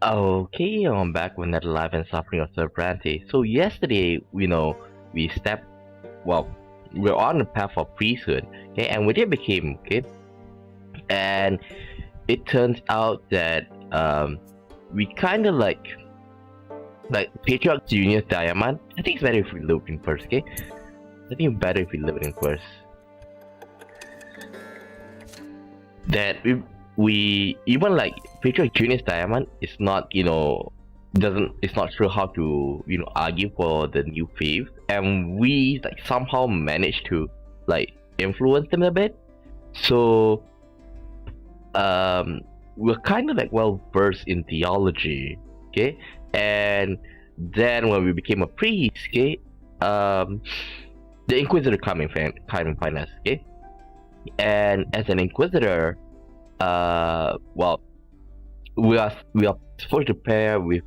Okay, I'm back with another life and suffering of Sir Brante. So yesterday, we stepped, well, we're on the path of priesthood, okay, and we did became, okay, and it turns out that we kind of like Patriarch Junior's Diamond. I think it's better if we load in first, okay? I think it's better if we load in first. That we even like Patriarch Junior's Diamond is not doesn't it's not sure how to argue for the new faith, and we like somehow managed to like influence them a bit. So we're kind of like well versed in theology, okay, and then when we became a priest, okay, the Inquisitor came and find us, okay, and as an Inquisitor, well, we are supposed to pair with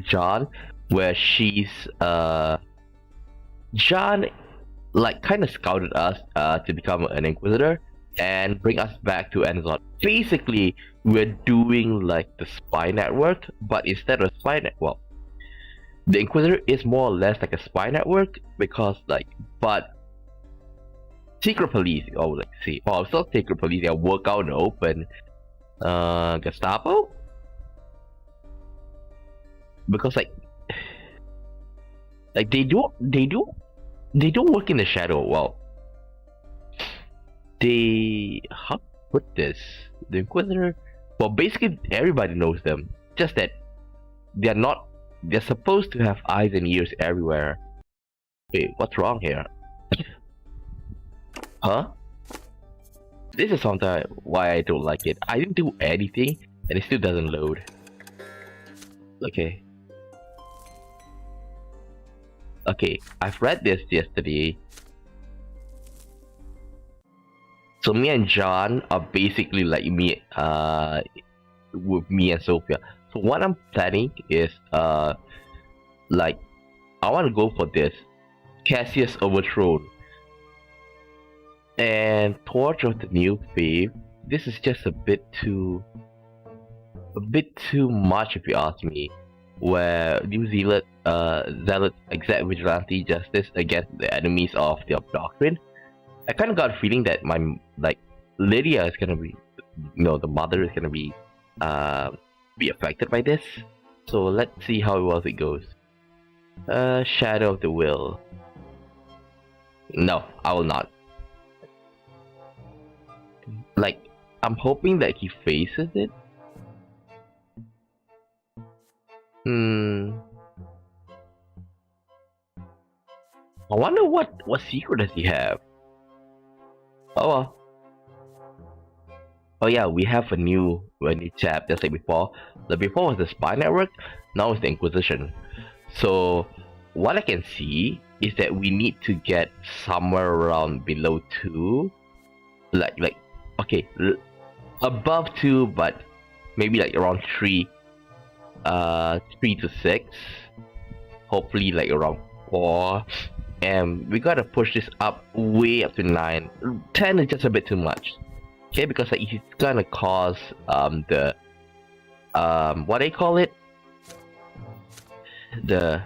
John, where John like kind of scouted us to become an Inquisitor and bring us back to Enzot. Basically, we're doing like the spy network, but instead of spy network, well, the Inquisitor is more or less like a spy network because but secret police, it's not secret police, they work out in the open. Gestapo? Because like they don't work in the shadow. Well, how to put this? The Inquisitor, well, basically everybody knows them. Just that they're supposed to have eyes and ears everywhere. Wait, what's wrong here? Huh? This is something why I don't like it. I didn't do anything and it still doesn't load. Okay. Okay, I've read this yesterday. So me and John are basically like me, with me and Sophia. So what I'm planning is, like, I want to go for this Cassius Overthrown and Torch of the New Faith. This is just a bit too much if you ask me. Where New Zealand zealots exact vigilante justice against the enemies of their doctrine. I kind of got a feeling that my Lydia is gonna be, the mother is gonna be affected by this. So let's see how well it goes. Shadow of the Will. No, I will not. Like, I'm hoping that he faces it. I wonder what secret does he have? Oh well. Oh yeah, we have a new tab just like before. The before was the spy network, now it's the Inquisition. So what I can see is that we need to get somewhere around below 2. Like okay, above 2, but maybe like around 3. 3 to 6. Hopefully like around 4. And we gotta push this up way up to 9. 10 is just a bit too much. Okay, because like it's gonna cause the what do you call it? The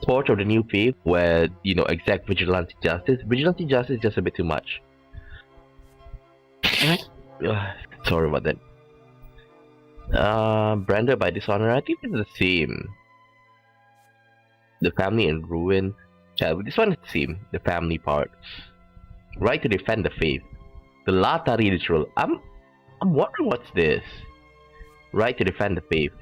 torch of the new faith, where exact vigilante justice. Vigilante justice is just a bit too much. Sorry about that. Branded by dishonor, I think it's the same. The family in ruin. Yeah, this one is the same. The family part. Right to defend the faith. The Latari ritual. I'm wondering what's this. Right to defend the faith.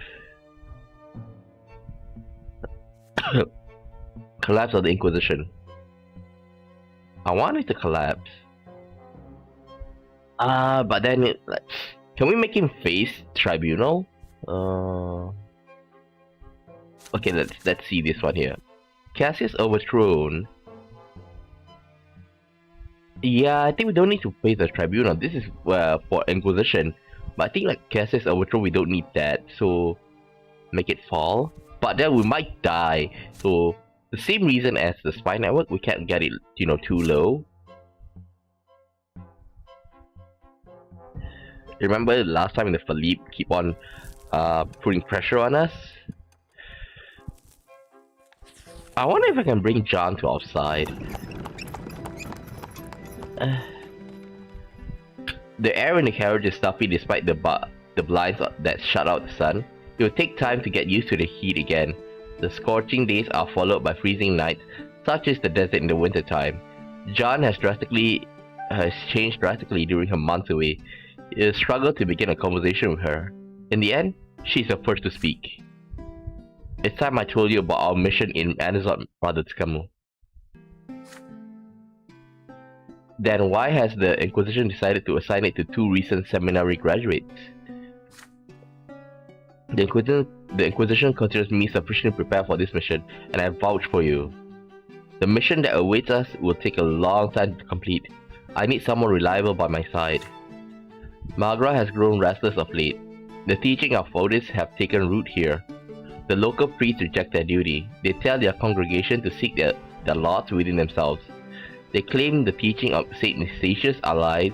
Collapse of the Inquisition. I want it to collapse. But then can we make him face tribunal? Okay, let's see this one here. Cassius Overthrown. Yeah, I think we don't need to face the tribunal. This is for Inquisition. But I think like Cassius Overthrown, we don't need that. So make it fall. But then we might die. So the same reason as the spy network, we can't get it too low. Remember last time the Philippe keep on putting pressure on us? I wonder if I can bring John to outside. The air in the carriage is stuffy despite the blinds that shut out the sun. It will take time to get used to the heat again. The scorching days are followed by freezing nights, such as the desert in the winter time. John has changed drastically during her months away. It is a struggle to begin a conversation with her. In the end, she's the first to speak. It's time I told you about our mission in Anazot, Brother Tsukamu. Then why has the Inquisition decided to assign it to 2 recent seminary graduates? The Inquisition considers me sufficiently prepared for this mission, and I vouch for you. The mission that awaits us will take a long time to complete. I need someone reliable by my side. Magra has grown restless of late. The teaching of Fotis have taken root here. The local priests reject their duty. They tell their congregation to seek their lots within themselves. They claim the teaching of Saint Eustachius are lies.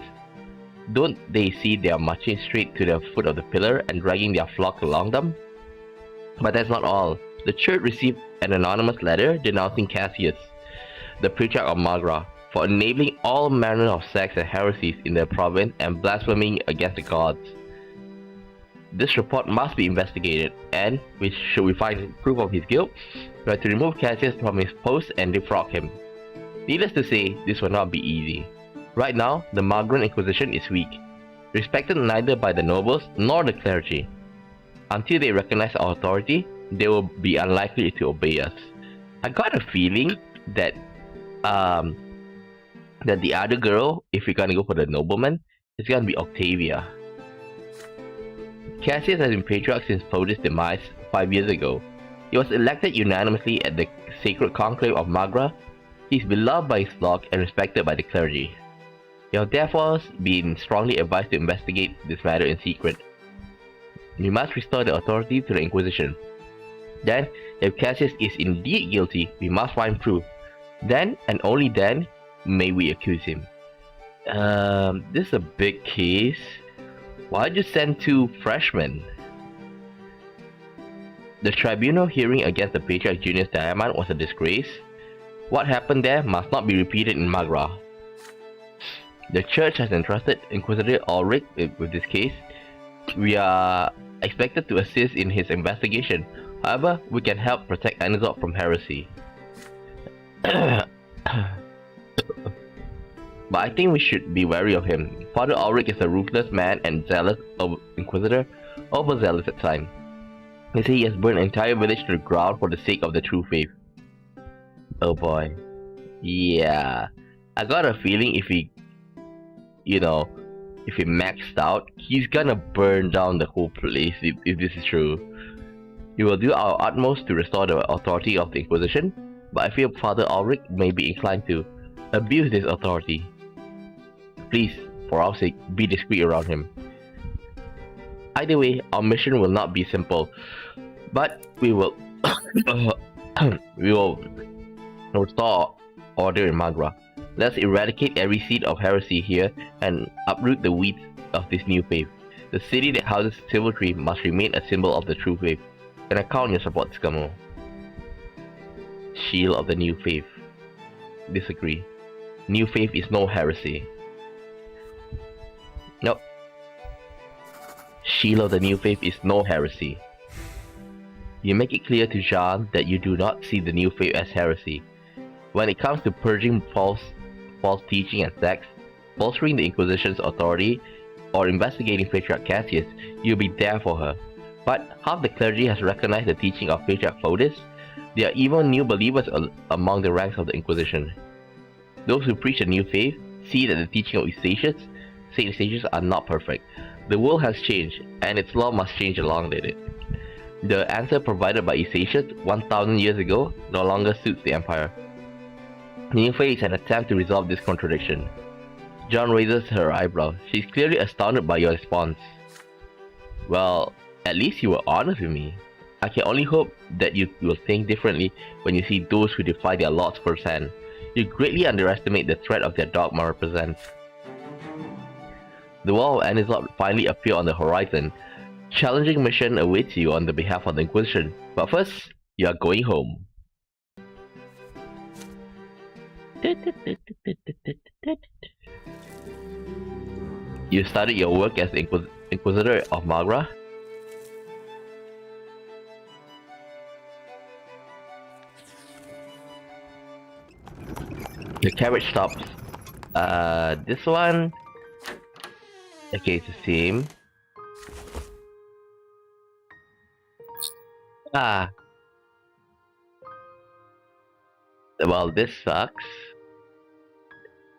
Don't they see they are marching straight to the foot of the pillar and dragging their flock along them? But that's not all. The church received an anonymous letter denouncing Cassius, the Patriarch of Magra, for enabling all manner of sects and heresies in their province and blaspheming against the gods. This report must be investigated, and should we find proof of his guilt, we have to remove Cassius from his post and defrock him. Needless to say, this will not be easy. Right now, the Magran Inquisition is weak, respected neither by the nobles nor the clergy. Until they recognize our authority, they will be unlikely to obey us. I got a feeling that the other girl, if we're gonna go for the nobleman, is gonna be Octavia. Cassius has been Patriarch since Fotis' demise 5 years ago. He was elected unanimously at the Sacred Conclave of Magra. He is beloved by his flock and respected by the clergy. You have therefore been strongly advised to investigate this matter in secret. We must restore the authority to the Inquisition. Then, if Cassius is indeed guilty, we must find proof. Then, and only then, may we accuse him. This is a big case. Why'd you send 2 freshmen? The tribunal hearing against the Patriarch Junius Diamond was a disgrace. What happened there must not be repeated in Magra. The church has entrusted Inquisitor Ulrich with this case. We are expected to assist in his investigation. However, we can help protect Anazot from heresy. But I think we should be wary of him. Father Ulrich is a ruthless man and zealous Inquisitor, overzealous at times. They say he has burned an entire village to the ground for the sake of the true faith. Oh boy. Yeah. I got a feeling if he maxed out, he's gonna burn down the whole place if this is true. We will do our utmost to restore the authority of the Inquisition, but I fear Father Ulrich may be inclined to abuse this authority. Please, for our sake, be discreet around him. Either way, our mission will not be simple, but we will restore order in Magra. Let's eradicate every seed of heresy here and uproot the weeds of this new faith. The city that houses Silvertree must remain a symbol of the true faith. Can I count on your support, Tsukamu? Shield of the new faith. Disagree. New faith is no heresy. Nope. Shield of the new faith is no heresy. You make it clear to Jean that you do not see the new faith as heresy. When it comes to purging false teaching and sects, bolstering the Inquisition's authority, or investigating Patriarch Cassius, you'll be there for her. But half the clergy has recognized the teaching of Patriarch Fotis. There are even new believers among the ranks of the Inquisition. Those who preach a new faith see that the teaching of Saint Eustachius are not perfect. The world has changed, and its law must change along with it. The answer provided by Eustachius 1000 years ago no longer suits the Empire. The new faith is an attempt to resolve this contradiction. John raises her eyebrow. She's clearly astounded by your response. Well, at least you were honest with me. I can only hope that you will think differently when you see those who defy their laws firsthand. You greatly underestimate the threat of their dogma represents. The wall of Anislot finally appear on the horizon. Challenging mission awaits you on the behalf of the Inquisition. But first, you are going home. You started your work as the Inquisitor of Magra. The carriage stops. This one. Okay, it's the same. Well, this sucks.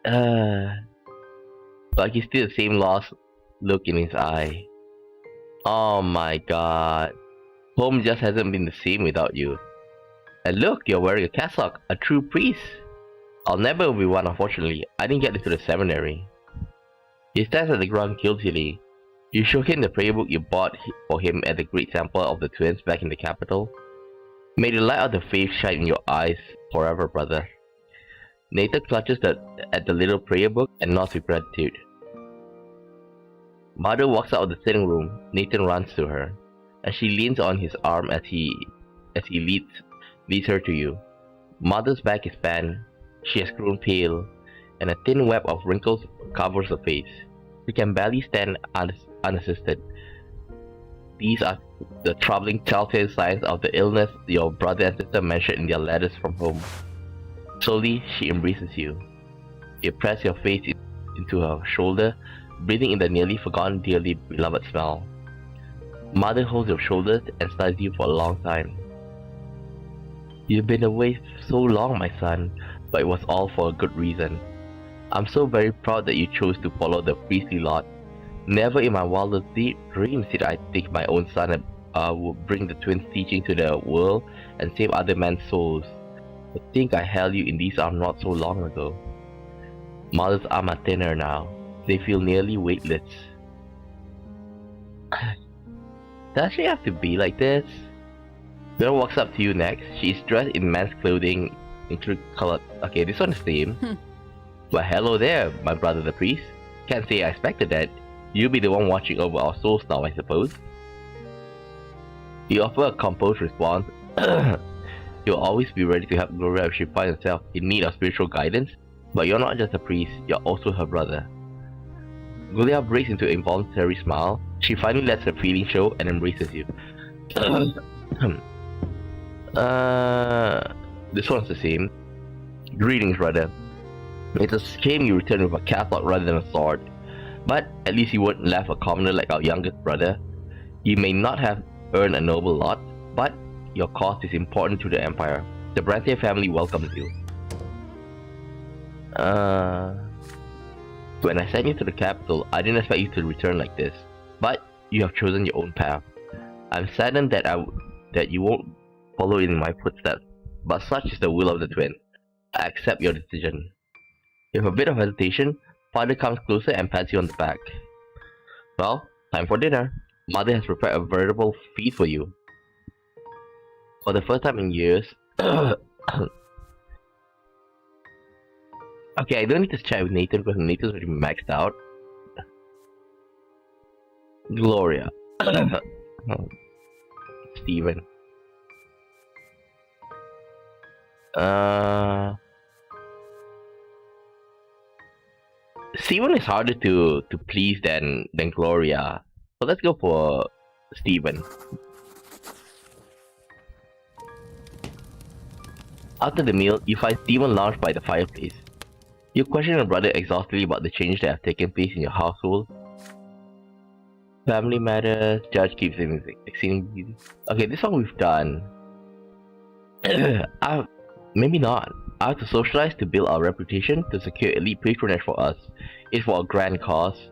But he's still the same lost look in his eye. Oh my god. Home just hasn't been the same without you. And look, you're wearing a cassock, a true priest. I'll never be one, unfortunately. I didn't get into the seminary. He stands at the ground guiltily. You show him the prayer book you bought for him at the Great Temple of the Twins back in the capital. May the light of the faith shine in your eyes forever, brother. Nathan clutches at the little prayer book and nods with gratitude. Mother walks out of the sitting room. Nathan runs to her, and she leans on his arm as he leads her to you. Mother's back is bent. She has grown pale, and a thin web of wrinkles covers her face. She can barely stand unassisted. These are the troubling telltale signs of the illness your brother and sister mentioned in their letters from home. Slowly, she embraces you. You press your face into her shoulder, breathing in the nearly forgotten, dearly beloved smell. Mother holds your shoulders and studies you for a long time. You've been away so long, my son, but it was all for a good reason. I'm so very proud that you chose to follow the priestly lot. Never in my wildest dreams did I think my own son would bring the twins' teaching to the world and save other men's souls. I think I held you in these arms not so long ago. Mother's arms are thinner now. They feel nearly weightless. Does she have to be like this? Girl walks up to you next. She is dressed in men's clothing, including colored. Okay, this one's the same. Well, hello there, my brother the priest. Can't say I expected that. You'll be the one watching over our souls now, I suppose. You offer a composed response. You'll always be ready to help Gloria if she finds herself in need of spiritual guidance, but you're not just a priest, you're also her brother. Gloria breaks into an involuntary smile. She finally lets her feelings show and embraces you. This one's the same. Greetings, brother. It's a shame you returned with a castle rather than a sword, but at least you weren't left a commoner like our youngest brother. You may not have earned a noble lot, but your cause is important to the Empire. The Brante family welcomes you. When I sent you to the capital, I didn't expect you to return like this, but you have chosen your own path. I'm saddened that you won't follow in my footsteps, but such is the will of the twin. I accept your decision. With a bit of hesitation, father comes closer and pats you on the back. Well, time for dinner. Mother has prepared a veritable feast for you. For the first time in years... Okay, I don't need to chat with Nathan because Nathan's already maxed out. Gloria. Steven. Steven is harder to please than Gloria. So let's go for Steven. After the meal, you find Steven lounged by the fireplace. You question your brother exhaustively about the changes that have taken place in your household. Family matters, judge keeps him exceedingly. Okay, this one we've done. Maybe not. I have to socialize to build our reputation, to secure elite patronage for us. It's for a grand cause.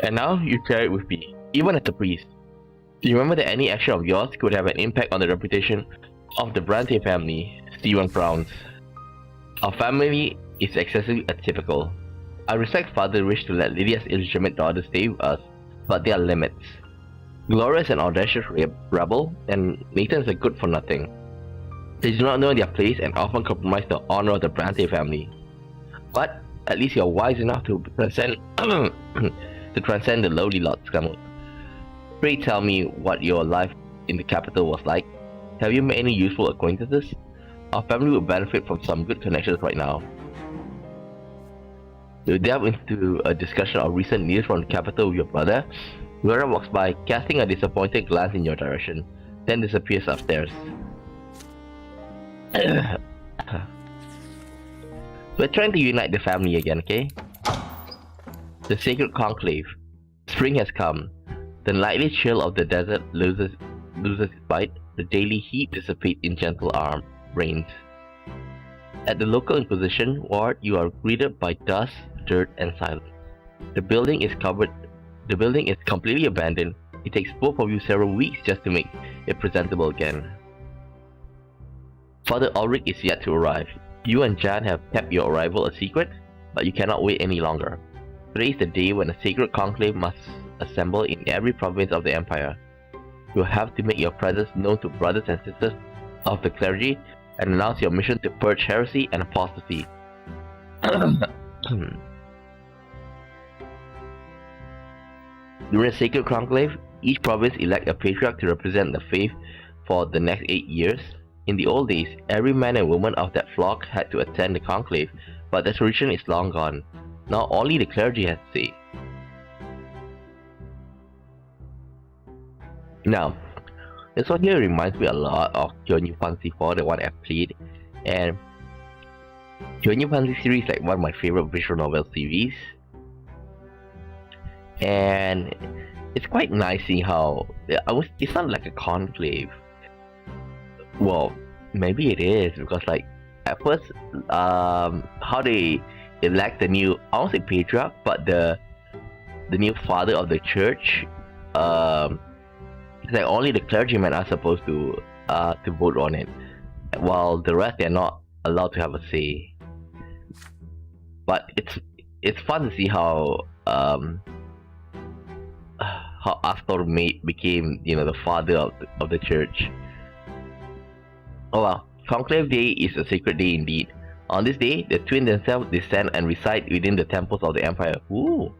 And now you share it with me, even as a priest. Do you remember that any action of yours could have an impact on the reputation of the Brante family? Steven frowns. Our family is excessively atypical. I respect father's wish to let Lydia's illegitimate daughter stay with us, but there are limits. Gloria is an audacious rebel, and Nathan is a good-for-nothing. They do not know their place and often compromise the honor of the Brante family. But at least you're wise enough to present to transcend the lowly Lord Scamot. Pray tell me what your life in the capital was like. Have you made any useful acquaintances? Our family would benefit from some good connections right now. You delve into a discussion of recent news from the capital with your brother. Laura walks by, casting a disappointed glance in your direction, then disappears upstairs. We're trying to unite the family again, okay? The sacred conclave. Spring has come. The nightly chill of the desert loses its bite. The daily heat dissipates in gentle rains. At the local Inquisition ward, you are greeted by dust, dirt, and silence. The building is completely abandoned. It takes both of you several weeks just to make it presentable again. Father Ulrich is yet to arrive. You and Jan have kept your arrival a secret, but you cannot wait any longer. Today is the day when a sacred conclave must assemble in every province of the Empire. You will have to make your presence known to brothers and sisters of the clergy and announce your mission to purge heresy and apostasy. During the sacred conclave, each province elects a patriarch to represent the faith for the next 8 years. In the old days, every man and woman of that flock had to attend the conclave, but the tradition is long gone. Now only the clergy has to say. Now, this one here reminds me a lot of New Fantasy 4, the one I've played, and New Fantasy series is like one of my favorite visual novel series, and it's quite nice seeing how it's not like a conclave. Well, maybe it is, because like at first, how they elect the new, I won't say patriarch, but the new father of the church, it's like only the clergymen are supposed to vote on it, while the rest they're not allowed to have a say. But it's fun to see how Astor became, the father of the church. Oh well, Conclave Day is a sacred day indeed. On this day, the twins themselves descend and reside within the temples of the Empire. Ooh.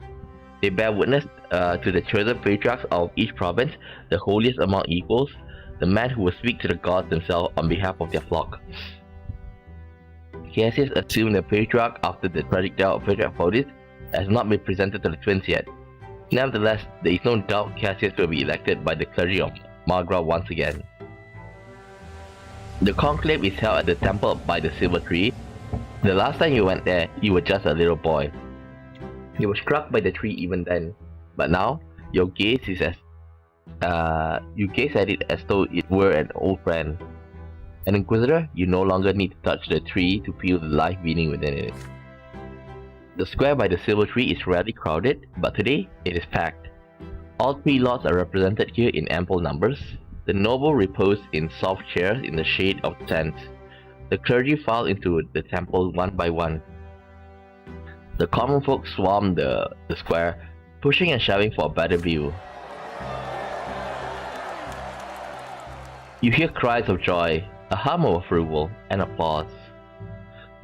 They bear witness to the chosen patriarchs of each province, the holiest among equals, the man who will speak to the gods themselves on behalf of their flock. Cassius assumed the patriarch after the tragic death of Patriarch Fotis has not been presented to the twins yet. Nevertheless, there is no doubt Cassius will be elected by the clergy of Magra once again. The conclave is held at the temple by the Silver Tree. The last time you went there, you were just a little boy. You were struck by the tree even then, but now your gaze is you gaze at it as though it were an old friend. An Inquisitor, you no longer need to touch the tree to feel the life beating within it. The square by the Silver Tree is rarely crowded, but today it is packed. All three lords are represented here in ample numbers. The noble repose in soft chairs in the shade of tents. The clergy file into the temple one by one. The common folk swarm the square, pushing and shoving for a better view. You hear cries of joy, a hum of approval, and applause.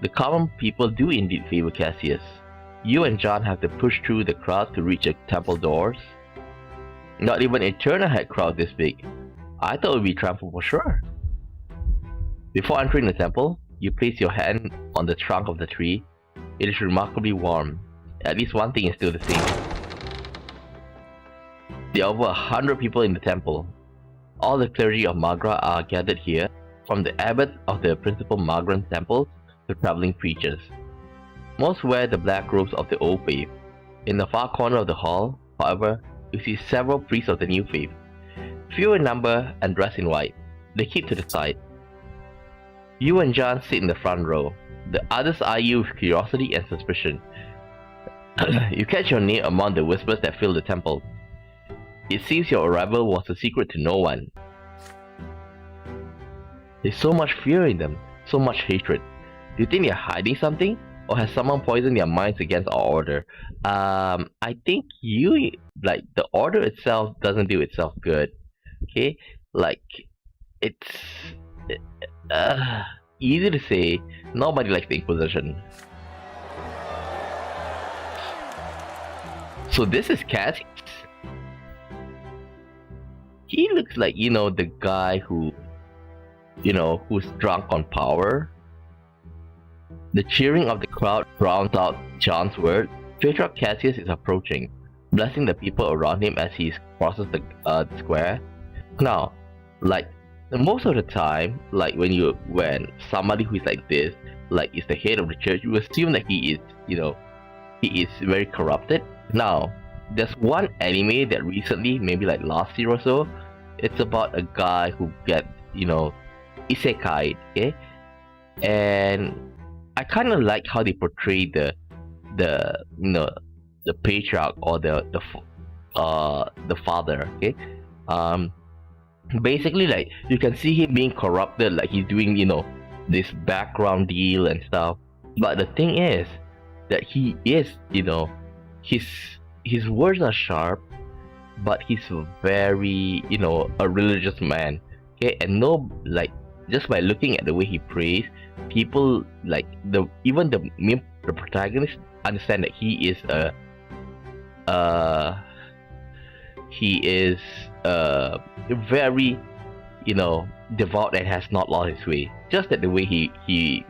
The common people do indeed favor Cassius. You and John have to push through the crowd to reach the temple doors. Not even Eterna had crowd this big. I thought it would be trampled for sure. Before entering the temple, you place your hand on the trunk of the tree. It is remarkably warm. At least one thing is still the same. There are over 100 people in the temple. All the clergy of Magra are gathered here, from the abbots of the principal Magran temples to traveling preachers. Most wear the black robes of the old faith. In the far corner of the hall, however, you see several priests of the new faith. Few in number and dressed in white. They keep to the side. You and John sit in the front row. The others eye you with curiosity and suspicion. You catch your name among the whispers that fill the temple. It seems your arrival was a secret to no one. There's so much fear in them, so much hatred. Do you think they're hiding something? Or has someone poisoned their minds against our order? I think the order itself doesn't do itself good. Okay? Like, it's easy to say, nobody likes the Inquisition. So this is Cassius. He looks like, the guy who, who's drunk on power. The cheering of the crowd drowns out John's words. Patriarch Cassius is approaching, blessing the people around him as he crosses the square. Now, like most of the time, like when somebody who is like this, like is the head of the church, you assume that he is very corrupted. Now, there's one anime that recently, maybe like last year or so, it's about a guy who gets, isekai, okay? And I kind of like how they portray the patriarch or the father, okay? Basically, like you can see him being corrupted, like he's doing, this background deal and stuff. But the thing is that he is, his words are sharp, but he's very, a religious man, okay? And just by looking at the way he prays, people like the protagonist understand that he is very, devout and has not lost his way. Just that the way he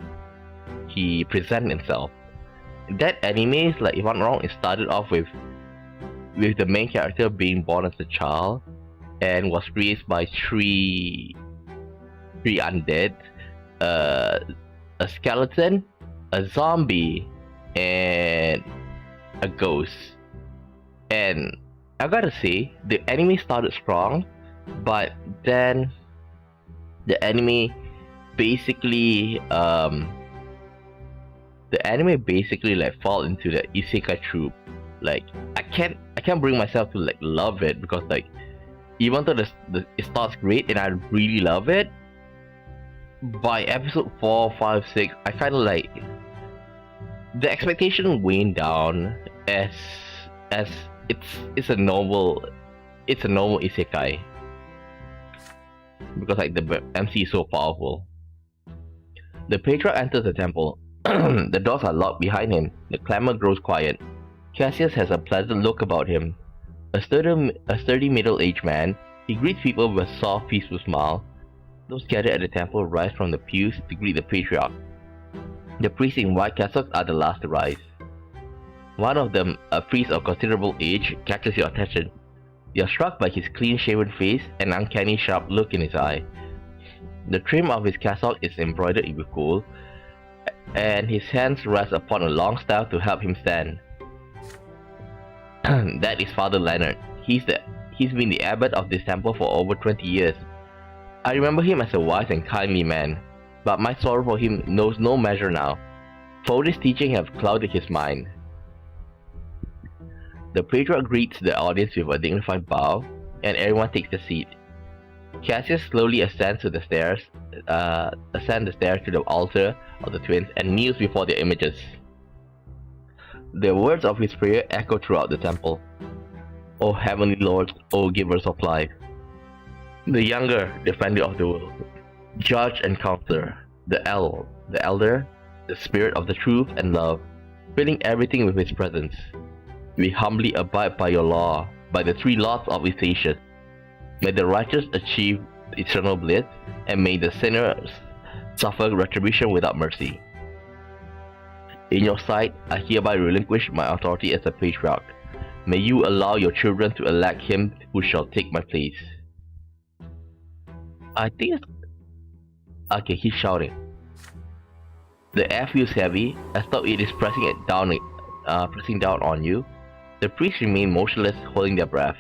presents himself. That anime is, like, if I'm not wrong, it started off with the main character being born as a child and was raised by three undead, a skeleton, a zombie, and a ghost. And I gotta say, the anime started strong, but then the anime basically like fall into the isekai trope. Like I can't bring myself to like love it, because like even though it starts great and I really love it, by episode 4, 5, 6, I kind of like the expectation waned down as it's a normal isekai, because like the MC is so powerful. The patriarch enters the temple. The doors are locked behind him. The clamor grows quiet. Cassius has a pleasant look about him. A sturdy middle-aged man, he greets people with a soft, peaceful smile. Those gathered at the temple rise from the pews to greet the patriarch. The priests in white cassocks are the last to rise. One of them, a priest of considerable age, catches your attention. You are struck by his clean-shaven face and uncanny sharp look in his eye. The trim of his cassock is embroidered with gold, and his hands rest upon a long staff to help him stand. That is Father Leonard. He's been the abbot of this temple for over 20 years. I remember him as a wise and kindly man, but my sorrow for him knows no measure now. Fody's teaching have clouded his mind. The patriarch greets the audience with a dignified bow, and everyone takes a seat. Cassius slowly ascends the stairs to the altar of the twins and kneels before their images. The words of his prayer echo throughout the temple. O heavenly lords, O givers of life. The younger, defender of the world, judge and counselor, the elder, the spirit of the truth and love, filling everything with his presence. We humbly abide by your law, by the three laws of Ecclesiastes. May the righteous achieve eternal bliss, and may the sinners suffer retribution without mercy. In your sight, I hereby relinquish my authority as a patriarch. May you allow your children to elect him who shall take my place. I think it's... Okay, he's shouting. The air feels heavy, as though it is pressing down on you. The priests remain motionless, holding their breath.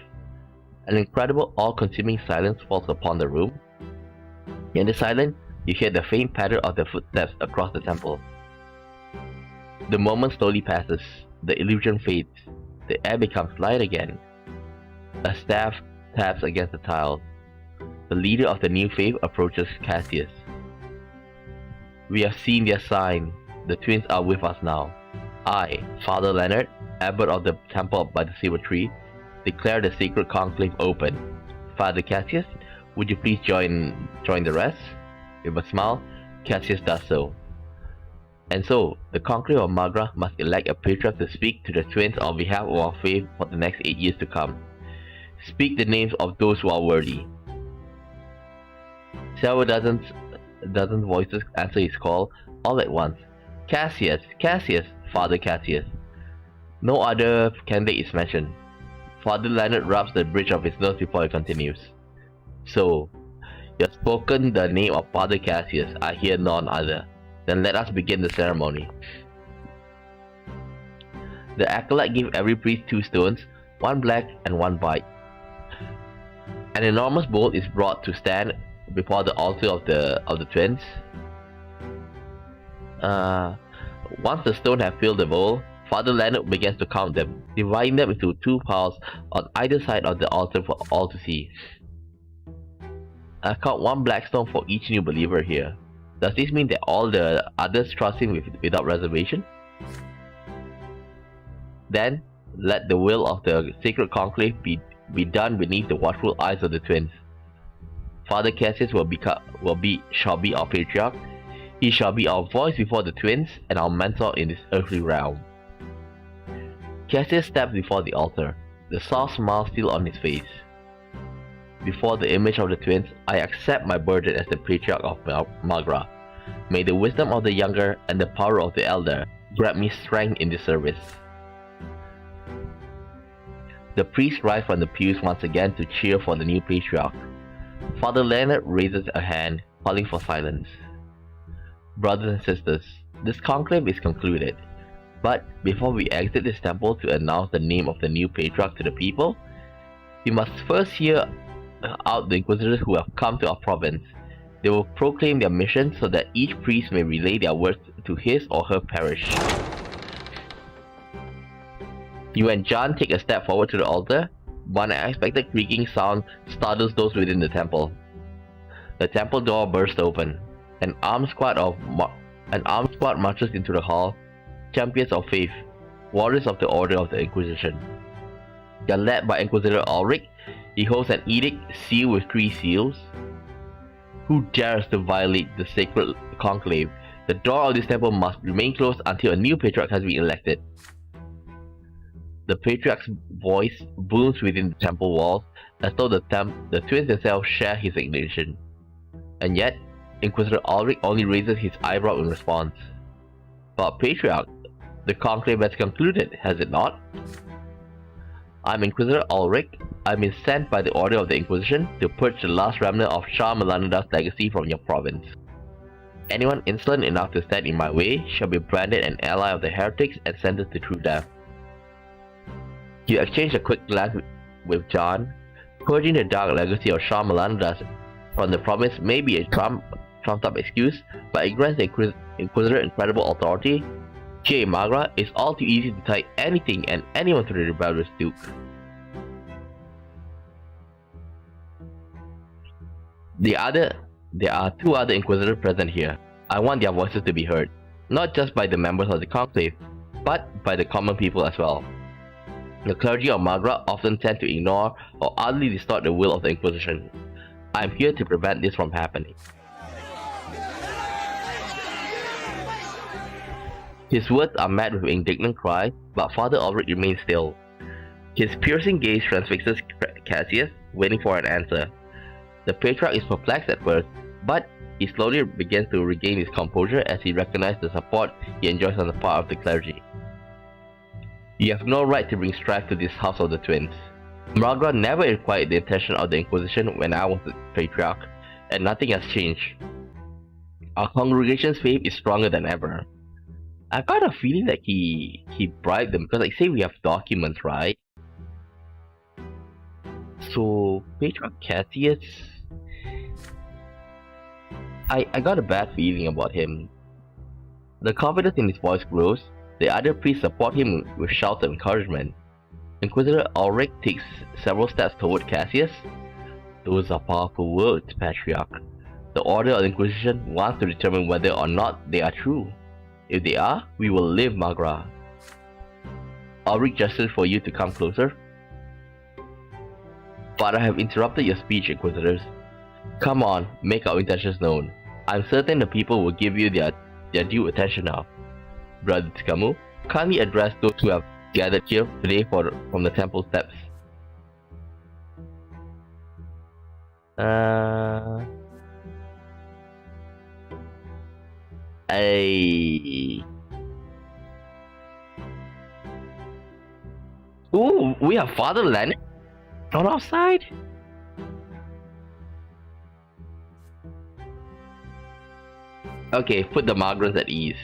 An incredible, all-consuming silence falls upon the room. In the silence, you hear the faint patter of their footsteps across the temple. The moment slowly passes. The illusion fades. The air becomes light again. A staff taps against the tiles. The leader of the new faith approaches Cassius. We have seen their sign. The twins are with us now. I, Father Leonard, abbot of the temple by the silver tree, declare the sacred conclave open. Father Cassius, would you please join the rest? With a smile, Cassius does so. And so, the Conclave of Magra must elect a patriarch to speak to the twins on behalf of our faith for the next 8 years to come. Speak the names of those who are worthy. Several dozen voices answer his call, all at once. Cassius! Cassius! Father Cassius. No other candidate is mentioned. Father Leonard rubs the bridge of his nose before he continues. So, you have spoken the name of Father Cassius, I hear none other. Then let us begin the ceremony. The acolyte gives every priest 2 stones, one black and one white. An enormous bowl is brought to stand before the altar of the twins. Once the stones have filled the bowl, Father Leonard begins to count them, dividing them into 2 piles on either side of the altar for all to see. I count 1 black stone for each new believer here. Does this mean that all the others trust him without reservation? Then, let the will of the sacred conclave be done beneath the watchful eyes of the twins. Father Cassius shall be our patriarch. He shall be our voice before the twins and our mentor in this earthly realm. Cassius steps before the altar, the soft smile still on his face. Before the image of the twins, I accept my burden as the patriarch of Magra. May the wisdom of the younger and the power of the elder grant me strength in this service. The priests rise from the pews once again to cheer for the new patriarch. Father Leonard raises a hand, calling for silence. Brothers and sisters, this conclave is concluded. But before we exit this temple to announce the name of the new patriarch to the people, we must first hear out the inquisitors who have come to our province. They will proclaim their mission so that each priest may relay their words to his or her parish. You and John take a step forward to the altar. One unexpected creaking sound startles those within the temple. The temple door bursts open. An armed squad marches into the hall, champions of faith, warriors of the Order of the Inquisition. They are led by Inquisitor Ulrich. He holds an edict sealed with 3 seals. Who dares to violate the sacred conclave? The door of this temple must remain closed until a new patriarch has been elected. The patriarch's voice booms within the temple walls, as though the twins themselves share his indignation. And yet, Inquisitor Ulrich only raises his eyebrow in response. But Patriarch, the conclave has concluded, has it not? I'm Inquisitor Ulrich. I've been sent by the Order of the Inquisition to purge the last remnant of Shah Melanada's legacy from your province. Anyone insolent enough to stand in my way shall be branded an ally of the heretics and sentenced to true death. You exchange a quick glance with John. Purging the dark legacy of Shah Melanada's from the province may be a trumped-up excuse, but it grants the Inquisitor incredible authority. Here in Magra, it's all too easy to tie anything and anyone to the rebellious Duke. There are 2 other Inquisitors present here. I want their voices to be heard, not just by the members of the conclave, but by the common people as well. The clergy of Magra often tend to ignore or utterly distort the will of the Inquisition. I am here to prevent this from happening. His words are met with indignant cries, but Father Ulrich remains still. His piercing gaze transfixes Cassius, waiting for an answer. The patriarch is perplexed at first, but he slowly begins to regain his composure as he recognizes the support he enjoys on the part of the clergy. You have no right to bring strife to this house of the twins. Magra never required the attention of the Inquisition when I was the patriarch, and nothing has changed. Our congregation's faith is stronger than ever. I got a feeling that he bribed them, because I say we have documents, right? So, Patriarch Cassius, I got a bad feeling about him. The confidence in his voice grows. The other priests support him with shouts of encouragement. Inquisitor Ulrich takes several steps toward Cassius. Those are powerful words, Patriarch. The Order of the Inquisition wants to determine whether or not they are true. If they are, we will live Magra. Ulrich gestures for you to come closer. But I have interrupted your speech, Inquisitors. Come on, make our intentions known. I'm certain the people will give you their their due attention now. Brother Tsukamu, kindly address those who have gathered here today from the temple steps. Ooh, we have fatherland on our side? Okay, put the migrants at ease.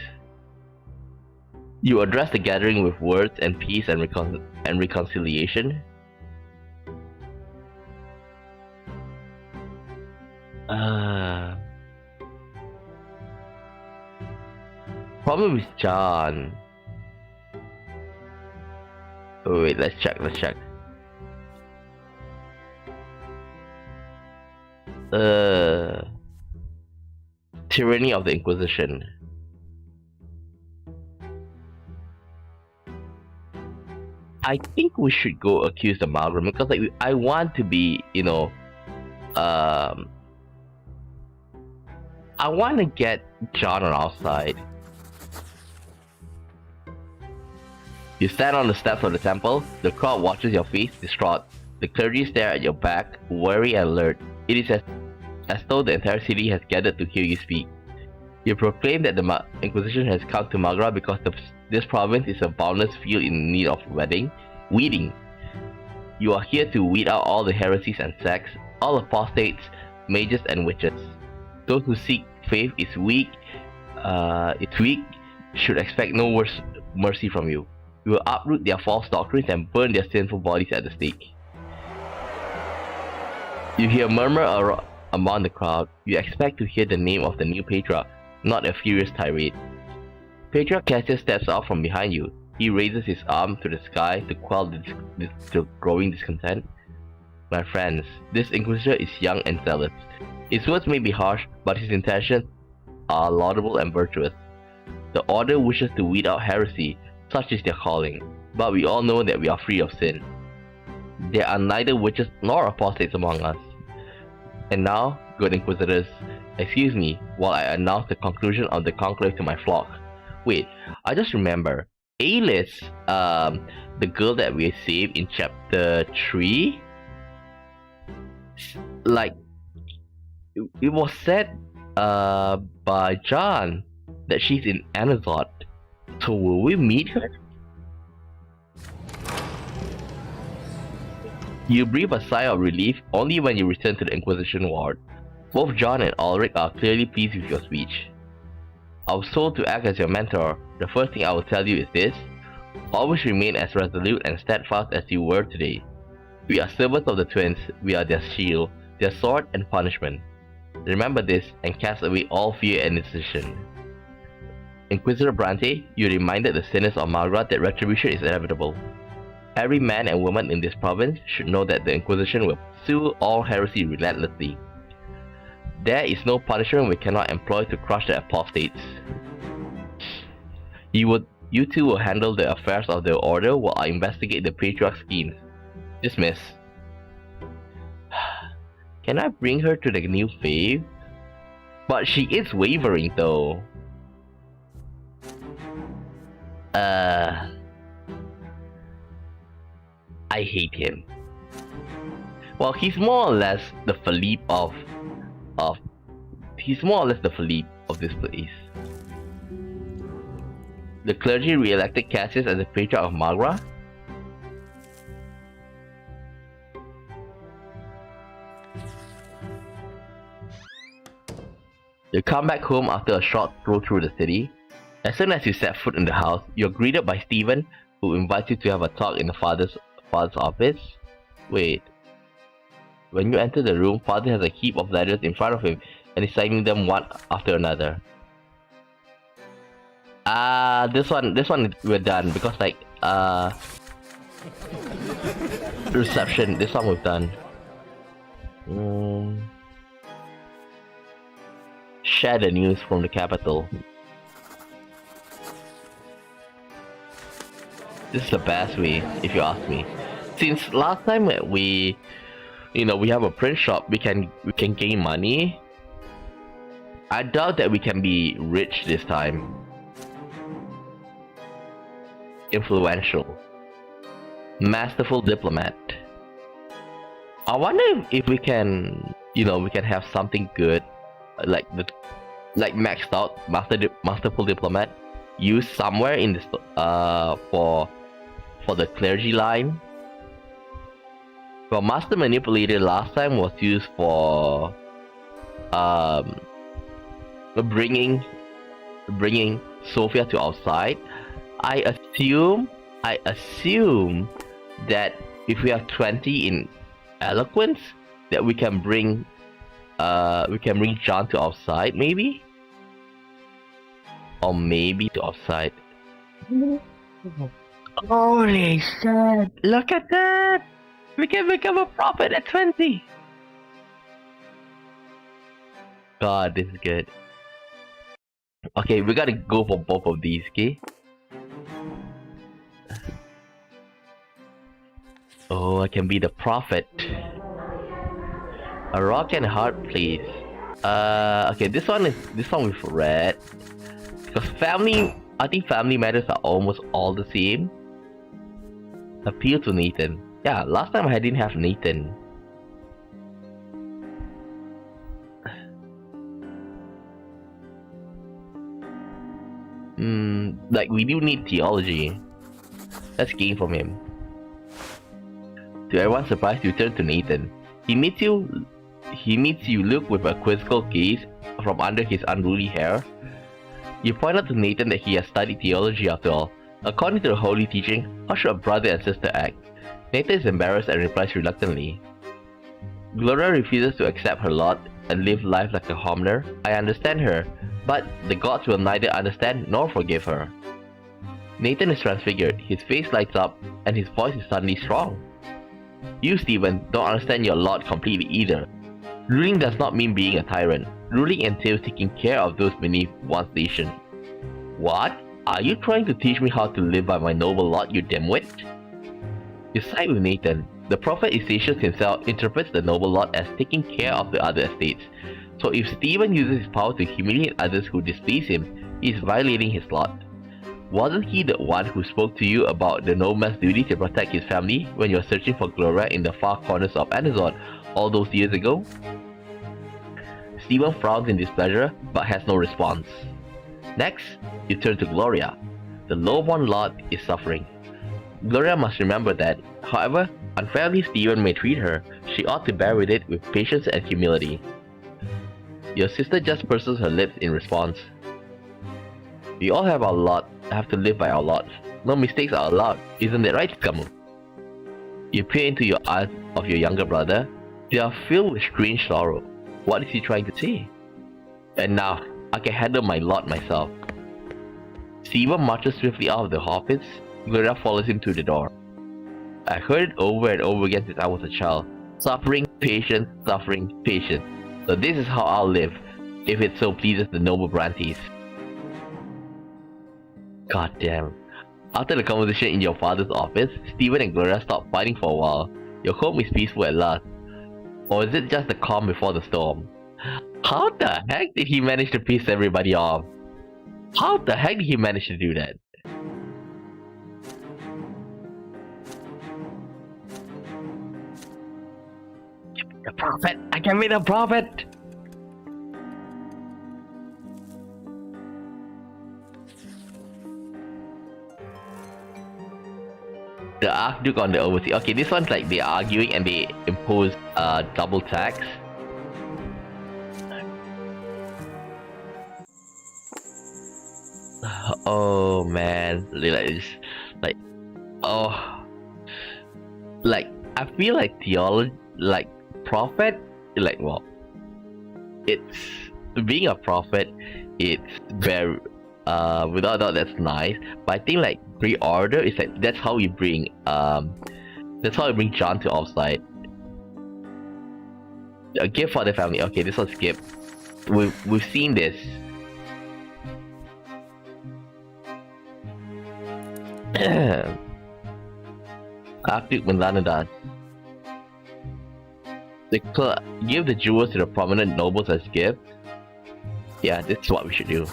You address the gathering with words and peace and reconciliation. Problem with John. Oh, wait, let's check. Tyranny of the Inquisition. I think we should go accuse the Malgrim because I want to be, I want to get John on our side. You stand on the steps of the temple. The crowd watches your face, distraught. The clergy stare at your back, wary and alert. It is as though the entire city has gathered to hear you speak. You proclaim that the Inquisition has come to Magra because this province is a boundless field in need of weeding. You are here to weed out all the heresies and sects, all apostates, mages and witches. Those who seek faith is weak, should expect no worse mercy from you. You will uproot their false doctrines and burn their sinful bodies at the stake. You hear a murmur among the crowd. You expect to hear the name of the new patriarch, not a furious tirade. Patriarch Cassius steps out from behind you. He raises his arm to the sky to quell the growing discontent. My friends, this Inquisitor is young and zealous. His words may be harsh, but his intentions are laudable and virtuous. The Order wishes to weed out heresy, such is their calling, but we all know that we are free of sin. There are neither witches nor apostates among us. And now, good Inquisitors, excuse me while I announce the conclusion of the conclave to my flock. Wait, I just remember, Alice, the girl that we saved in chapter 3, it was said by John that she's in Anazot. So will we meet her? You breathe a sigh of relief only when you return to the Inquisition ward. Both John and Ulrich are clearly pleased with your speech. I was told to act as your mentor. The first thing I will tell you is this: always remain as resolute and steadfast as you were today. We are servants of the twins. We are their shield, their sword and punishment. Remember this and cast away all fear and indecision. Inquisitor Brante, you reminded the sinners of Malgrad that retribution is inevitable. Every man and woman in this province should know that the Inquisition will pursue all heresy relentlessly. There is no punishment we cannot employ to crush the apostates. You two will handle the affairs of the Order while I investigate the Patriarch's schemes. Dismiss. Can I bring her to the new faith? But she is wavering though. I hate him. Well, he's more or less the Philippe of this place. The clergy re-elected Cassius as the Patriarch of Magra. You come back home after a short stroll through the city. As soon as you set foot in the house, you're greeted by Stephen, who invites you to have a talk in the father's office. Wait. When you enter the room, father has a heap of letters in front of him and is signing them one after another. This one we're done because reception. This one we've done. Share the news from the capital. This is the best way, if you ask me. Since last time we have a print shop, we can gain money. I doubt that we can be rich this time. Influential. Masterful diplomat. I wonder if we can, we can have something good, like maxed out masterful diplomat, used somewhere in this for the clergy line. Well, master manipulator last time was used for bringing Sophia to our side. I assume that if we have 20 in eloquence, that we can bring John to our side, maybe, or maybe to our side. Holy shit! Look at that! We can become a prophet at 20. God, this is good. Okay, we gotta go for both of these, okay? Oh, I can be the prophet. A rock and a heart, please. Okay, this one we've read. Because I think family matters are almost all the same. Appeal to Nathan. Yeah, last time I didn't have Nathan. Like we do need theology. Let's gain from him. To everyone's surprise, you turn to Nathan. He meets you look with a quizzical gaze from under his unruly hair. You point out to Nathan that he has studied theology after all. According to the holy teaching, how should a brother and sister act? Nathan is embarrassed and replies reluctantly. Gloria refuses to accept her lot and live life like a commoner. I understand her, but the gods will neither understand nor forgive her. Nathan is transfigured, his face lights up, and his voice is suddenly strong. You, Stephen, don't understand your lot completely either. Ruling does not mean being a tyrant. Ruling entails taking care of those beneath one's station. What? Are you trying to teach me how to live by my noble lot, you dimwit? You side with Nathan. The prophet Ezekiel himself interprets the noble lot as taking care of the other estates. So if Stephen uses his power to humiliate others who displease him, he is violating his lot. Wasn't he the one who spoke to you about the nobleman's duty to protect his family when you were searching for Gloria in the far corners of Amazon all those years ago? Stephen frowns in displeasure, but has no response. Next, you turn to Gloria. The lowborn lot is suffering. Gloria must remember that, however unfairly Stephen may treat her, she ought to bear with it with patience and humility. Your sister just purses her lips in response. We all have our lot, have to live by our lot. No mistakes are allowed, isn't that right, Kamu? You peer into your eyes of your younger brother. They are filled with strange sorrow. What is he trying to say? Enough. I can handle my lot myself. Sever marches swiftly out of the office. Gloria follows him to the door. I heard it over and over again since I was a child. Suffering, patience, suffering, patience. So this is how I'll live, if it so pleases the noble Brantes. God damn. After the conversation in your father's office, Stephen and Gloria stop fighting for a while. Your home is peaceful at last. Or is it just the calm before the storm? How the heck did he manage to piss everybody off? How the heck did he manage to do that? The prophet! I can be the prophet! The Archduke on the overseas. Okay, this one's like they're arguing and they impose double tax. Oh man, like I feel like theology, like prophet, like well, it's being a prophet. It's very without doubt that's nice, but I think like pre-order is like that's how we bring John to our side. A gift for the family. Okay, this one's skip. We've seen this. Arctic Melanadas. Give the jewels to the prominent nobles as gifts. Yeah, this is what we should do.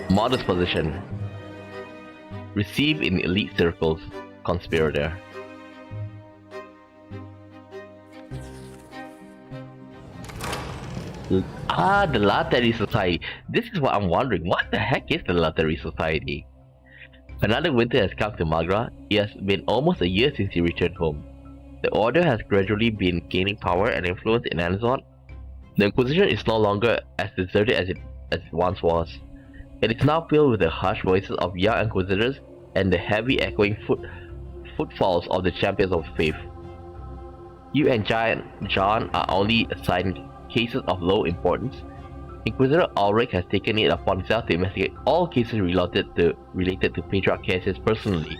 Modest position. Receive in elite circles. Conspirator. The Latari Society. This is what I'm wondering. What the heck is the Latari Society? Another winter has come to Magra. It has been almost a year since he returned home. The Order has gradually been gaining power and influence in Anazon. The Inquisition is no longer as deserted as it once was. It is now filled with the harsh voices of young Inquisitors and the heavy echoing footfalls of the Champions of Faith. You and John are only assigned cases of low importance. Inquisitor Ulrich has taken it upon himself to investigate all cases related to Patriarch Cassius personally.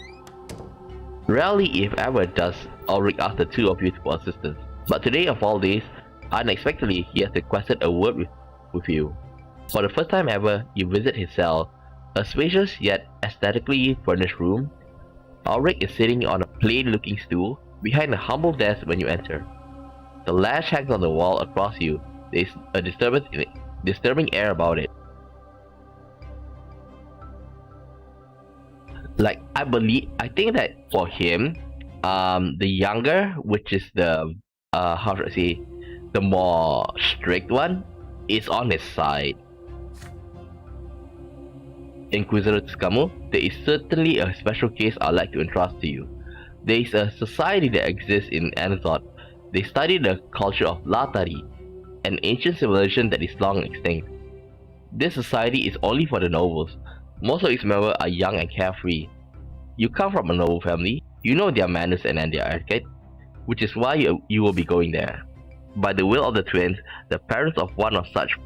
Rarely, if ever, does Ulrich ask the two of you for assistance, but today of all days, unexpectedly, he has requested a word with you. For the first time ever, you visit his cell, a spacious yet aesthetically furnished room. Ulrich is sitting on a plain-looking stool behind a humble desk when you enter. The lash hangs on the wall across you. There is a disturbing air about it. Like, I think that for him, the younger, which is the how should I say, the more strict one, is on his side. Inquisitor Tsukamu, there is certainly a special case I'd like to entrust to you. There is a society that exists in Anazon. They study the culture of Latari, an ancient civilization that is long extinct. This society is only for the nobles. Most of its members are young and carefree. You come from a noble family, you know their manners and their etiquette, which is why you will be going there. By the will of the twins, the parents of one of such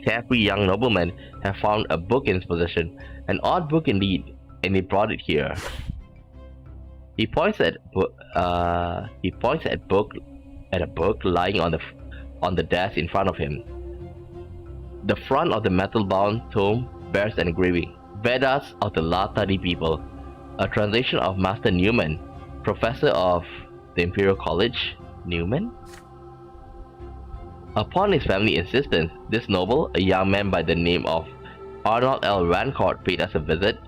carefree young noblemen have found a book in his possession, an odd book indeed, and they brought it here. He points at a book lying on the desk in front of him. The front of the metal-bound tome bears an engraving, Vedas of the Latari people, a translation of Master Newman, professor of the Imperial College. Newman? Upon his family insistence, this noble, a young man by the name of Arnold L. Rancourt, paid us a visit.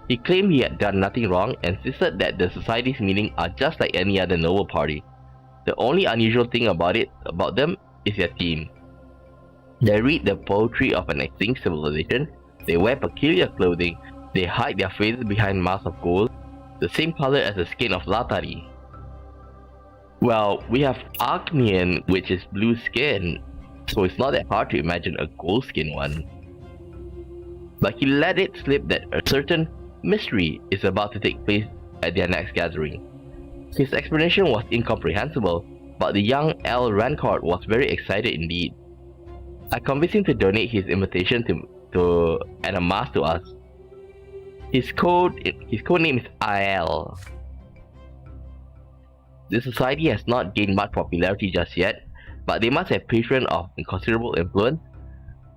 He claimed he had done nothing wrong and insisted that the society's meetings are just like any other noble party. The only unusual thing about them is their theme. They read the poetry of an extinct civilization, they wear peculiar clothing, they hide their faces behind masks of gold, the same color as the skin of Latari. Well, we have Agnian, which is blue skin, so it's not that hard to imagine a gold skin one. But he let it slip that a certain mystery is about to take place at their next gathering. His explanation was incomprehensible, but the young L. Rancourt was very excited indeed. I convinced him to donate his invitation and a mask to us. His code name is IL. The society has not gained much popularity just yet, but they must have patrons of considerable influence.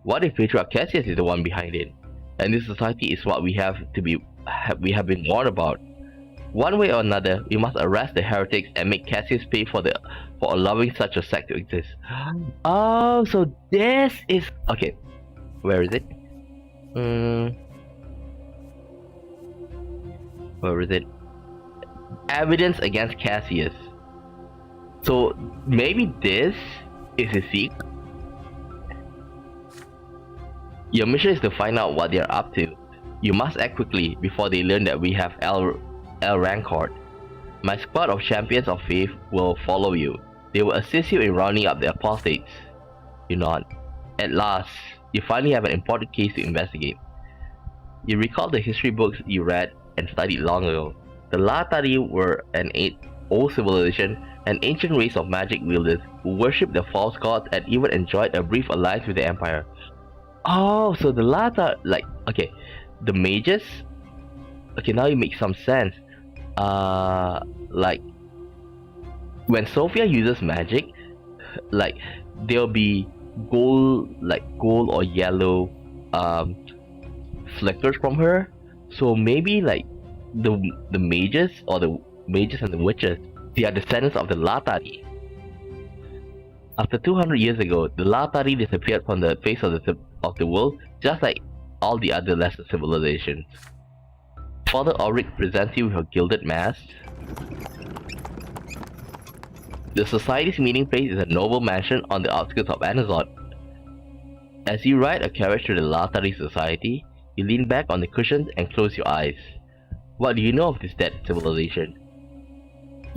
What if Patriarch Cassius is the one behind it? And this society is what we have been warned about. One way or another, we must arrest the heretics and make Cassius pay for allowing such a sect to exist. Oh, so this is okay. Where is it? Where is it? Evidence against Cassius. So maybe this is his secret. Your mission is to find out what they are up to. You must act quickly before they learn that we have L. Rancourt. My squad of champions of faith will follow you. They will assist you in rounding up the apostates. You nod. At last, you finally have an important case to investigate. You recall the history books you read and studied long ago. The Latari were an old civilization, an ancient race of magic wielders who worshipped the false gods and even enjoyed a brief alliance with the Empire. Oh, so the Lata, the mages? Okay, now it makes some sense. Like, when Sophia uses magic, there'll be gold or yellow flickers from her. So maybe the mages and the witches, they are descendants of the Latari. After 200 years ago, the Latari disappeared from the face of the world, just like all the other lesser civilizations. Father Auric presents you with a gilded mask. The society's meeting place is a noble mansion on the outskirts of Anazot. As you ride a carriage to the Latari society, you lean back on the cushions and close your eyes. What do you know of this dead civilization?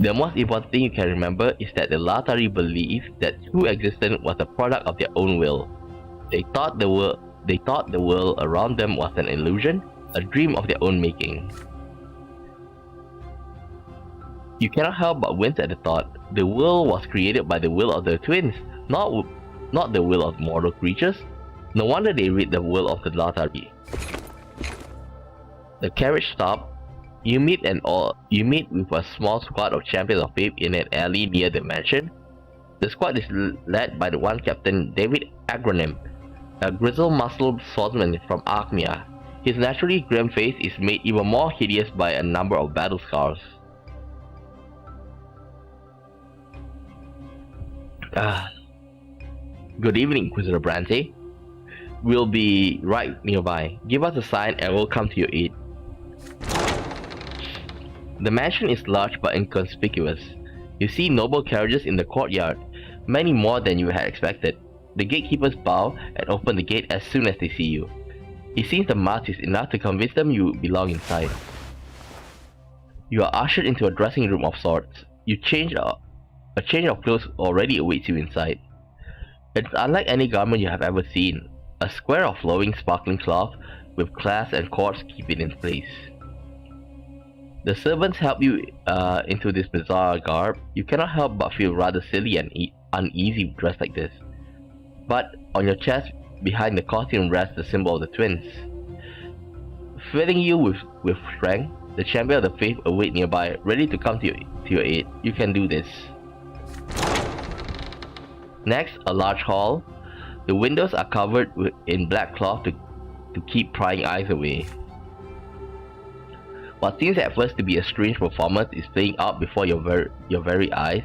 The most important thing you can remember is that the Latari believed that true existence was a product of their own will. They thought the world around them was an illusion, a dream of their own making. You cannot help but wince at the thought. The world was created by the will of the twins, not the will of mortal creatures. No wonder they rid the world of the Latari. The carriage stopped. You meet with a small squad of champions of faith in an alley near the mansion. The squad is led by the one Captain David Agronym, a grizzled muscled swordsman from Archmia. His naturally grim face is made even more hideous by a number of battle scars. Good evening, Inquisitor Brante. We'll be right nearby. Give us a sign and we'll come to your aid. The mansion is large but inconspicuous. You see noble carriages in the courtyard, many more than you had expected. The gatekeepers bow and open the gate as soon as they see you. It seems the mask is enough to convince them you belong inside. You are ushered into a dressing room of sorts. A change of clothes already awaits you inside. It's unlike any garment you have ever seen. A square of flowing, sparkling cloth with clasps and cords keep it in place. The servants help you into this bizarre garb. You cannot help but feel rather silly and uneasy dressed like this. But on your chest, behind the costume, rests the symbol of the twins. Filling you with strength, the champion of the faith await nearby, ready to come to your aid. You can do this. Next, a large hall. The windows are covered in black cloth to keep prying eyes away. What seems at first to be a strange performance is playing out before your very eyes.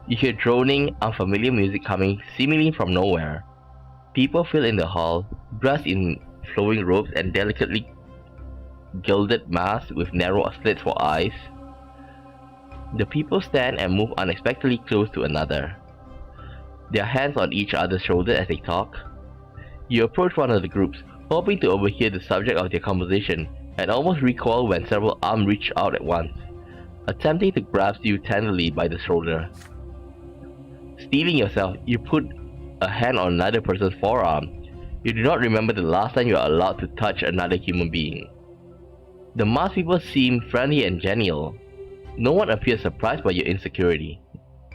You hear droning, unfamiliar music coming seemingly from nowhere. People fill in the hall, dressed in flowing robes and delicately gilded masks with narrow slits for eyes. The people stand and move unexpectedly close to another, their hands on each other's shoulders as they talk. You approach one of the groups, hoping to overhear the subject of their conversation, and almost recoil when several arms reach out at once, attempting to grasp you tenderly by the shoulder. Steeling yourself, you put a hand on another person's forearm. You do not remember the last time you are allowed to touch another human being. The masked people seem friendly and genial. No one appears surprised by your insecurity.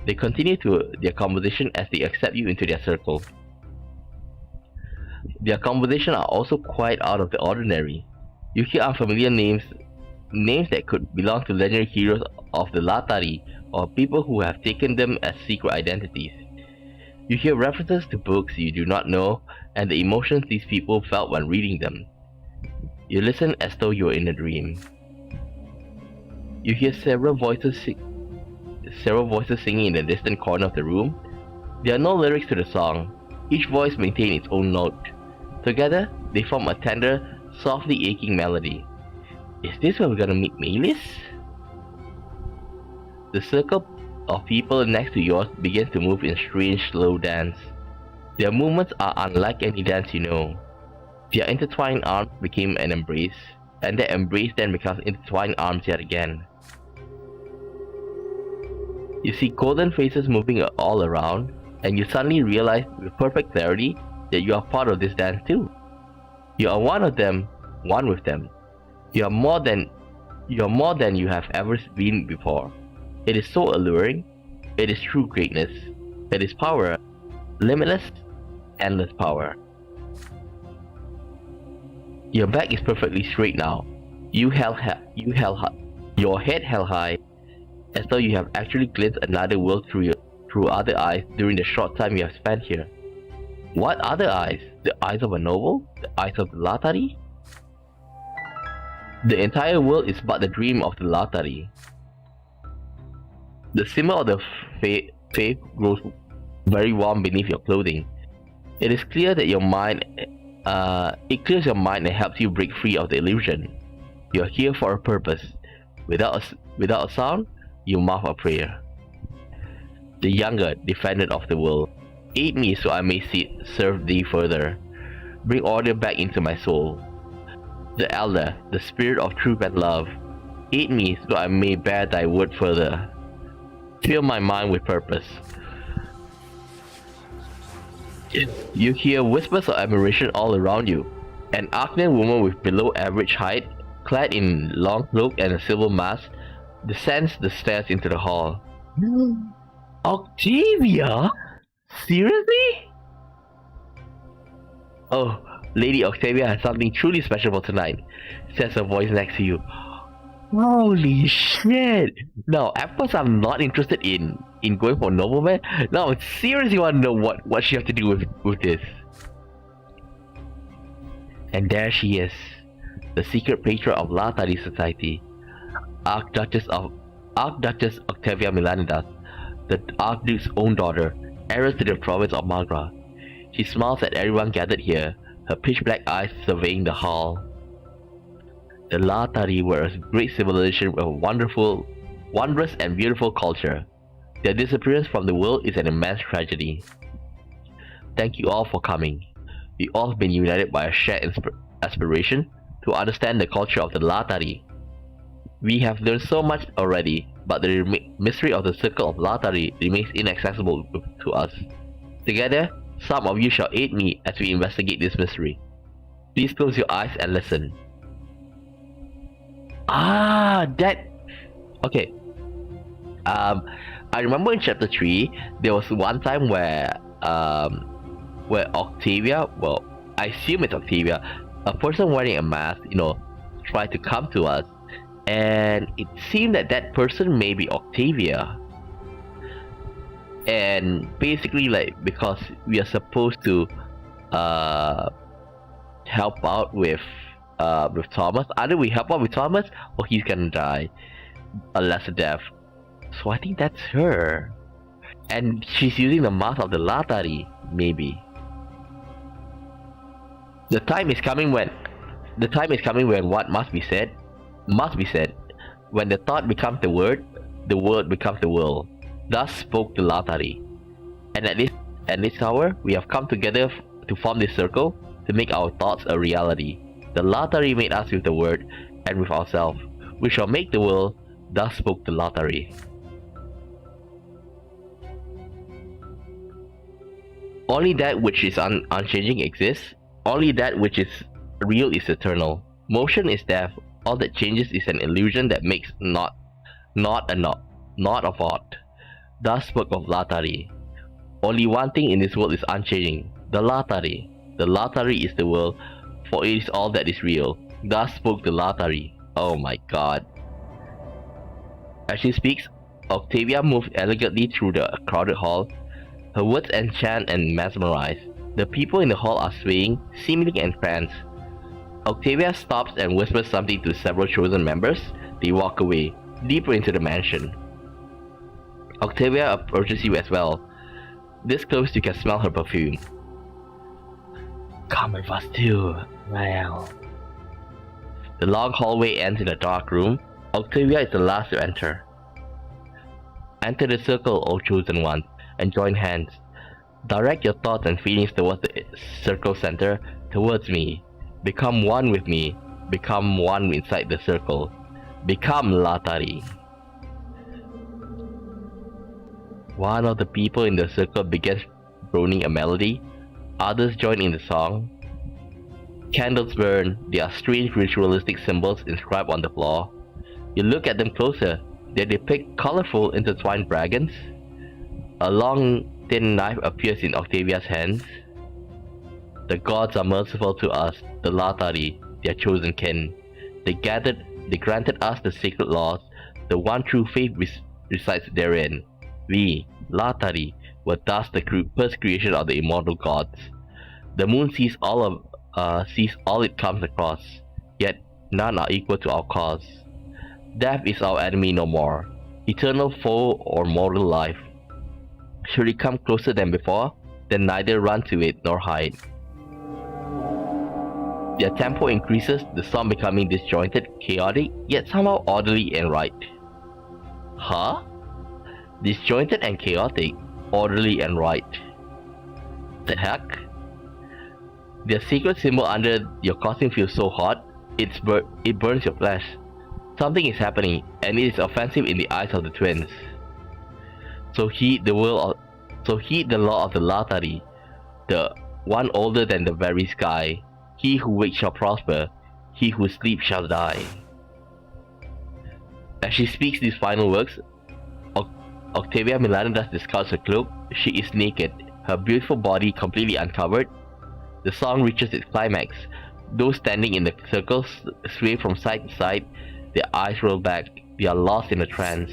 They continue their conversation as they accept you into their circle. Their conversations are also quite out of the ordinary. You hear unfamiliar names that could belong to legendary heroes of the Latari or people who have taken them as secret identities. You hear references to books you do not know and the emotions these people felt when reading them. You listen as though you are in a dream. You hear several voices singing in the distant corner of the room. There are no lyrics to the song. Each voice maintains its own note. Together, they form a tender, softly aching melody. Is this where we're gonna meet Melis? The circle of people next to yours begins to move in strange, slow dance. Their movements are unlike any dance you know. Their intertwined arms became an embrace, and that embrace then becomes intertwined arms yet again. You see golden faces moving all around, and you suddenly realize with perfect clarity that you are part of this dance too. You are one of them, one with them. You are more than you have ever been before. It is so alluring. It is true greatness. It is power. Limitless, endless power. Your back is perfectly straight now. Your head held high, as though you have actually glimpsed another world through other eyes during the short time you have spent here. What other eyes? The eyes of a noble? The eyes of the Latari? The entire world is but the dream of the Latari. The symbol of the faith grows very warm beneath your clothing. It is clear that it clears your mind and helps you break free of the illusion. You are here for a purpose. Without a sound, you mouth a prayer. The younger, defendant of the world, aid me so I may serve thee further. Bring order back into my soul. The elder, the spirit of truth and love, aid me so I may bear thy word further. Fill my mind with purpose. You hear whispers of admiration all around you. An Arcanian woman with below average height, clad in long cloak and a silver mask, descends the stairs into the hall. Octavia? Seriously? Oh, Lady Octavia has something truly special for tonight, says a voice next to you. Holy shit! No, at first I'm not interested in going for nobleman. No, I seriously want to know what she has to do with this. And there she is, the secret patron of Latari society, Archduchess Octavia Milanidas, the Archduke's own daughter, heiress to the province of Magra. She smiles at everyone gathered here, her pitch-black eyes surveying the hall. The Latari were a great civilization with a wondrous and beautiful culture. Their disappearance from the world is an immense tragedy. Thank you all for coming. We all have been united by a shared aspiration to understand the culture of the Latari. We have learned so much already, but the mystery of the circle of Latari remains inaccessible to us. Together, some of you shall aid me as we investigate this mystery. Please close your eyes and listen. Okay. I remember in chapter 3, there was one time where Octavia, well, I assume it's Octavia, a person wearing a mask, tried to come to us, and it seemed that person may be Octavia. And basically, because we are supposed to help out with Thomas, either we help out with Thomas or he's gonna die a lesser death. So I think that's her, and she's using the mask of the Latari, maybe. The time is coming when what must be said. When the thought becomes the word becomes the world. Thus spoke the Latari. And at this hour, we have come together to form this circle to make our thoughts a reality. The Latari made us with the word and with ourselves. We shall make the world. Thus spoke the Latari. Only that which is unchanging exists. Only that which is real is eternal. Motion is death. All that changes is an illusion that makes not of aught. Thus spoke of Latari. Only one thing in this world is unchanging. The Latari. The Latari is the world, for it is all that is real. Thus spoke the Latari. Oh my god. As she speaks, Octavia moves elegantly through the crowded hall. Her words enchant and mesmerize. The people in the hall are swaying, seemingly entranced. Octavia stops and whispers something to several chosen members. They walk away, deeper into the mansion. Octavia approaches you as well. This close you can smell her perfume. Come with us too, well. The long hallway ends in a dark room. Octavia is the last to enter. Enter the circle, O chosen ones, and join hands. Direct your thoughts and feelings towards the circle center, towards me. Become one with me. Become one inside the circle. Become Latari. One of the people in the circle begins droning a melody. Others join in the song. Candles burn. There are strange ritualistic symbols inscribed on the floor. You look at them closer. They depict colorful intertwined dragons. A long, thin knife appears in Octavia's hands. The gods are merciful to us, the Latari, their chosen kin. They granted us the sacred laws. The one true faith resides therein. We, Latari, were thus the first creation of the immortal gods. The moon sees all it comes across, yet none are equal to our cause. Death is our enemy no more, eternal foe or mortal life. Should it come closer than before, then neither run to it nor hide. Their tempo increases, the song becoming disjointed, chaotic, yet somehow orderly and right. Huh? Disjointed and chaotic, orderly and right. The heck? Their secret symbol under your costume feels so hot, it burns your flesh. Something is happening, and it is offensive in the eyes of the twins. So heed the law of the Latari, the one older than the very sky. He who wakes shall prosper, he who sleeps shall die. As she speaks these final words, Octavia Milandas discards her cloak. She is naked, her beautiful body completely uncovered. The song reaches its climax. Those standing in the circle sway from side to side, their eyes roll back, they are lost in a trance.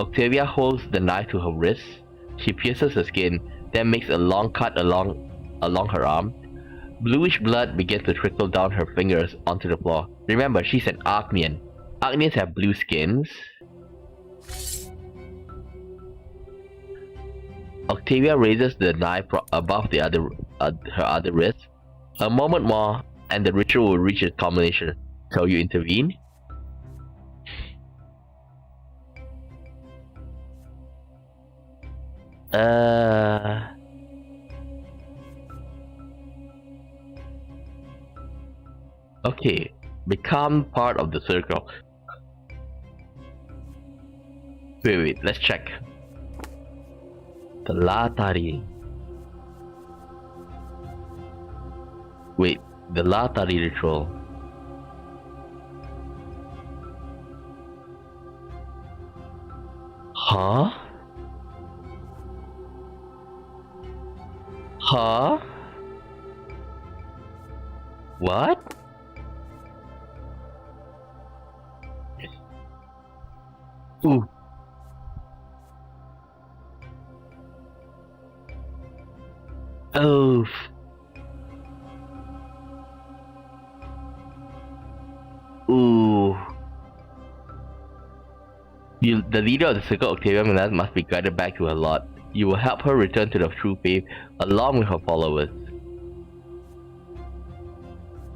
Octavia holds the knife to her wrist. She pierces her skin, then makes a long cut along her arm. Bluish blood begins to trickle down her fingers onto the floor. Remember, she's an Agnian. Agnians have blue skins. Octavia raises the knife above her other wrist. A moment more, and the ritual will reach its culmination. So you intervene? Okay, become part of the circle. Wait, let's check. The Latari. Wait, the Latari ritual. Huh? Huh? What? Ooh. Oh. Ooh. The leader of the circle, Octavia Milan, must be guided back to her lot. You will help her return to the true faith along with her followers.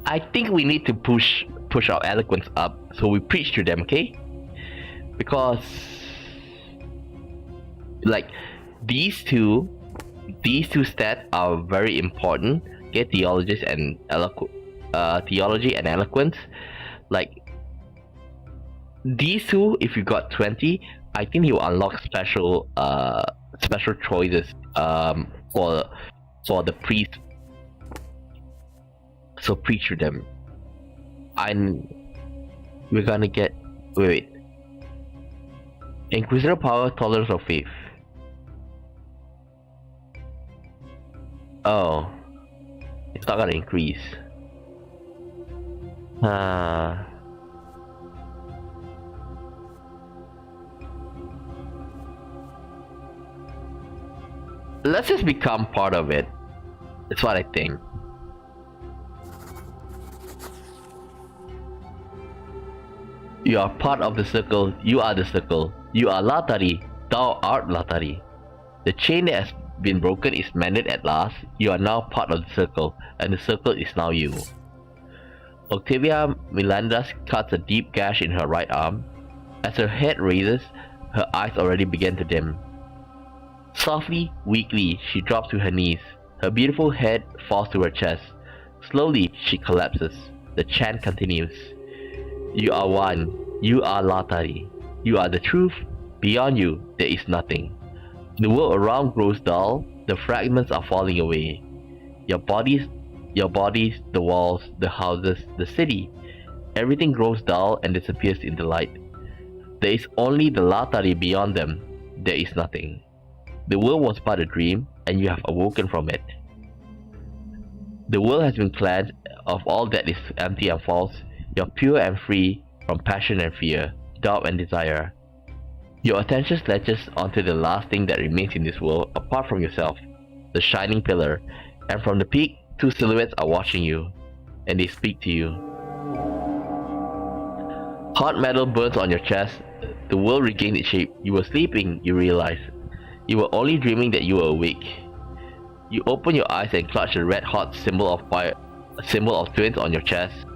I think we need to push our eloquence up, so we preach to them, okay? Because like these two stats are very important. Get theology and eloquence. Like these two, if you got 20, I think you will unlock special choices for the priest. So preach to them. We're gonna get wait. Inquisitor power, tolerance of faith. Oh, it's not gonna increase. Let's just become part of it. That's what I think. You are part of the circle. You are the circle. You are Latari. Thou art Latari. The chain that has been broken is mended at last. You are now part of the circle, and the circle is now you. Octavia Milandas cuts a deep gash in her right arm. As her head raises, her eyes already begin to dim. Softly, weakly, she drops to her knees. Her beautiful head falls to her chest. Slowly, she collapses. The chant continues. You are one. You are Latari. You are the truth. Beyond you, there is nothing. The world around grows dull. The fragments are falling away. Your bodies, the walls, the houses, the city. Everything grows dull and disappears in the light. There is only the Latari beyond them. There is nothing. The world was but a dream, and you have awoken from it. The world has been cleansed of all that is empty and false. You're pure and free from passion and fear, doubt and desire. Your attention stretches onto the last thing that remains in this world apart from yourself, the shining pillar, and from the peak, two silhouettes are watching you, and they speak to you. Hot metal burns on your chest. The world regains its shape. You were sleeping, you realize. You were only dreaming that you were awake. You open your eyes and clutch the red-hot symbol of fire, a symbol of twins on your chest.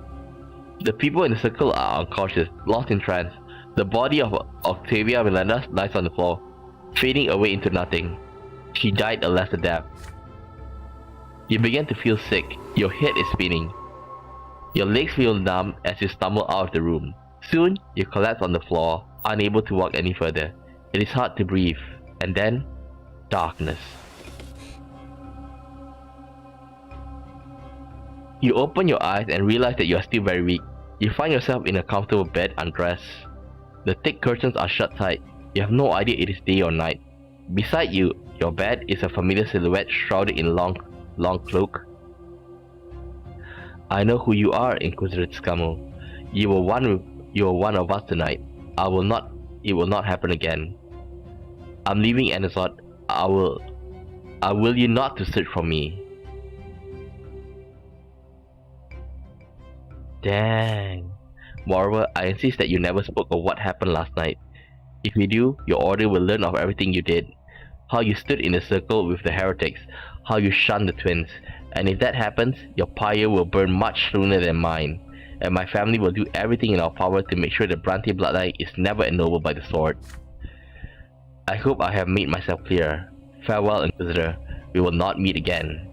The people in the circle are unconscious, lost in trance. The body of Octavia Melendez lies on the floor, fading away into nothing. She died a lesser death. You begin to feel sick. Your head is spinning. Your legs feel numb as you stumble out of the room. Soon, you collapse on the floor, unable to walk any further. It is hard to breathe. And then, darkness. You open your eyes and realize that you are still very weak. You find yourself in a comfortable bed undressed. The thick curtains are shut tight. You have no idea it is day or night. Beside you, your bed is a familiar silhouette shrouded in long cloak. I know who you are, Inquisitor Scammel. You were one of us tonight. It will not happen again. I'm leaving Anazot. I will you not to search for me. Dang. Moreover, I insist that you never spoke of what happened last night. If you do, your order will learn of everything you did. How you stood in a circle with the heretics, how you shunned the twins, and if that happens, your pyre will burn much sooner than mine, and my family will do everything in our power to make sure the Brante bloodline is never ennobled by the sword. I hope I have made myself clear. Farewell, Inquisitor. We will not meet again.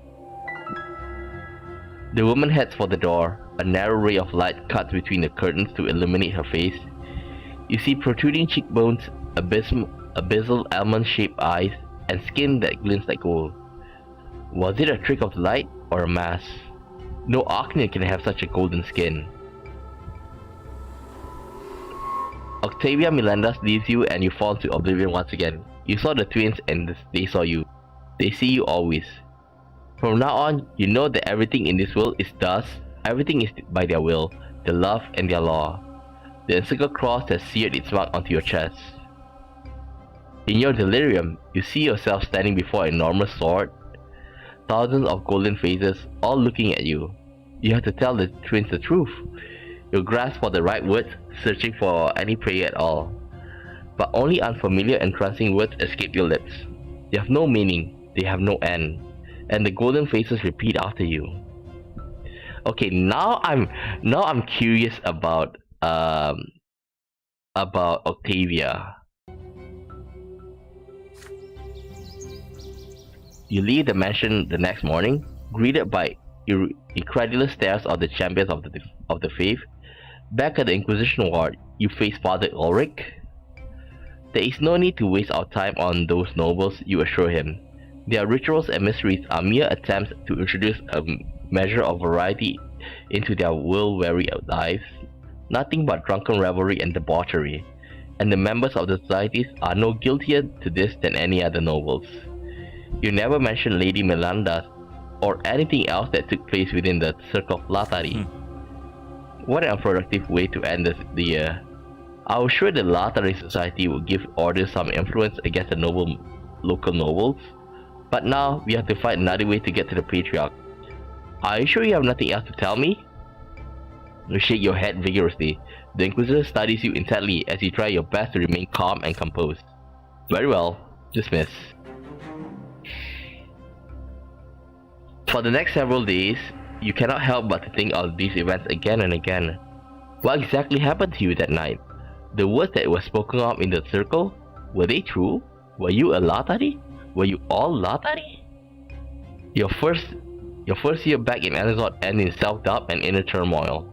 The woman heads for the door. A narrow ray of light cuts between the curtains to illuminate her face. You see protruding cheekbones, abyssal almond-shaped eyes, and skin that glints like gold. Was it a trick of the light or a mask? No Arcanian can have such a golden skin. Octavia Melendez leaves you and you fall into oblivion once again. You saw the twins and they saw you. They see you always. From now on, you know that everything in this world is thus. Everything is by their will, their love, and their law. The encircled cross has seared its mark onto your chest. In your delirium, you see yourself standing before an enormous sword. Thousands of golden faces, all looking at you. You have to tell the twins the truth. You grasp for the right words, searching for any prayer at all. But only unfamiliar and entrancing words escape your lips. They have no meaning, they have no end. And the golden faces repeat after you. Okay, now I'm curious about Octavia. You leave the mansion the next morning, greeted by incredulous stares of the champions of the faith. Back at the Inquisition ward, you face Father Ulrich. There is no need to waste our time on those nobles, you assure him. Their rituals and mysteries are mere attempts to introduce a measure of variety into their world-weary lives. Nothing but drunken revelry and debauchery, and the members of the societies are no guiltier to this than any other nobles. You never mention Lady Melendez or anything else that took place within the circle of Latari. What an unproductive way to end the year. I was sure the Latari society would give orders some influence against the local nobles, but now we have to find another way to get to the Patriarch. Are you sure you have nothing else to tell me? You shake your head vigorously. The Inquisitor studies you intently as you try your best to remain calm and composed. Very well. Dismiss. For the next several days, you cannot help but to think of these events again and again. What exactly happened to you that night? The words that were spoken of in the circle, were they true? Were you a Latari? Were you all Latari? Your first year back in Anazot ended in self-doubt and inner turmoil.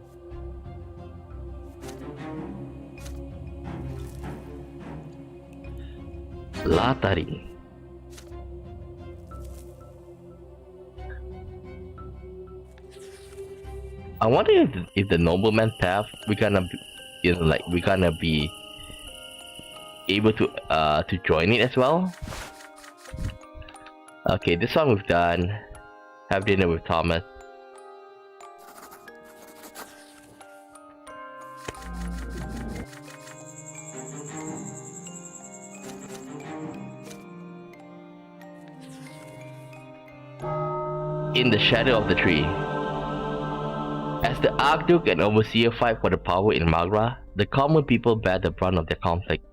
Latari. I wonder if the nobleman path we're gonna be able to join it as well. Okay, this one we've done. Have dinner with Thomas. In the shadow of the tree. As the Archduke and Overseer fight for the power in Magra, the common people bear the brunt of their conflict.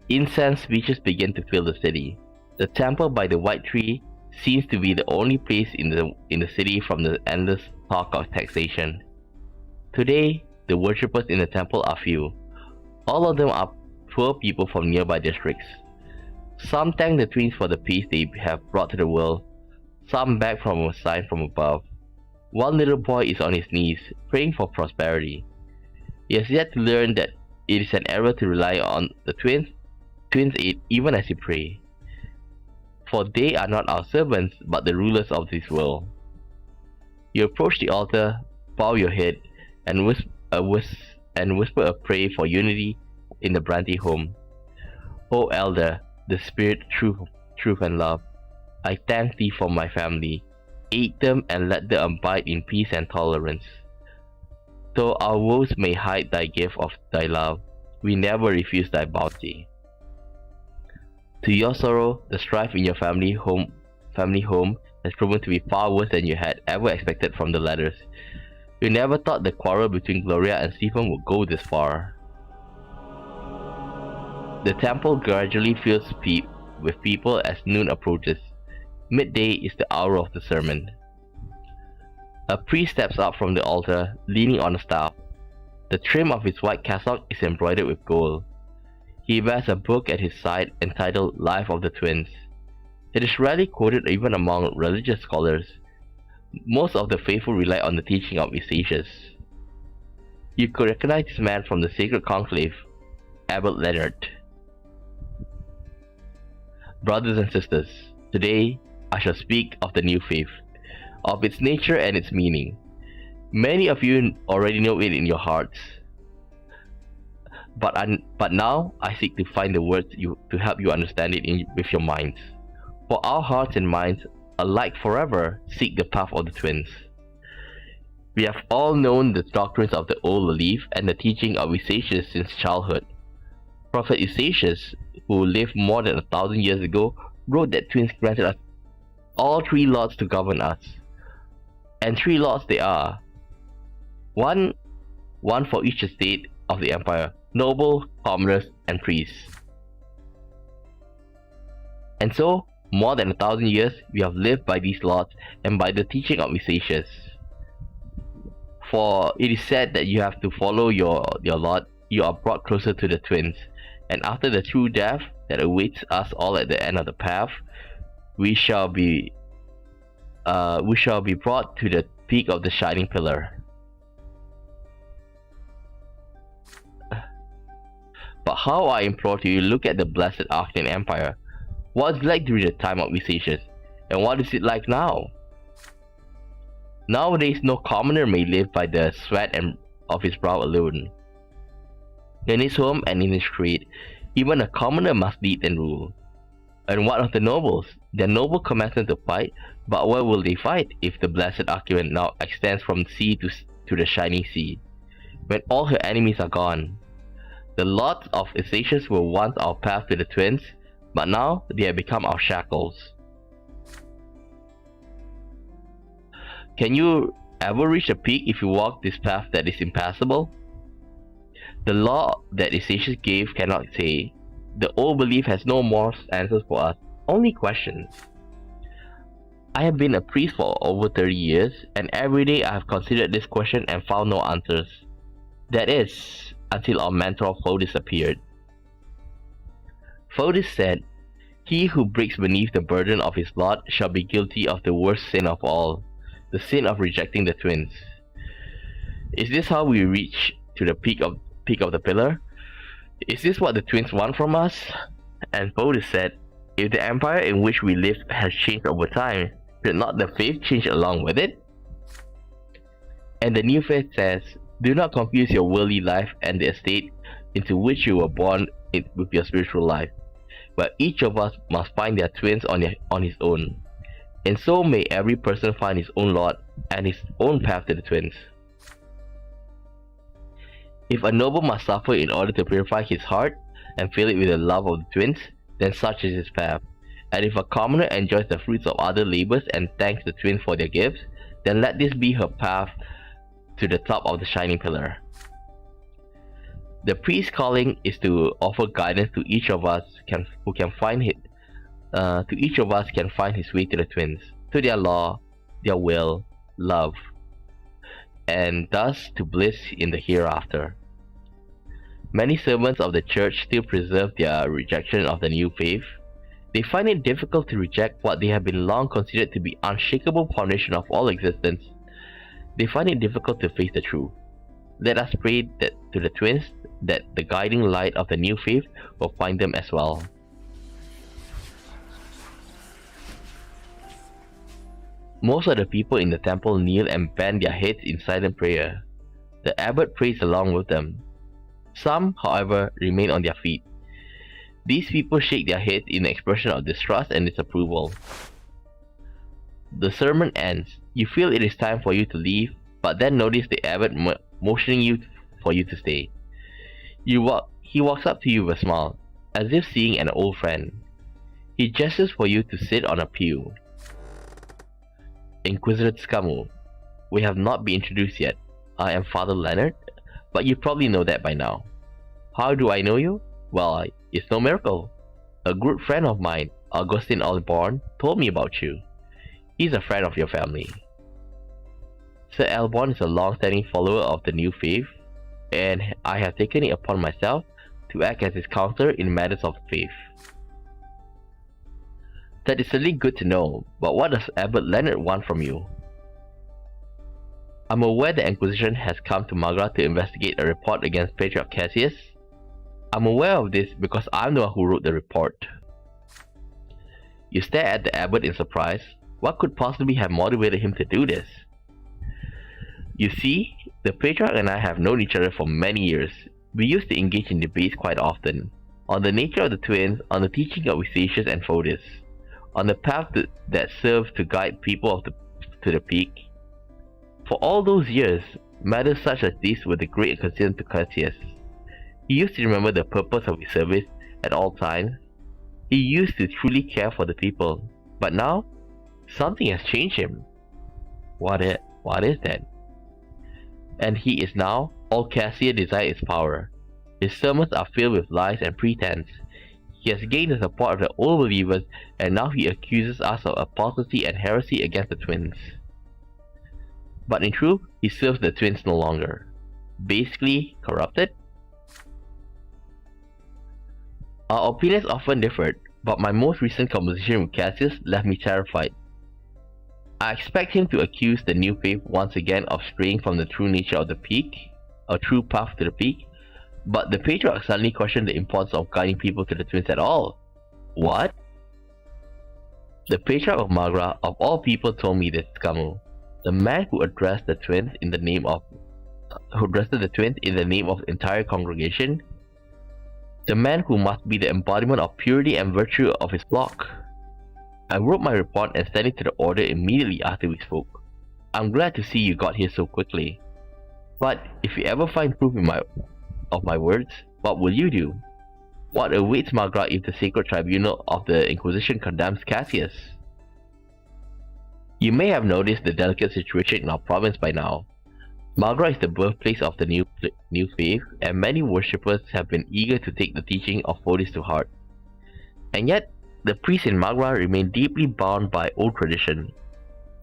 Incense speeches begin to fill the city. The temple by the white tree seems to be the only place in the city from the endless talk of taxation. Today, the worshippers in the temple are few. All of them are poor people from nearby districts. Some thank the twins for the peace they have brought to the world. Some beg from a sign from above. One little boy is on his knees, praying for prosperity. He has yet to learn that it is an error to rely on the twins' aid even as you pray. For they are not our servants, but the rulers of this world. You approach the altar, bow your head, and whisper a prayer for unity in the Brante home. O Elder, the Spirit, truth and love, I thank thee for my family. Aid them and let them abide in peace and tolerance. Though our woes may hide thy gift of thy love, we never refuse thy bounty. To your sorrow, the strife in your family home has proven to be far worse than you had ever expected from the letters. You never thought the quarrel between Gloria and Stephen would go this far. The temple gradually fills with people as noon approaches. Midday is the hour of the sermon. A priest steps up from the altar, leaning on a staff. The trim of his white cassock is embroidered with gold. He bears a book at his side entitled Life of the Twins. It is rarely quoted even among religious scholars. Most of the faithful rely on the teaching of his sages. You could recognize this man from the sacred conclave, Abbot Leonard. Brothers and sisters, today I shall speak of the new faith, of its nature and its meaning. Many of you already know it in your hearts, but now I seek to find the words to help you understand it with your minds. For our hearts and minds, alike forever, seek the path of the twins. We have all known the doctrines of the old belief and the teaching of Isaías since childhood. Prophet Isaías, who lived more than 1,000 years ago, wrote that twins granted us all three lords to govern us. And three lords they are. One for each estate of the empire, noble, commoners, and priests. And so, more than 1,000 years, we have lived by these lords and by the teaching of Isaías. For it is said that you have to follow your lord, you are brought closer to the twins, and after the true death that awaits us all at the end of the path, we shall be brought to the peak of the shining pillar. But how, I implore to you, look at the blessed Archean Empire. What was it like during the time of Isaías, and what is it like now? Nowadays, no commoner may live by the sweat of his brow alone. In his home and in his trade, even a commoner must lead and rule. And what of the nobles? Their noble commands them to fight, but where will they fight if the blessed Archean now extends from sea to the shining sea, when all her enemies are gone? The lords of Isaías were once our path to the twins, but now they have become our shackles. Can you ever reach the peak if you walk this path that is impassable? The law that Isaías gave cannot say. The old belief has no more answers for us, only questions. I have been a priest for over 30 years, and every day I have considered this question and found no answers. That is, until our mentor Fotis appeared. Fotis said, "He who breaks beneath the burden of his lot shall be guilty of the worst sin of all, the sin of rejecting the twins." Is this how we reach to the peak of the pillar? Is this what the twins want from us? And Fotis said, "If the empire in which we live has changed over time, should not the faith change along with it?" And the new faith says, "Do not confuse your worldly life and the estate into which you were born with your spiritual life, but each of us must find their twins on his own. And so may every person find his own Lord and his own path to the twins." If a noble must suffer in order to purify his heart and fill it with the love of the twins, then such is his path. And if a commoner enjoys the fruits of other labors and thanks the twins for their gifts, then let this be her path to the top of the shining pillar. The priest's calling is to offer guidance to each of us who can find it. To each of us can find his way to the twins, to their law, their will, love, and thus to bliss in the hereafter. Many servants of the church still preserve their rejection of the new faith. They find it difficult to reject what they have been long considered to be unshakable foundation of all existence. They find it difficult to face the truth. Let us pray that to the twins that the guiding light of the new faith will find them as well. Most of the people in the temple kneel and bend their heads in silent prayer. The abbot prays along with them. Some, however, remain on their feet. These people shake their heads in an expression of distrust and disapproval. The sermon ends. You feel it is time for you to leave, but then notice the abbot motioning you for you to stay. He walks up to you with a smile, as if seeing an old friend. He gestures for you to sit on a pew. Inquisitor Tsukamu, we have not been introduced yet. I am Father Leonard, but you probably know that by now. How do I know you? Well, it's no miracle. A good friend of mine, Augustine Alborn, told me about you. He's a friend of your family. Sir Alborn is a long-standing follower of the new faith, and I have taken it upon myself to act as his counselor in matters of faith. That is certainly good to know, but what does Abbot Leonard want from you? I'm aware the Inquisition has come to Magra to investigate a report against Patriarch Cassius. I'm aware of this because I'm the one who wrote the report. You stare at the abbot in surprise. What could possibly have motivated him to do this? You see, the Patriarch and I have known each other for many years. We used to engage in debates quite often, on the nature of the twins, on the teaching of Eustachius and Fotis, on the path that served to guide people to the peak. For all those years, matters such as these were the great concern to Cassius. He used to remember the purpose of his service at all times. He used to truly care for the people. But now, something has changed him. What is that? And he is now all Cassius desires is power. His sermons are filled with lies and pretense. He has gained the support of the old believers, and now he accuses us of apostasy and heresy against the twins. But in truth, he serves the twins no longer. Basically, corrupted? Our opinions often differed, but my most recent conversation with Cassius left me terrified. I expect him to accuse the new faith once again of straying from the true nature of the peak, a true path to the peak, but the Patriarch suddenly questioned the importance of guiding people to the twins at all. What? The Patriarch of Magra, of all people, told me this, Tsukamu. The man who addressed the twins in the name of the entire congregation, the man who must be the embodiment of purity and virtue of his flock. I wrote my report and sent it to the order immediately after we spoke. I'm glad to see you got here so quickly. But if you ever find proof of my words, what will you do? What awaits Magra if the sacred tribunal of the Inquisition condemns Cassius? You may have noticed the delicate situation in our province by now. Magra is the birthplace of the new faith, and many worshippers have been eager to take the teaching of Fotis to heart. And yet, the priests in Magra remain deeply bound by old tradition.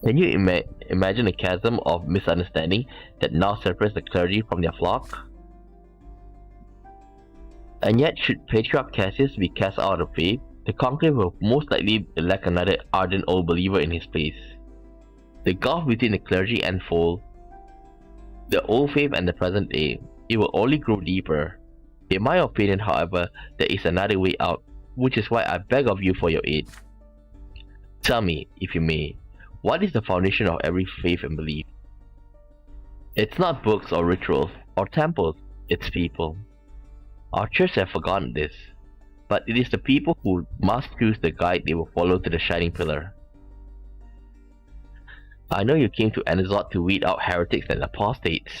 Can you imagine a chasm of misunderstanding that now separates the clergy from their flock? And yet, should Patriarch Cassius be cast out of faith, the conclave will most likely elect another ardent old believer in his place. The gulf between the clergy and fold, the old faith and the present day, it will only grow deeper. In my opinion, however, there is another way out, which is why I beg of you for your aid. Tell me, if you may, what is the foundation of every faith and belief? It's not books or rituals or temples, it's people. Our church have forgotten this, but it is the people who must choose the guide they will follow to the shining pillar. I know you came to Anazot to weed out heretics and apostates,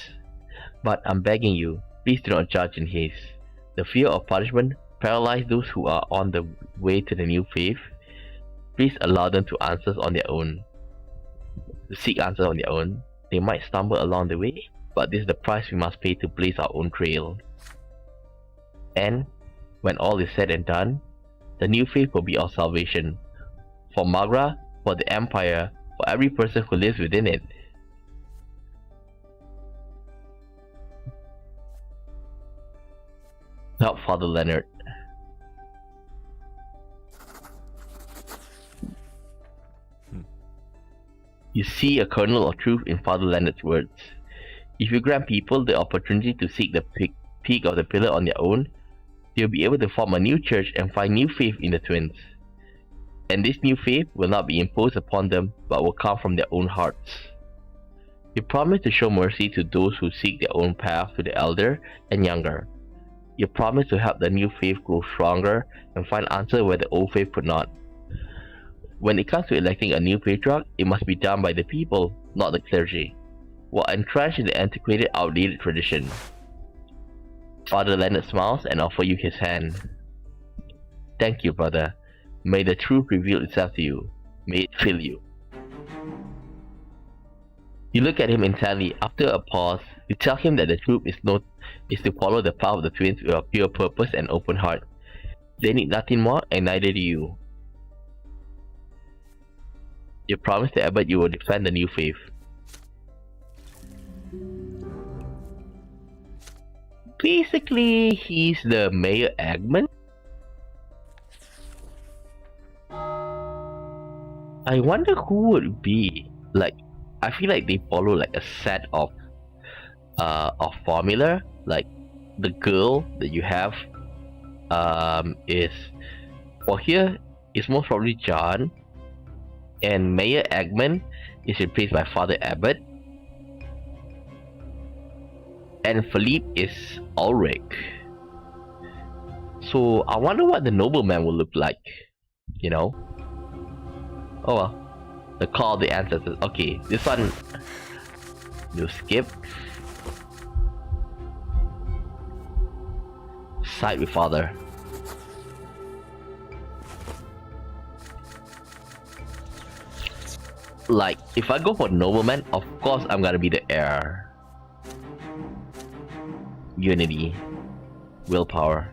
but I'm begging you, please do not judge in haste. The fear of punishment paralyzes those who are on the way to the new faith. Please allow them to seek answers on their own. They might stumble along the way, but this is the price we must pay to blaze our own trail. And, when all is said and done, the new faith will be our salvation. For Magra, for the Empire, for every person who lives within it. Help Father Leonard. You see a kernel of truth in Father Leonard's words. If you grant people the opportunity to seek the peak of the pillar on their own, they'll be able to form a new church and find new faith in the twins. And this new faith will not be imposed upon them, but will come from their own hearts. You promise to show mercy to those who seek their own path, to the elder and younger. You promise to help the new faith grow stronger and find answers where the old faith could not. When it comes to electing a new patriarch, it must be done by the people, not the clergy, while entrenched in the antiquated, outdated tradition. Father Leonard smiles and offers you his hand. Thank you, brother. May the truth reveal itself to you. May it fill you. You look at him intently. After a pause, you tell him that the truth is to follow the path of the twins with a pure purpose and open heart. They need nothing more, and neither do you. You promise the abbot you will defend the new faith. Basically, he's the Mayor Agman. I wonder who would be. Like, I feel like they follow like a set of formula. Like, the girl that you have is, for here, is most probably John, and Mayor Agman is replaced by Father Abbot, and Philippe is Ulrich. So I wonder what the nobleman will look like, you know? Oh well. The call of the ancestors. Okay, this one we'll skip. Side with Father. Like, if I go for nobleman, of course I'm gonna be the heir. Unity. Willpower.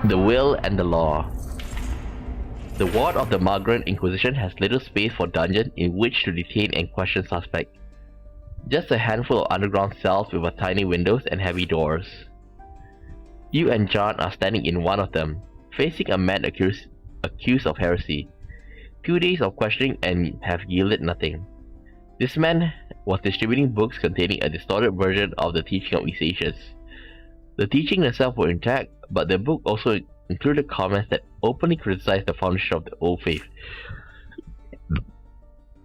The will and the law. The ward of the Margaret Inquisition has little space for dungeon in which to detain and question suspects. Just a handful of underground cells with tiny windows and heavy doors. You and John are standing in one of them, facing a man accused of heresy. 2 days of questioning and have yielded nothing. This man was distributing books containing a distorted version of the teaching of Ignatius. The teaching itself were intact, but the book also included comments that openly criticized the foundation of the old faith.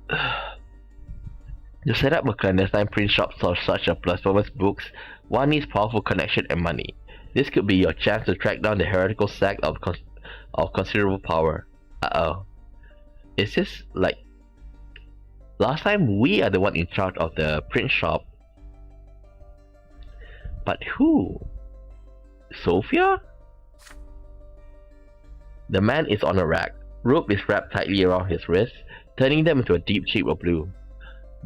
To set up a clandestine print shop for such a blasphemous books, one needs powerful connection and money. This could be your chance to track down the heretical sect of considerable power. Uh-oh. It's just like, last time we are the one in charge of the print shop. But who? Sophia? The man is on a rack. Rope is wrapped tightly around his wrists, turning them into a deep shade of blue.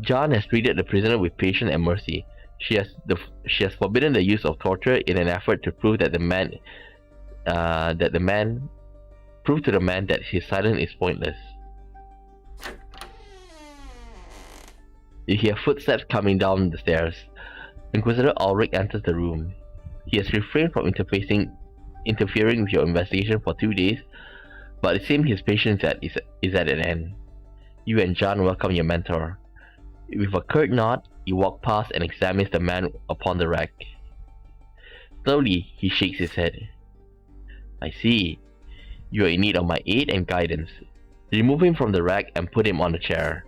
John has treated the prisoner with patience and mercy. She has forbidden the use of torture in an effort to prove that prove to the man that his silence is pointless. You hear footsteps coming down the stairs. Inquisitor Ulrich enters the room. He has refrained from interfering with your investigation for 2 days, but it seems his patience is at an end. You and John welcome your mentor. With a curt nod, he walks past and examines the man upon the rack. Slowly, he shakes his head. I see. You are in need of my aid and guidance. Remove him from the rack and put him on a chair.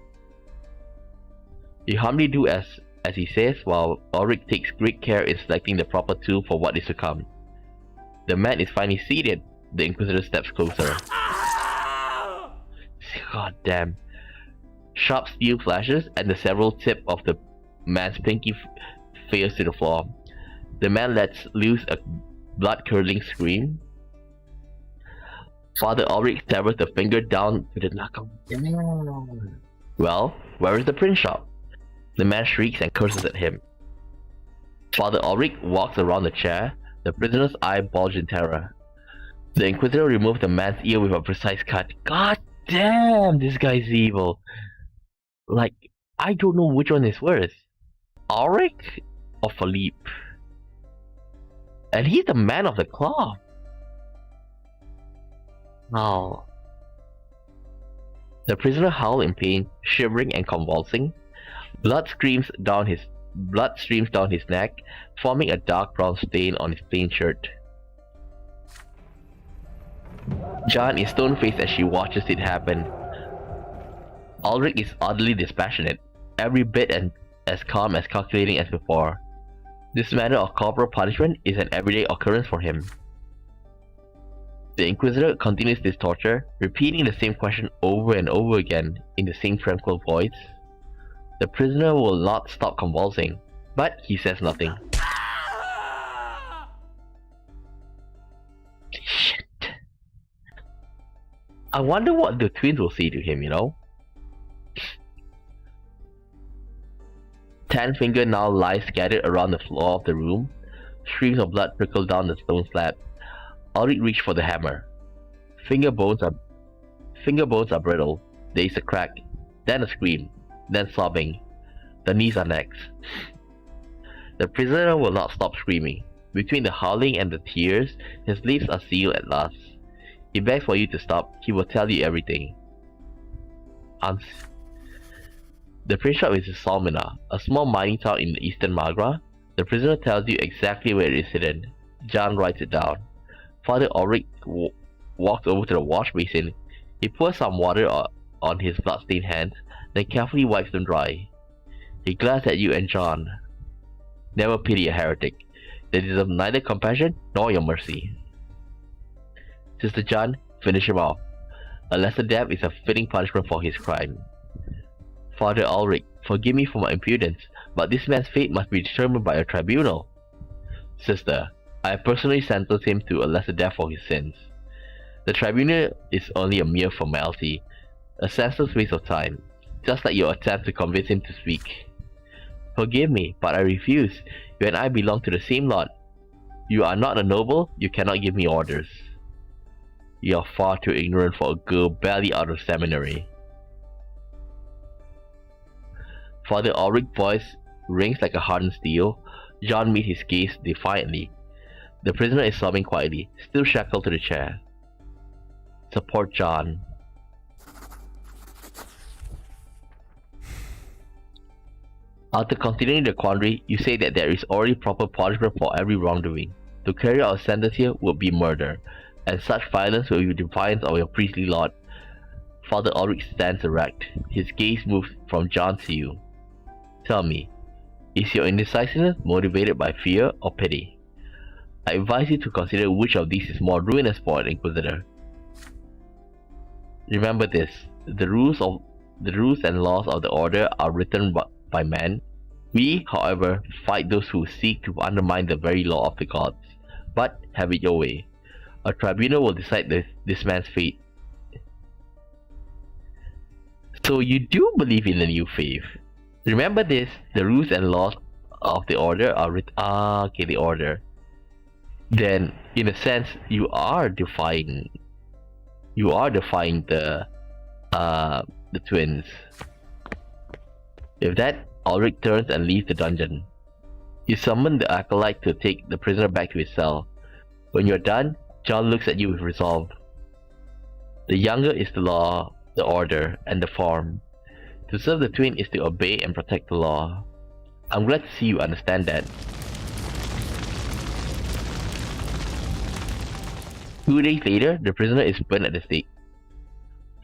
You humbly do as he says, while Ulrich takes great care in selecting the proper tool for what is to come. The man is finally seated. The Inquisitor steps closer. God damn. Sharp steel flashes and the several tip of the man's pinky fails to the floor. The man lets loose a blood-curdling scream. Father Ulrich severs the finger down to the knuckle. Well, where is the print shop? The man shrieks and curses at him. Father Ulrich walks around the chair, the prisoner's eye bulged in terror. The Inquisitor removed the man's ear with a precise cut. God damn, this guy's evil. Like, I don't know which one is worse. Ulrich or Philippe? And he's the man of the cloth. Oh. The prisoner howled in pain, shivering and convulsing. Blood streams down his neck, forming a dark brown stain on his plain shirt. Jan is stone-faced as she watches it happen. Ulrich is oddly dispassionate, every bit as calm as calculating as before. This manner of corporal punishment is an everyday occurrence for him. The Inquisitor continues this torture, repeating the same question over and over again in the same tranquil voice. The prisoner will not stop convulsing, but he says nothing. Shit. I wonder what the twins will say to him, you know? Tanfinger now lies scattered around the floor of the room. Streams of blood trickle down the stone slab. Ulrich reached for the hammer. Finger bones are brittle. There is a crack, then a scream, then sobbing. The knees are next. The prisoner will not stop screaming. Between the howling and the tears, his lips are sealed at last. He begs for you to stop. He will tell you everything. The print shop is in Salmina, a small mining town in eastern Magra. The prisoner tells you exactly where it is hidden. Jan writes it down. Father Ulrich walks over to the wash basin. He pours some water on his bloodstained hands, then carefully wipes them dry. He glares at you and John. Never pity a heretic. They deserve neither compassion nor your mercy. Sister John, finish him off. A lesser death is a fitting punishment for his crime. Father Ulrich, forgive me for my impudence, but this man's fate must be determined by a tribunal. Sister, I have personally sentenced him to a lesser death for his sins. The tribunal is only a mere formality, a senseless waste of time, just like your attempt to convince him to speak. Forgive me, but I refuse. You and I belong to the same lot. You are not a noble, you cannot give me orders. You are far too ignorant for a girl barely out of seminary. Father Ulrich's voice rings like a hardened steel. John meets his gaze defiantly. The prisoner is sobbing quietly, still shackled to the chair. Support John. After continuing the quandary, you say that there is already proper punishment for every wrongdoing. To carry out a sentence here would be murder, and such violence will be defiance of your priestly lot. Father Ulrich stands erect. His gaze moves from John to you. Tell me, is your indecisiveness motivated by fear or pity? I advise you to consider which of these is more ruinous for an Inquisitor. Remember this, the rules and laws of the Order are written by men. We, however, fight those who seek to undermine the very law of the gods. But have it your way. A tribunal will decide this man's fate. So you do believe in the new faith. Remember this, the rules and laws of the Order are written... okay, the Order. Then, in a sense, you are defying the twins. With that, Ulrich turns and leaves the dungeon. You summon the acolyte to take the prisoner back to his cell. When you're done, John looks at you with resolve. The younger is the law, the order, and the form. To serve the twin is to obey and protect the law. I'm glad to see you understand that. 2 days later, the prisoner is burned at the stake.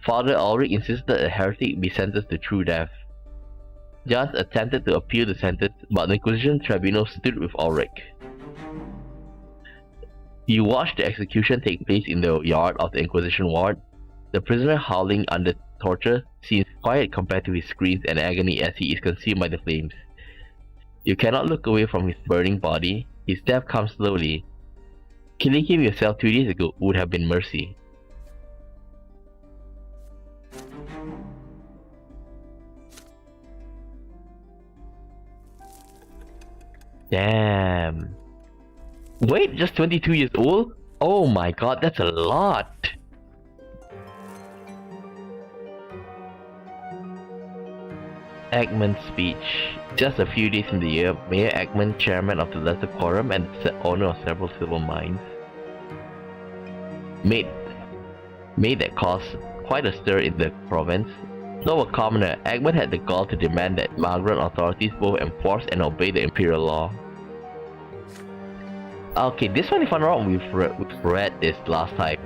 Father Ulrich insisted that a heretic be sentenced to true death. Jans attempted to appeal the sentence, but the Inquisition tribunal stood with Ulrich. You watch the execution take place in the yard of the Inquisition ward. The prisoner howling under torture seems quiet compared to his screams and agony as he is consumed by the flames. You cannot look away from his burning body. His death comes slowly. Killing him yourself 2 days ago would have been mercy. Damn. Wait, just 22 years old? Oh my god, that's a lot. Eggman's speech. Just a few days in the year, Mayor Eggman, chairman of the Lesser Quorum and the owner of several silver mines, made that caused quite a stir in the province. Though a commoner, Eggman had the gall to demand that Magran authorities both enforce and obey the imperial law. Okay, this one, if I'm wrong, we've read this last time.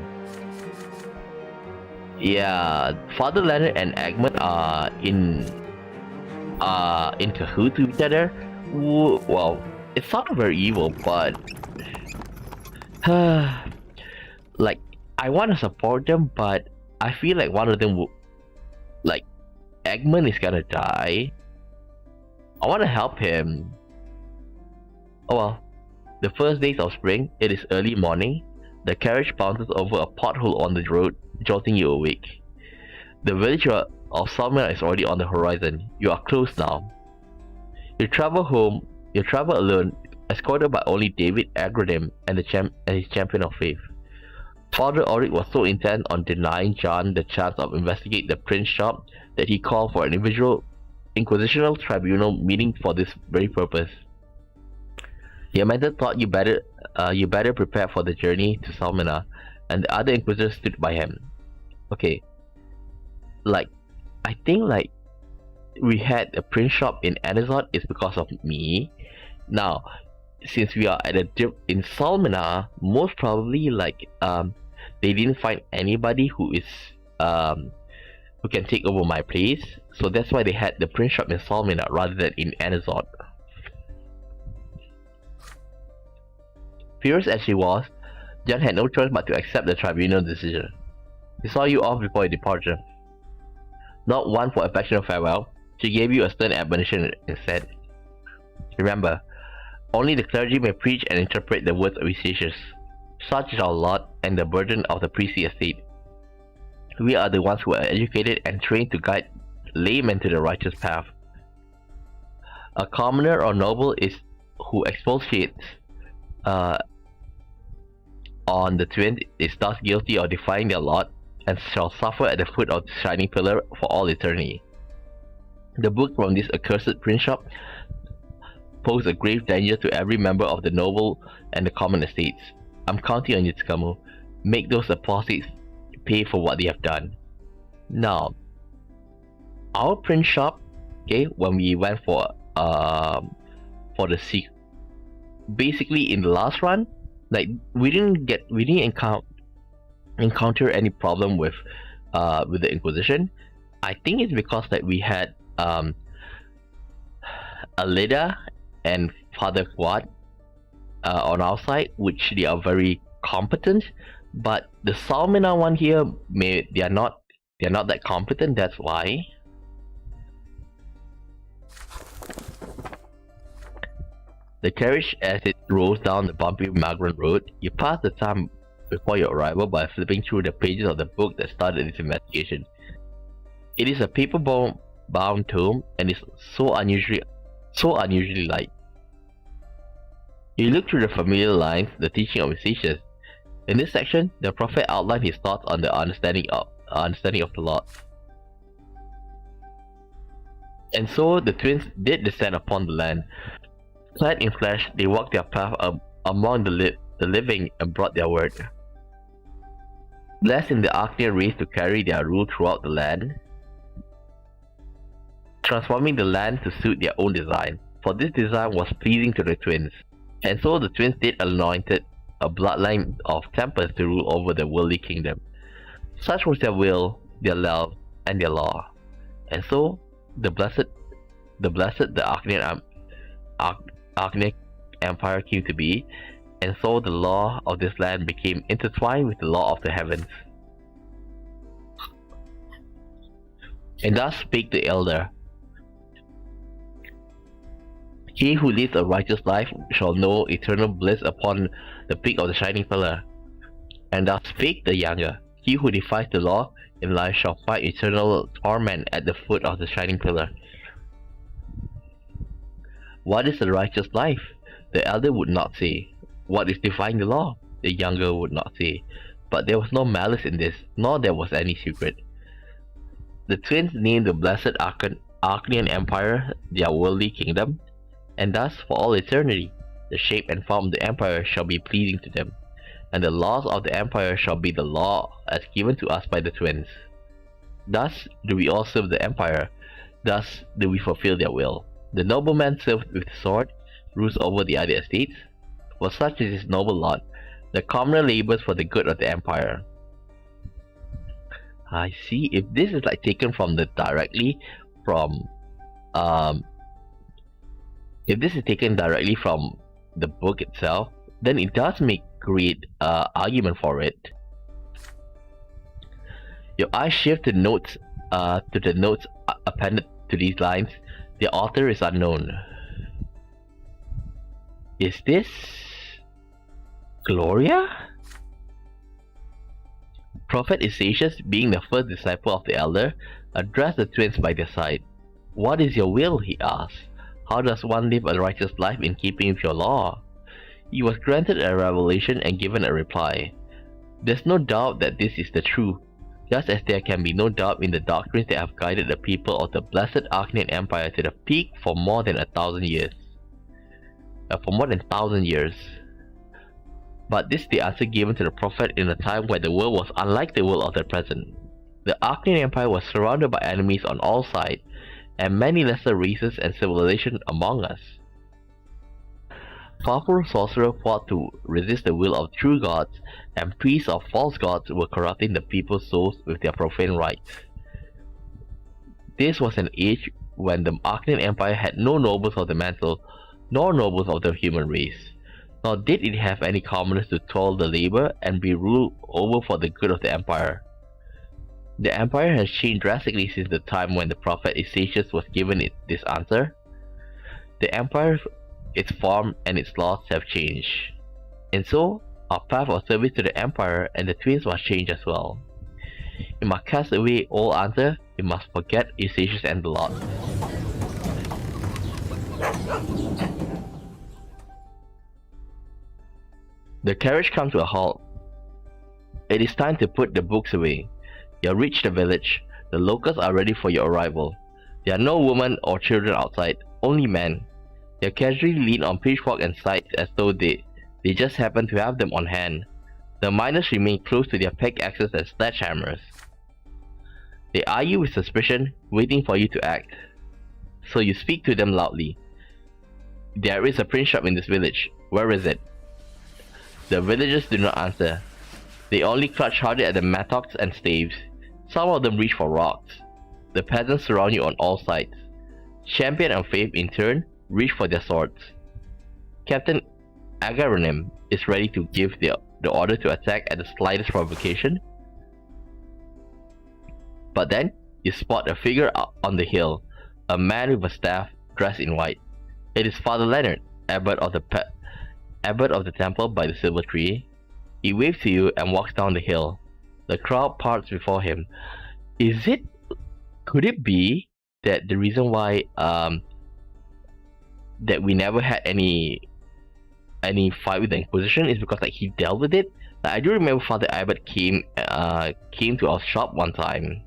Yeah, Father Leonard and Eggman are in cahoots with each other. Well, it sounded very evil, but like, I want to support them, but I feel like one of them will, like, Eggman is gonna die. I want to help him. Oh well. The first days of spring, it is early morning. The carriage bounces over a pothole on the road, jolting you awake. The village of Salmina is already on the horizon. You are close now. You travel home. You travel alone, escorted by only David Agradim and his champion of faith. Father Auric was so intent on denying John the chance of investigating the prince shop that he called for an inquisitional tribunal meeting for this very purpose. Your mentor thought you better prepare for the journey to Salmina, and the other inquisitors stood by him. Okay, like, I think like we had a print shop in Anazot is because of me. Now, since we are at in Salmina, most probably like they didn't find anybody who is who can take over my place, so that's why they had the print shop in Salmina rather than in Anazot. Furious as she was, John had no choice but to accept the tribunal decision. He saw you off before your departure. Not one for affectionate farewell, she gave you a stern admonition and said, "Remember, only the clergy may preach and interpret the words of his sages. Such is our lot and the burden of the priestly estate. We are the ones who are educated and trained to guide laymen to the righteous path. A commoner or noble is who expatiates on the twins is thus guilty of defying their lot and shall suffer at the foot of the shining pillar for all eternity. The book from this accursed print shop pose a grave danger to every member of the noble and the common estates. I'm counting on you, Tsukamu. Make those apostates pay for what they have done." Now, our print shop, okay, when we went for the secret, basically in the last run, like we didn't encounter any problem with the Inquisition. I think it's because that we had Alida and Father Quad on our side, which they are very competent. But the Salmina one here, they are not that competent. That's why. The carriage, as it rolls down the bumpy Magran road, you pass the time before your arrival by flipping through the pages of the book that started this investigation. It is a paper-bound tome and is so unusually light. You look through the familiar lines, the teaching of his sages. In this section, the prophet outlined his thoughts on the understanding of the Lord. And so the twins did descend upon the land. Clad in flesh, they walked their path among the living and brought their word. Blessed in the Arcnean race to carry their rule throughout the land, transforming the land to suit their own design, for this design was pleasing to the twins. And so the twins did anointed a bloodline of tempers to rule over the worldly kingdom. Such was their will, their love, and their law. And so the Arcanic Empire came to be, and so the law of this land became intertwined with the law of the heavens. And thus spake the elder, "He who lives a righteous life shall know eternal bliss upon the peak of the shining pillar." And thus spake the younger, "He who defies the law in life shall find eternal torment at the foot of the shining pillar." What is a righteous life? The elder would not say, "What is defying the law?" The younger would not say, "But there was no malice in this, nor there was any secret." The twins named the blessed Arcanian Empire their worldly kingdom, and thus for all eternity, the shape and form of the empire shall be pleasing to them, and the laws of the empire shall be the law as given to us by the twins. Thus do we all serve the empire, thus do we fulfill their will. The nobleman served with the sword, rules over the other estates. For such is his noble lot. The commoner labors for the good of the empire. I see. If this is like taken from the directly from if this is taken directly from the book itself, then it does make great argument for it. Your eyes shift to the notes appended to these lines. The author is unknown. Is this Gloria? Prophet Isacius, being the first disciple of the elder, addressed the twins by their side. "What is your will?" he asked. "How does one live a righteous life in keeping with your law?" He was granted a revelation and given a reply. There's no doubt that this is the truth, just as there can be no doubt in the doctrines that have guided the people of the blessed Arcanian Empire to the peak for more than 1,000 years. But this is the answer given to the prophet in a time where the world was unlike the world of the present. The Arcanian Empire was surrounded by enemies on all sides, and many lesser races and civilizations among us. Powerful sorcerers fought to resist the will of true gods, and priests of false gods were corrupting the people's souls with their profane rites. This was an age when the Arcanian Empire had no nobles of the mantle, nor nobles of the human race, nor did it have any commoners to toil the labor and be ruled over for the good of the empire. The empire has changed drastically since the time when the prophet Isacius was given this answer. The empire, its form, and its laws have changed. And so, our path of service to the empire and the twins must change as well. We must cast away old answer, we must forget Isacius and the lot. The carriage comes to a halt. It is time to put the books away. You have reached the village. The locals are ready for your arrival. There are no women or children outside, only men. They casually lean on pitchfork and scythes as though they just happen to have them on hand. The miners remain close to their pickaxes and sledgehammers. They eye you with suspicion, waiting for you to act. So you speak to them loudly. "There is a print shop in this village. Where is it?" The villagers do not answer. They only clutch harder at the mattocks and staves. Some of them reach for rocks. The peasants surround you on all sides. Champion and Faith, in turn, reach for their swords. Captain Agaronym is ready to give the order to attack at the slightest provocation. But then, you spot a figure on the hill, a man with a staff, dressed in white. It is Father Leonard, abbot of the temple by the silver tree. He waves to you and walks down the hill. The crowd parts before him. Could it be that the reason why that we never had any fight with the Inquisition is because like he dealt with it? Like, I do remember Father Abbot came to our shop one time.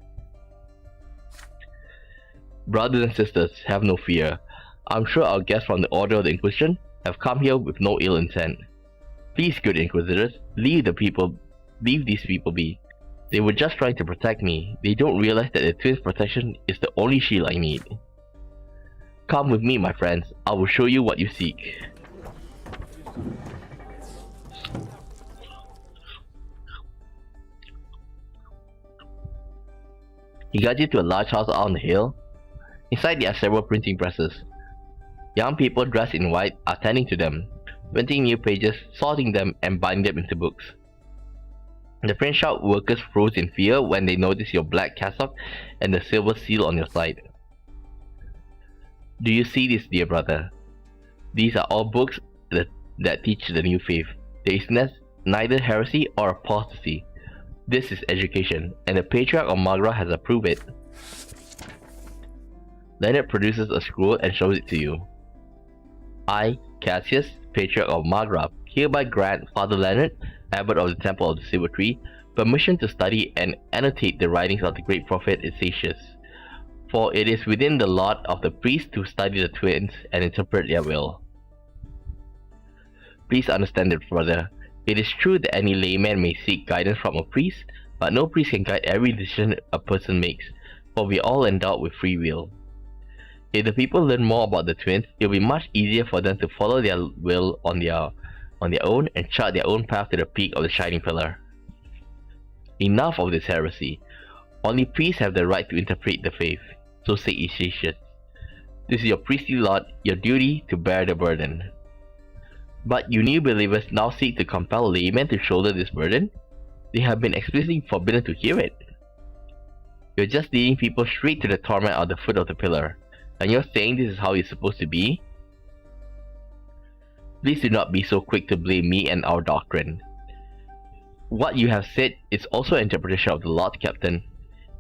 Brothers and sisters, have no fear. I'm sure our guests from the Order of the Inquisition have come here with no ill intent. Please, good Inquisitors, leave these people be. They were just trying to protect me. They don't realize that the twins' protection is the only shield I need. Come with me, my friends. I will show you what you seek. He guides you to a large house out on the hill. Inside there are several printing presses. Young people dressed in white are tending to them, printing new pages, sorting them, and binding them into books. The print shop workers froze in fear when they noticed your black cassock and the silver seal on your side. Do you see this, dear brother? These are all books that teach the new faith. There is neither heresy or apostasy. This is education, and the Patriarch of Magra has approved it. Leonard produces a scroll and shows it to you. I, Cassius, Patriarch of Magra, hereby grant Father Leonard, Abbot of the Temple of the Silver Tree, permission to study and annotate the writings of the great prophet Isacius. For it is within the lot of the priest to study the twins and interpret their will. Please understand it, brother. It is true that any layman may seek guidance from a priest, but no priest can guide every decision a person makes, for we are all endowed with free will. If the people learn more about the twins, it will be much easier for them to follow their will on their own and chart their own path to the peak of the shining pillar. Enough of this heresy. Only priests have the right to interpret the faith, so say Isacius. This is your priestly lot, your duty to bear the burden. But you new believers now seek to compel laymen to shoulder this burden? They have been explicitly forbidden to hear it. You're just leading people straight to the torment at the foot of the pillar, and you're saying this is how it's supposed to be? Please do not be so quick to blame me and our doctrine. What you have said is also an interpretation of the Lord, Captain.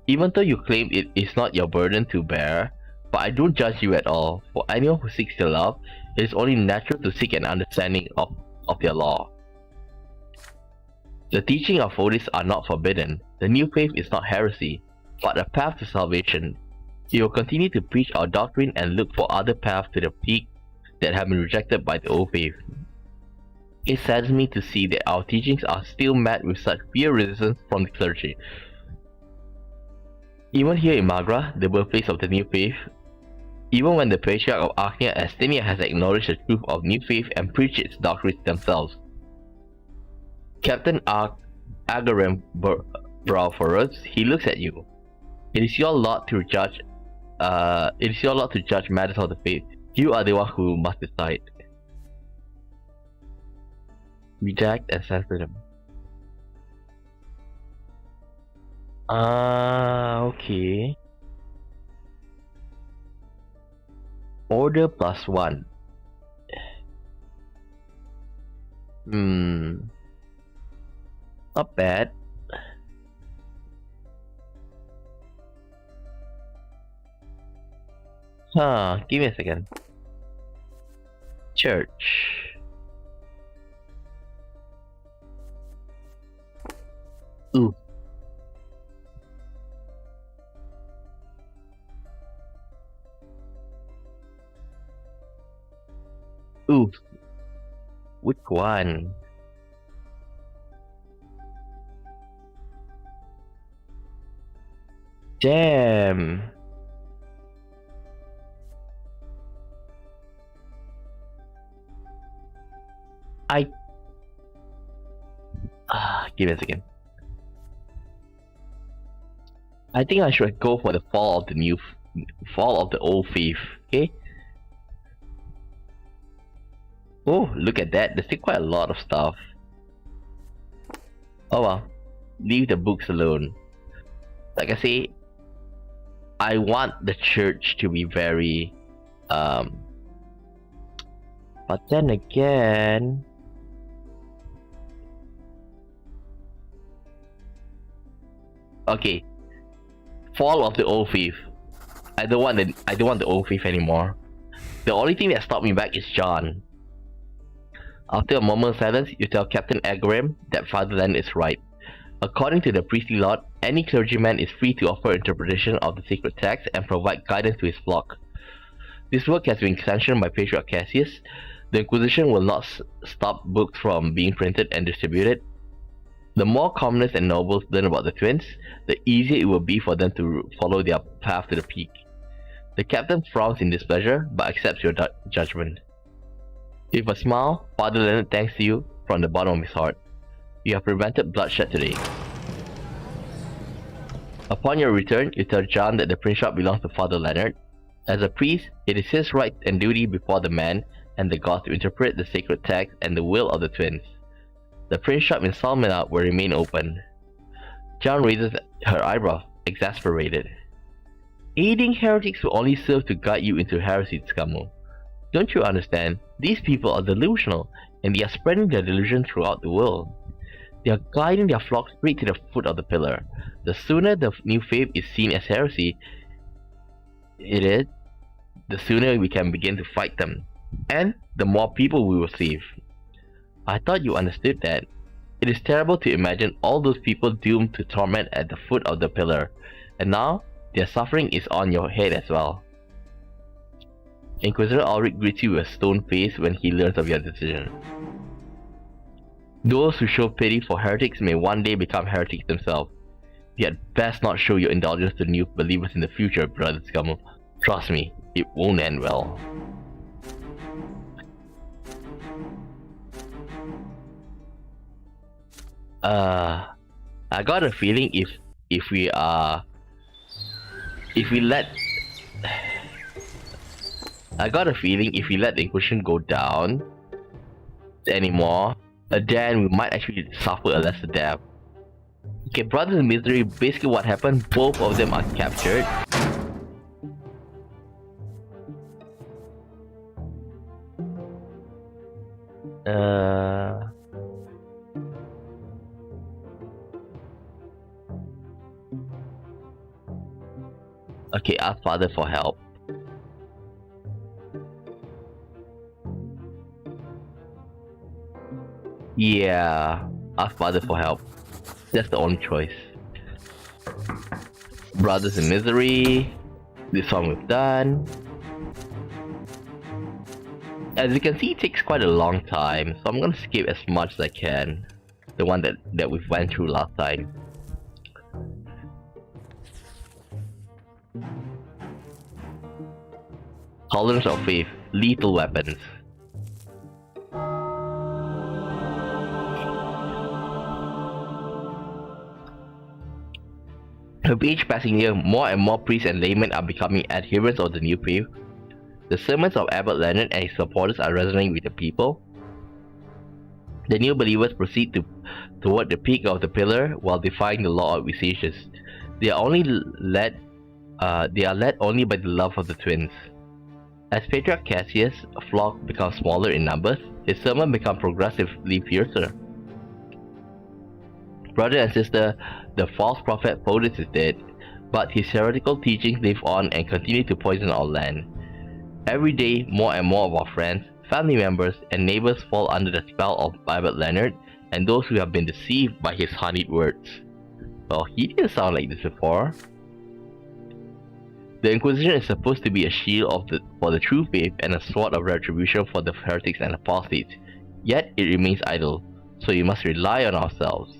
Even though you claim it is not your burden to bear, but I don't judge you at all. For anyone who seeks their love, it is only natural to seek an understanding of their law. The teaching of Odys are not forbidden. The new faith is not heresy, but a path to salvation. We will continue to preach our doctrine and look for other paths to the peak that have been rejected by the old faith. It saddens me to see that our teachings are still met with such fierce resistance from the clergy. Even here in Magra, the birthplace of the new faith, even when the Patriarch of Archnia Astimia has acknowledged the truth of new faith and preached its doctrines themselves, Captain Agarim Browforus, he looks at you. It is your lot to judge. Matters of the faith. You are the one who must decide. Reject and censor them. Okay. Order +1. Not bad. Give me a second. Church. Ooh. Ooh. Which one? Damn. Give me a second. I think I should go for the fall of the old faith. Okay. Oh, look at that. There's still quite a lot of stuff. Oh well. Leave the books alone. Like I say, I want the church to be very but then again, okay, fall of the old faith. I don't want the old faith anymore. The only thing that stopped me back is John. After a moment of silence, you tell Captain Agram that Father Len is right. According to the priestly lot, any clergyman is free to offer interpretation of the sacred text and provide guidance to his flock. This work has been sanctioned by Patriarch Cassius. The Inquisition will not stop books from being printed and distributed. The more commoners and nobles learn about the twins, the easier it will be for them to follow their path to the peak. The captain frowns in displeasure, but accepts your judgment. With a smile, Father Leonard thanks you from the bottom of his heart. You have prevented bloodshed today. Upon your return, you tell John that the princeship belongs to Father Leonard. As a priest, it is his right and duty before the man and the gods to interpret the sacred text and the will of the twins. The princeship in Salmina will remain open. John raises her eyebrows, exasperated. Aiding heretics will only serve to guide you into heresy, Skamu. Don't you understand? These people are delusional, and they are spreading their delusion throughout the world. They are guiding their flock straight to the foot of the pillar. The sooner the new faith is seen as heresy, the sooner we can begin to fight them. And the more people we will save. I thought you understood that. It is terrible to imagine all those people doomed to torment at the foot of the pillar, and now their suffering is on your head as well. Inquisitor Ulrich greets you with a stone face when he learns of your decision. Those who show pity for heretics may one day become heretics themselves. You had best not show your indulgence to new believers in the future, Brother Scum. Trust me, it won't end well. I got a feeling if we let the Inquisition go down anymore, then we might actually suffer a lesser death. Okay, Brothers in Misery, basically what happened, both of them are captured. Okay, ask Father for help. Yeah, ask Father for help. That's the only choice. Brothers in Misery. This one we've done. As you can see, it takes quite a long time, so I'm gonna skip as much as I can. The one that we went through last time. Tolerance of Faith, lethal weapons. With each passing year, more and more priests and laymen are becoming adherents of the new faith. The sermons of Abbot Leonard and his supporters are resonating with the people. The new believers proceed toward the peak of the pillar while defying the law of Vicious. They are led only by the love of the twins. As Patriarch Cassius' flock becomes smaller in numbers, his sermon becomes progressively fiercer. Brother and sister, the false prophet Podus is dead, but his heretical teachings live on and continue to poison our land. Every day, more and more of our friends, family members, and neighbors fall under the spell of Abbot Leonard and those who have been deceived by his honeyed words. Well, he didn't sound like this before. The Inquisition is supposed to be a shield for the true faith and a sword of retribution for the heretics and apostates, yet it remains idle, so we must rely on ourselves.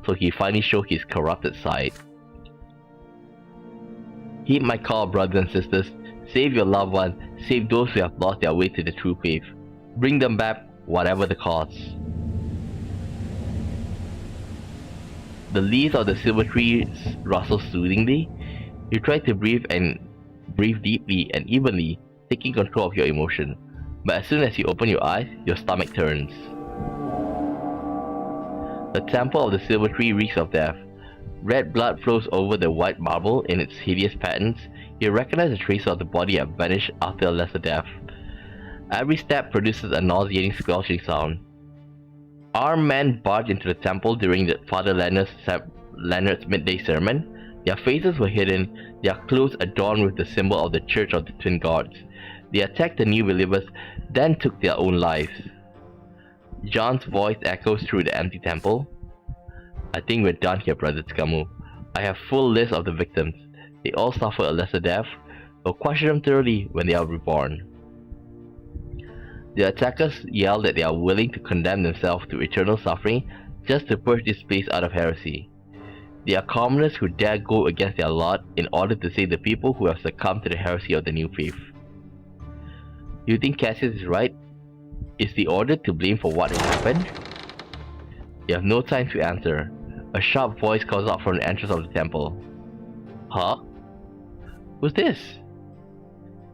So he finally showed his corrupted side. Heed my call, brothers and sisters. Save your loved ones, save those who have lost their way to the true faith. Bring them back, whatever the cost. The leaves of the silver tree rustle soothingly. You try to breathe deeply and evenly, taking control of your emotion. But as soon as you open your eyes, your stomach turns. The temple of the silver tree reeks of death. Red blood flows over the white marble in its hideous patterns. You recognize the traces of the body have vanished after a lesser death. Every step produces a nauseating squelching sound. Armed men barged into the temple during Father Leonard's midday sermon. Their faces were hidden, their clothes adorned with the symbol of the Church of the Twin Gods. They attacked the new believers, then took their own lives. John's voice echoes through the empty temple. I think we're done here, Brother Tsukamu. I have full list of the victims. They all suffer a lesser death. We'll question them thoroughly when they are reborn. The attackers yell that they are willing to condemn themselves to eternal suffering just to purge this place out of heresy. They are commoners who dare go against their lot in order to save the people who have succumbed to the heresy of the new faith. You think Cassius is right? Is the order to blame for what has happened? You have no time to answer. A sharp voice calls out from the entrance of the temple. Huh? Who's this?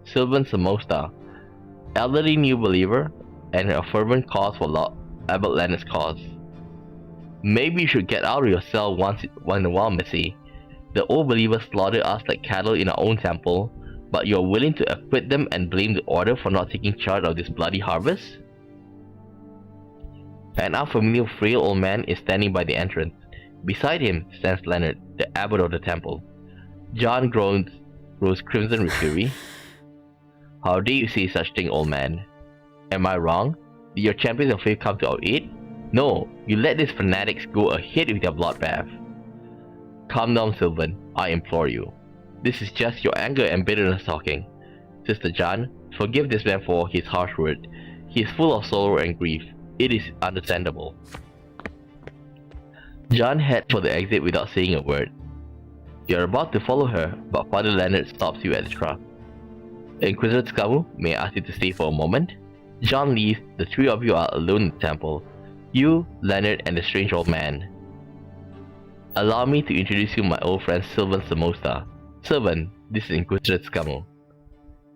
Sylvan Samosta, elderly new believer, and a fervent cause for Abbot Leonard's cause. Maybe you should get out of your cell once in a while, Missy. The old believers slaughtered us like cattle in our own temple, but you are willing to acquit them and blame the order for not taking charge of this bloody harvest? An unfamiliar frail old man is standing by the entrance. Beside him stands Leonard, the abbot of the temple. John groans, rose crimson with fury. How dare you say such thing, old man? Am I wrong? Did your champions of faith come to our aid? No, you let these fanatics go ahead with their bloodbath. Calm down, Sylvan, I implore you. This is just your anger and bitterness talking. Sister Jan, forgive this man for his harsh word. He is full of sorrow and grief. It is understandable. Jan heads for the exit without saying a word. You are about to follow her, but Father Leonard stops you at the trap. Inquisitor Skamu, may I ask you to stay for a moment? John leaves, the three of you are alone in the temple. You, Leonard, and the strange old man. Allow me to introduce you my old friend Sylvan Samosa. Sylvan, this is Inquisitor Skamu.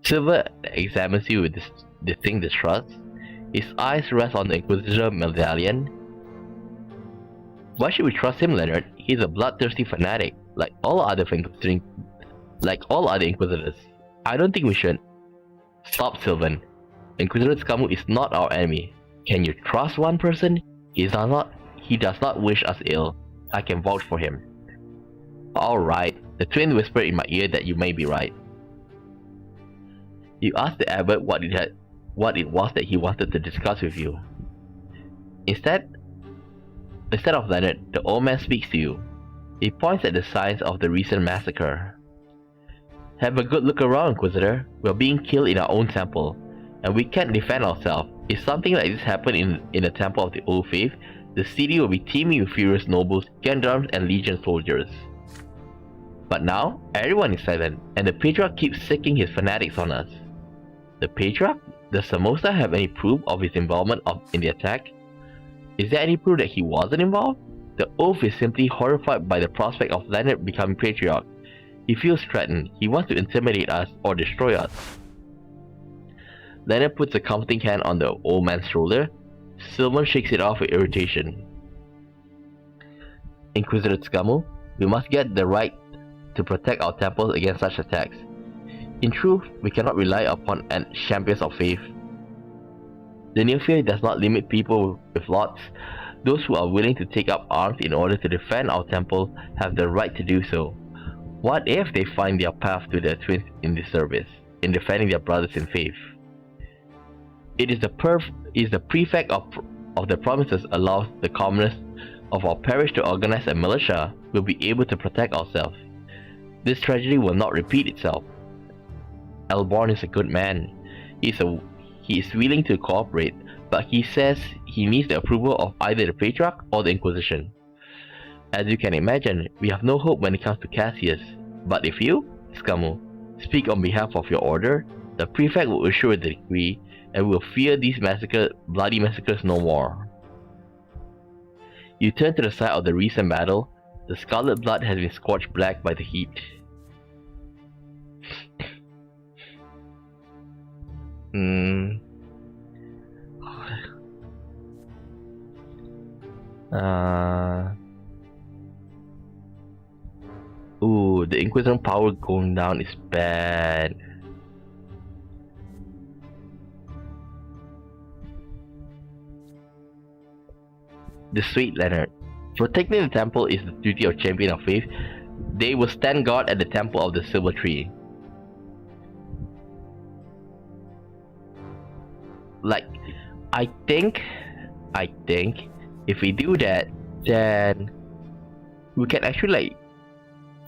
Silver examines you with distinct distrust. His eyes rest on the Inquisitor medallion. Why should we trust him, Leonard? He's a bloodthirsty fanatic, like all other Inquisitors. I don't think we should. Stop, Sylvan. Inquisitor Skamu is not our enemy. Can you trust one person? He does not wish us ill. I can vouch for him. Alright, the twin whispered in my ear that you may be right. You asked the abbot what it was that he wanted to discuss with you. Instead of Leonard, the old man speaks to you. He points at the signs of the recent massacre. Have a good look around, Inquisitor. We are being killed in our own temple, and we can't defend ourselves. If something like this happened in the temple of the Old Faith, the city will be teeming with furious nobles, gendarmes, and legion soldiers. But now, everyone is silent, and the Patriarch keeps sicking his fanatics on us. The Patriarch? Does Samosa have any proof of his involvement in the attack? Is there any proof that he wasn't involved? The Oath is simply horrified by the prospect of Leonard becoming Patriarch. He feels threatened. He wants to intimidate us or destroy us. Leonard puts a comforting hand on the old man's shoulder. Sylvan shakes it off with irritation. Inquisitor Skamu, we must get the right to protect our temples against such attacks. In truth, we cannot rely upon champions of faith. The new faith does not limit people with lots. Those who are willing to take up arms in order to defend our temple have the right to do so. What if they find their path to their twins in this service, in defending their brothers in faith? It is the prefect of the provinces allows the commoners of our parish to organize a militia will be able to protect ourselves. This tragedy will not repeat itself. Elborn is a good man. He is willing to cooperate, but he says he needs the approval of either the Patriarch or the Inquisition. As you can imagine, we have no hope when it comes to Cassius. But if you, Skamu, speak on behalf of your order, the prefect will assure the decree, and will fear these bloody massacres no more. You turn to the side of the recent battle. The scarlet blood has been scorched black by the heat. Ooh, the Inquisitor power going down is bad. The sweet Leonard. Protecting the temple is the duty of Champion of Faith. They will stand guard at the temple of the Silver Tree. Like, I think if we do that, then we can actually, like,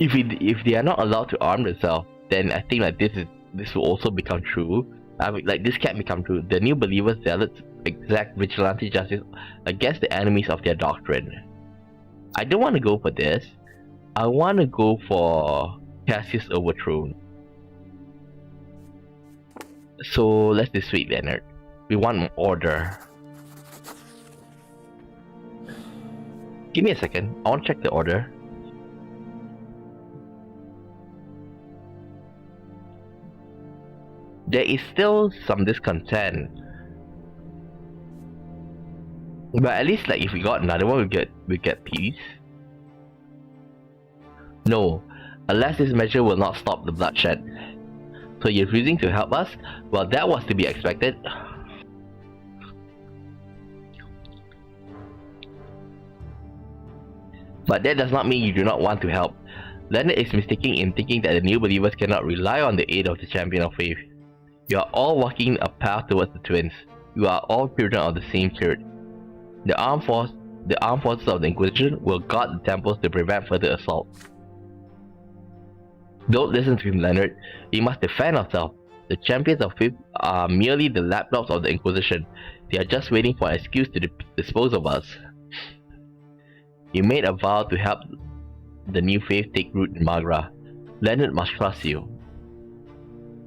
if they are not allowed to arm themselves, then I think like this will also become true. I mean, like, this can become true. The new believers zealots exact vigilante justice against the enemies of their doctrine. I don't want to go for this. I want to go for Cassius overthrown. So let's dissuade Leonard. We want order. Give me a second. I want to check the order. There is still some discontent. But at least, like, if we got another one, we get peace. No, unless this measure will not stop the bloodshed. So you're refusing to help us? Well, that was to be expected. But that does not mean you do not want to help. Leonard is mistaken in thinking that the new believers cannot rely on the aid of the champion of faith. You are all walking a path towards the twins. You are all children of the same church. The armed forces of the Inquisition will guard the temples to prevent further assault. Don't listen to him, Leonard. We must defend ourselves. The champions of faith are merely the lapdogs of the Inquisition. They are just waiting for an excuse to dispose of us. You made a vow to help the new faith take root in Magra. Leonard must trust you.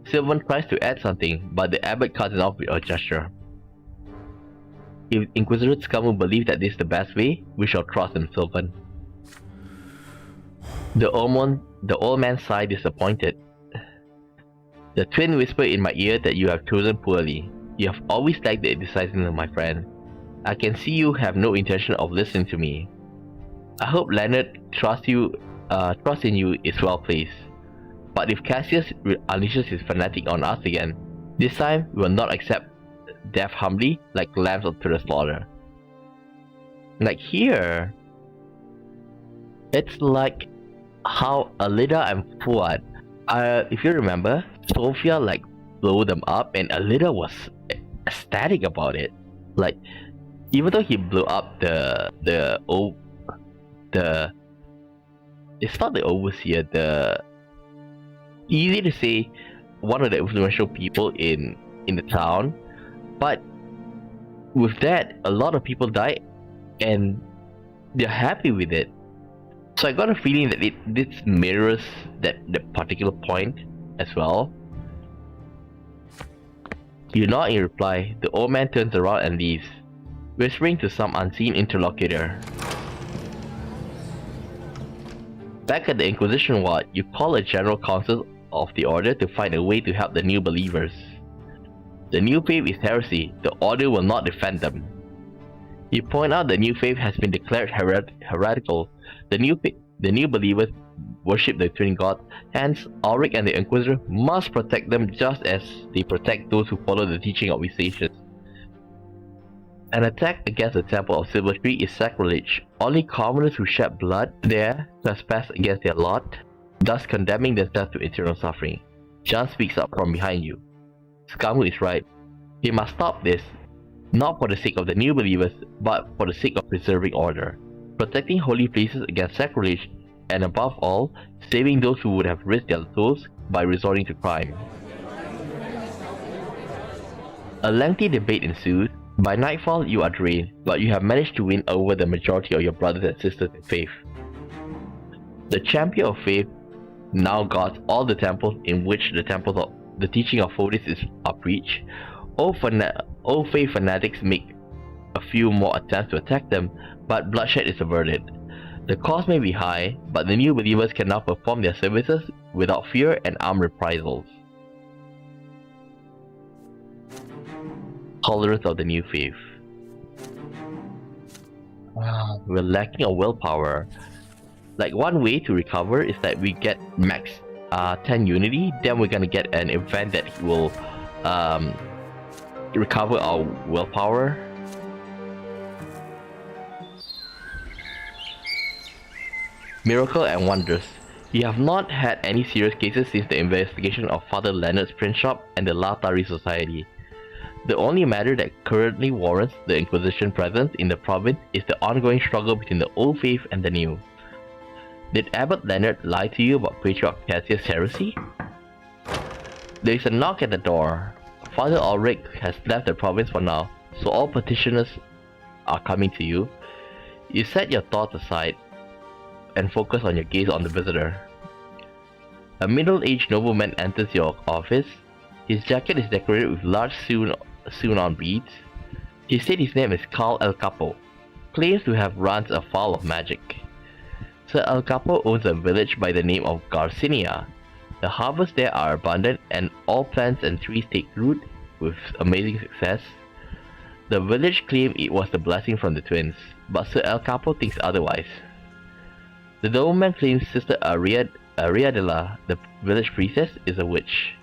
Sylvan tries to add something, but the abbot cuts it off with a gesture. If Inquisitor scum believe that this is the best way, we shall trust in Sylvan. The old man sighed disappointed. The twin whispered in my ear that you have chosen poorly. You have always lacked the decisiveness, my friend. I can see you have no intention of listening to me. I hope Leonard trust in you is well placed. But if Cassius unleashes his fanatic on us again, this time we will not accept death humbly like lambs to the slaughter. Like here, it's like how Alida and Fuad, if you remember, Sophia like blew them up and Alida was ecstatic about it. Like, even though he blew up it's not the overseer, easy to say one of the influential people in the town, but with that a lot of people died and they're happy with it. So I got a feeling that this mirrors that particular point as well. You nod in reply. The old man turns around and leaves, whispering to some unseen interlocutor. Back at the Inquisition ward, you call a general council of the Order to find a way to help the new believers. The new faith is heresy. The Order will not defend them. You point out the new faith has been declared heretical. The new believers worship the twin gods, hence Ulrich and the Inquisitor must protect them just as they protect those who follow the teaching of Visatius. An attack against the Temple of Silver Tree is sacrilege. Only commoners who shed blood there trespass against their Lord, thus condemning themselves to eternal suffering. John speaks up from behind you. Skamu is right. He must stop this, not for the sake of the new believers, but for the sake of preserving order, protecting holy places against sacrilege, and above all, saving those who would have risked their souls by resorting to crime. A lengthy debate ensues. By nightfall, you are drained, but you have managed to win over the majority of your brothers and sisters in faith. The champion of faith now guards all the temples in which the teaching of Phodis are preached. Old faith fanatics make a few more attempts to attack them, but bloodshed is averted. The cost may be high, but the new believers can now perform their services without fear and armed reprisals. Tolerance of the new faith. We're lacking a willpower. Like, one way to recover is that we get max 10 unity, then we're gonna get an event that will recover our willpower. Miracle and wonders. You have not had any serious cases since the investigation of Father Leonard's print shop and the Latari Society. The only matter that currently warrants the Inquisition presence in the province is the ongoing struggle between the old faith and the new. Did Abbot Leonard lie to you about Patriarch Cassius' heresy? There is a knock at the door. Father Ulrich has left the province for now, so all petitioners are coming to you. You set your thoughts aside and focus on your gaze on the visitor. A middle-aged nobleman enters your office. His jacket is decorated with large sewn-on beads. He said his name is Carl El Capo, claims to have runs afoul of magic. Sir El Capo owns a village by the name of Garcinia. The harvests there are abundant and all plants and trees take root with amazing success. The village claimed it was the blessing from the twins, but Sir El Capo thinks otherwise. The nobleman claims Sister Ariadela, the village priestess, is a witch.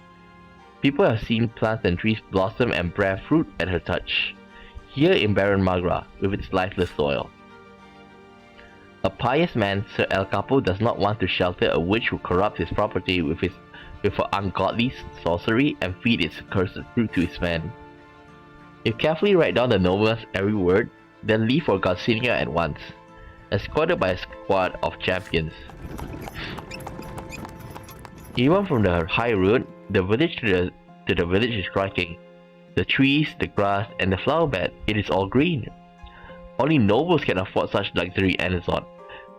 People have seen plants and trees blossom and bear fruit at her touch, here in barren Magra with its lifeless soil. A pious man, Sir El Capo, does not want to shelter a witch who corrupts his property with her ungodly sorcery and feed its cursed fruit to his men. You carefully write down the nobleman's every word, then leave for Garcinia at once, escorted by a squad of champions. Even from the high road, the village to the village is striking. The trees, the grass, and the flower bed, it is all green. Only nobles can afford such luxury and resort.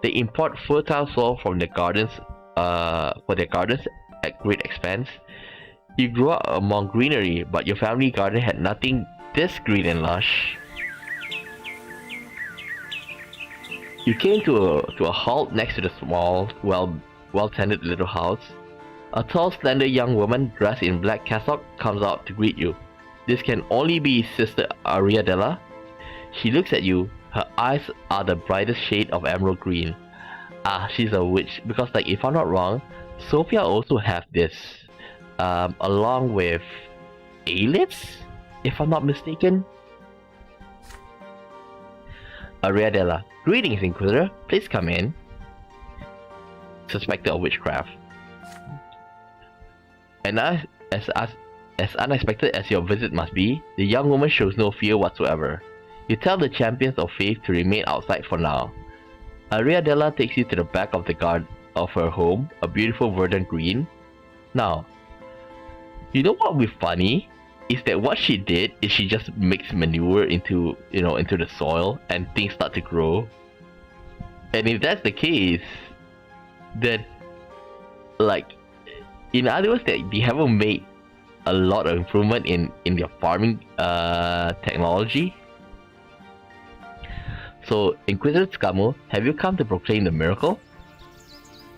They import fertile soil from their gardens, for their gardens at great expense. You grew up among greenery, but your family garden had nothing this green and lush. You came to a halt next to the small, well-tended little house. A tall, slender young woman dressed in black cassock comes out to greet you. This can only be Sister Ariadella. She looks at you. Her eyes are the brightest shade of emerald green. Ah, she's a witch, because like, if I'm not wrong, Sophia also have this, along with Aelitz, if I'm not mistaken. Ariadella, greetings, Inquisitor. Please come in. Suspected of witchcraft. And as unexpected as your visit must be, the young woman shows no fear whatsoever. You tell the champions of faith to remain outside for now. Ariadella takes you to the back of the garden of her home, a beautiful verdant green. Now, you know what would be funny? Is that what she did is she just mixed manure into the soil and things start to grow. And if that's the case, then like, in other words, that they haven't made a lot of improvement in their farming technology. So, Inquisitor Scamo, have you come to proclaim the miracle?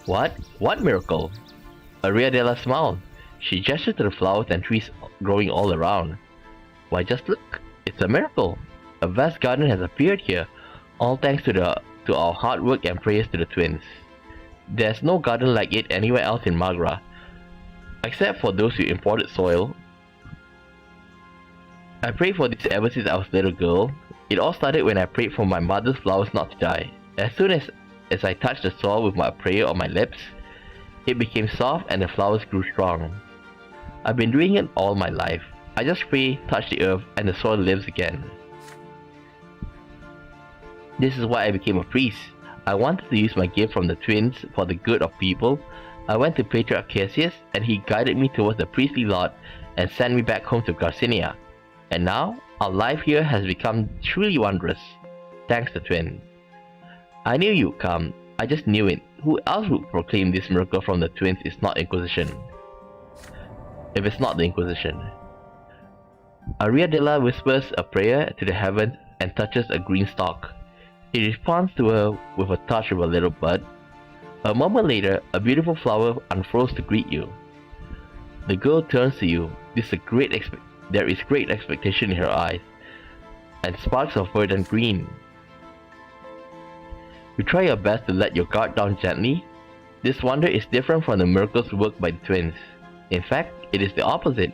What? What miracle? Ariadella smiled. She gestured to the flowers and trees growing all around. Why, just look. It's a miracle. A vast garden has appeared here, all thanks to our hard work and prayers to the twins. There's no garden like it anywhere else in Magra, except for those with imported soil. I prayed for this ever since I was a little girl. It all started when I prayed for my mother's flowers not to die. As soon as I touched the soil with my prayer on my lips, it became soft and the flowers grew strong. I've been doing it all my life. I just pray, touch the earth, and the soil lives again. This is why I became a priest. I wanted to use my gift from the twins for the good of people. I went to Patriarch Cassius, and he guided me towards the priestly lot and sent me back home to Garcinia. And now, our life here has become truly wondrous, thanks to twins. I knew you'd come. I just knew it. Who else would proclaim this miracle from the twins is not Inquisition? If it's not the Inquisition. Ariadella whispers a prayer to the heavens and touches a green stalk. It responds to her with a touch of a little bud. A moment later, a beautiful flower unfurls to greet you. The girl turns to you. There is great expectation in her eyes, and sparks of verdant green. You try your best to let your guard down gently. This wonder is different from the miracles worked by the twins. In fact, it is the opposite.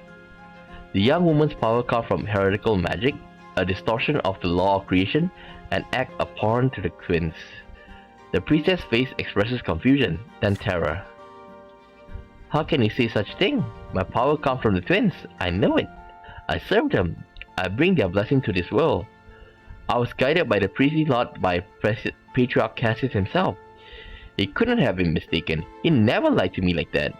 The young woman's power comes from heretical magic, a distortion of the law of creation, an act abhorrent to the twins. The priestess' face expresses confusion, then terror. How can you say such thing? My power comes from the twins. I know it. I serve them. I bring their blessing to this world. I was guided by the priestly lot by Patriarch Cassius himself. He couldn't have been mistaken. He never lied to me like that.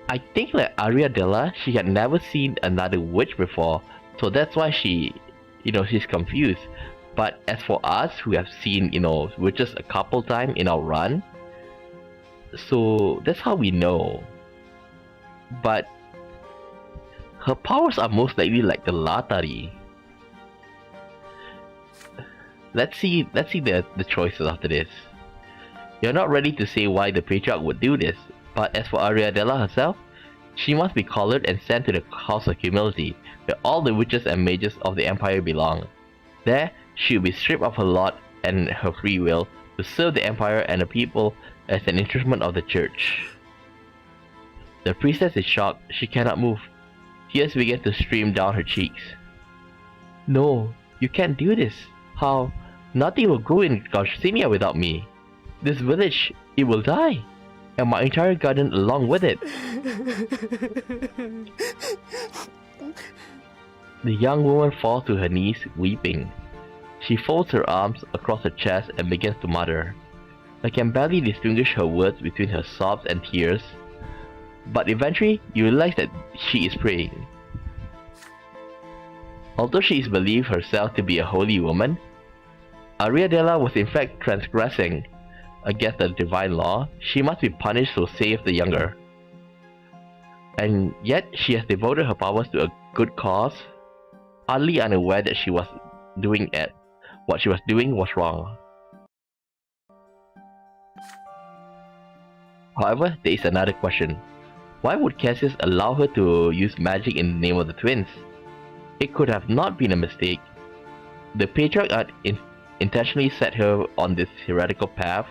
I think like Ariadella, she had never seen another witch before, so that's why she's confused. But as for us who have seen, witches a couple times in our run, so that's how we know. But her powers are most likely like the Latari. Let's see the choices after this. You're not ready to say why the Patriarch would do this, but as for Ariadella herself, she must be collared and sent to the House of Humility, where all the witches and mages of the Empire belong. There, she will be stripped of her lot and her free will to serve the Empire and the people as an instrument of the Church. The priestess is shocked. She cannot move. Tears begin to stream down her cheeks. No, you can't do this. How Nothing will grow in Garcinia without me. This village, it will die, and my entire garden along with it. The young woman falls to her knees, weeping. She folds her arms across her chest and begins to mutter. I can barely distinguish her words between her sobs and tears, but eventually you realize that she is praying. Although she is believed herself to be a holy woman, Ariadella was in fact transgressing against the divine law. She must be punished to save the younger. And yet she has devoted her powers to a good cause, utterly unaware that what she was doing was wrong. However, there is another question. Why would Cassius allow her to use magic in the name of the twins? It could have not been a mistake. The patriarch had intentionally set her on this heretical path,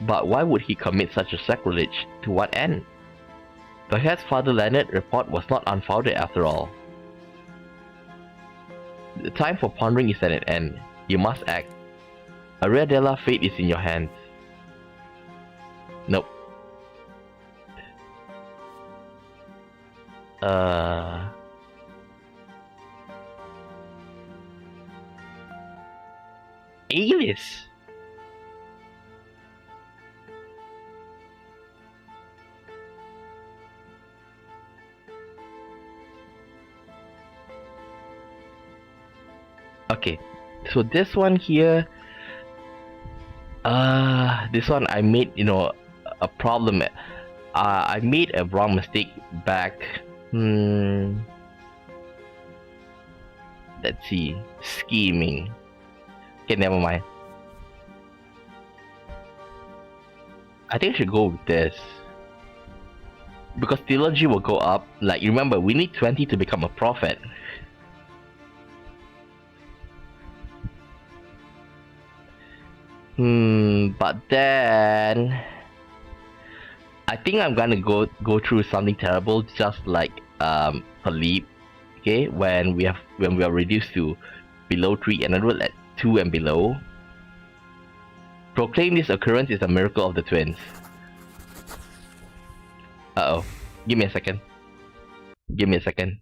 but why would he commit such a sacrilege? To what end? Perhaps Father Leonard's report was not unfounded after all. The time for pondering is at an end. You must act. Ariadella, fate is in your hands. Nope. Alias. Okay, so this one here, this one I made, a problem. I made a wrong mistake back. Let's see, scheming. Okay, never mind. I think I should go with this. Because theology will go up. Like, remember, we need 20 to become a prophet. But then I think I'm gonna go through something terrible, just like Philippe. Okay, when we are reduced to below 3 and enrolled at 2 and below. Proclaim this occurrence is a miracle of the twins. Uh-oh. Give me a second. Give me a second.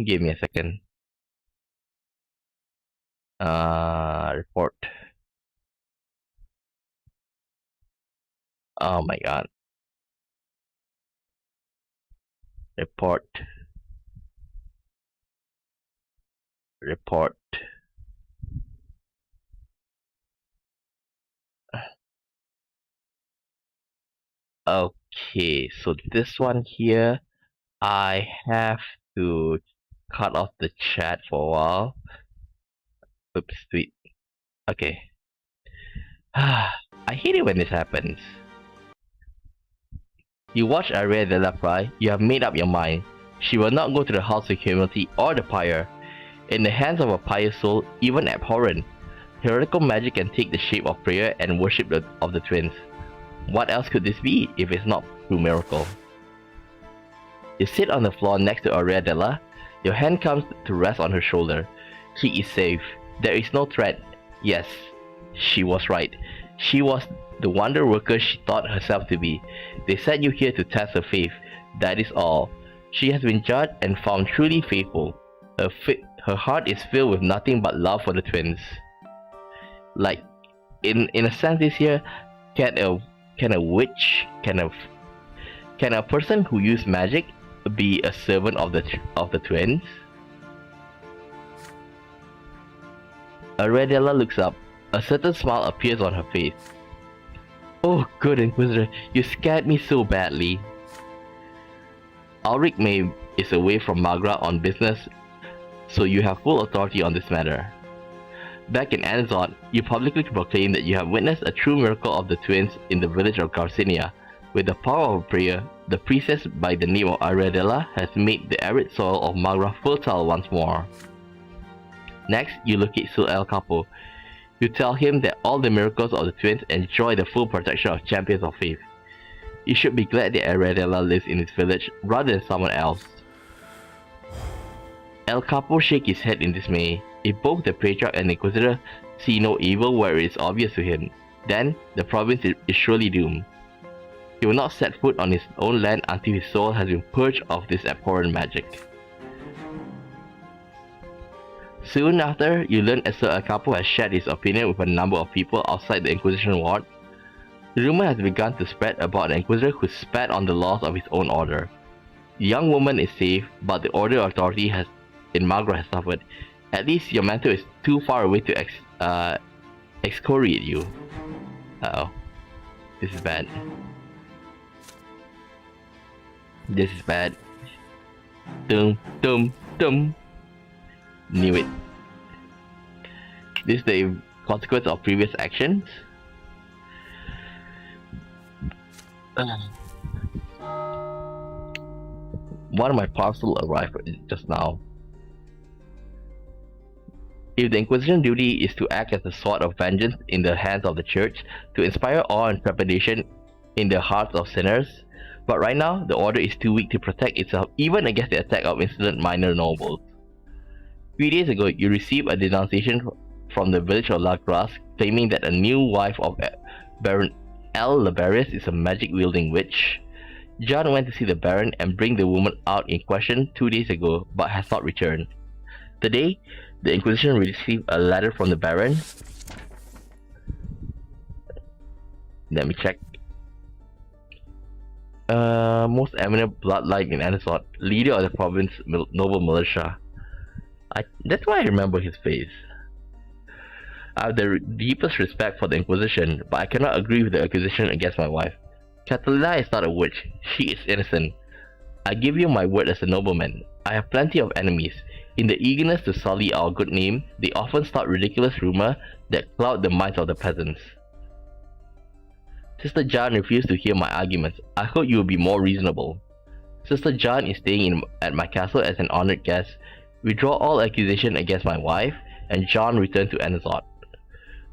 Give me a second. Report. Oh my god. Report. Report. Okay, so this one here, I have to cut off the chat for a while. Oops, tweet. Okay. I hate it when this happens. You watch Ariadella cry, you have made up your mind. She will not go to the house of humility or the pyre. In the hands of a pious soul, even abhorrent, heretical magic can take the shape of prayer and worship of the twins. What else could this be if it's not through miracle? You sit on the floor next to Ariadella. Your hand comes to rest on her shoulder. She is safe. There is no threat. Yes, she was right. She was the wonder worker she thought herself to be. They sent you here to test her faith. That is all. She has been judged and found truly faithful. Her heart is filled with nothing but love for the twins. Like, in a sense, this here, can a witch, can a person who uses magic be a servant of the twins? Ariadella looks up. A certain smile appears on her face. Oh, good Inquisitor, you scared me so badly. Ulrich is away from Magra on business, so you have full authority on this matter. Back in Anzot, you publicly proclaim that you have witnessed a true miracle of the twins in the village of Garcinia. With the power of prayer, the priestess by the name of Ariadella has made the arid soil of Magra fertile once more. Next, you locate Sul El Capo. You tell him that all the miracles of the twins enjoy the full protection of champions of faith. You should be glad that Ariadella lives in his village rather than someone else. El Capo shakes his head in dismay. If both the Patriarch and the Inquisitor see no evil where it is obvious to him, then the province is surely doomed. He will not set foot on his own land until his soul has been purged of this abhorrent magic. Soon after, you learn Sir Acapo has shared his opinion with a number of people outside the Inquisition ward. The rumor has begun to spread about an Inquisitor who spat on the laws of his own order. The young woman is safe, but the order authority in Magra has suffered. At least your mentor is too far away to excoriate you. Uh-oh. This is bad. This is bad. Dum dum dum. Knew it. This is the consequence of previous actions. One of my parcel arrived just now. If the Inquisition duty is to act as a sword of vengeance in the hands of the Church, to inspire awe and trepidation in the hearts of sinners, but right now the Order is too weak to protect itself even against the attack of insolent minor nobles. 3 days ago, you received a denunciation from the village of La Grasse claiming that a new wife of Baron L. Laberius is a magic-wielding witch. John went to see the Baron and bring the woman out in question 2 days ago, but has not returned. Today, the Inquisition received a letter from the Baron. Let me check. Most eminent bloodline in Anasot, leader of the province noble militia. That's why I remember his face. I have the deepest respect for the Inquisition, but I cannot agree with the accusation against my wife. Catalina is not a witch. She is innocent. I give you my word as a nobleman. I have plenty of enemies. In the eagerness to sully our good name, they often start ridiculous rumors that cloud the minds of the peasants. Sister Jan refused to hear my arguments. I hope you will be more reasonable. Sister Jan is staying at my castle as an honored guest. Withdraw all accusation against my wife, and John returned to Anazot.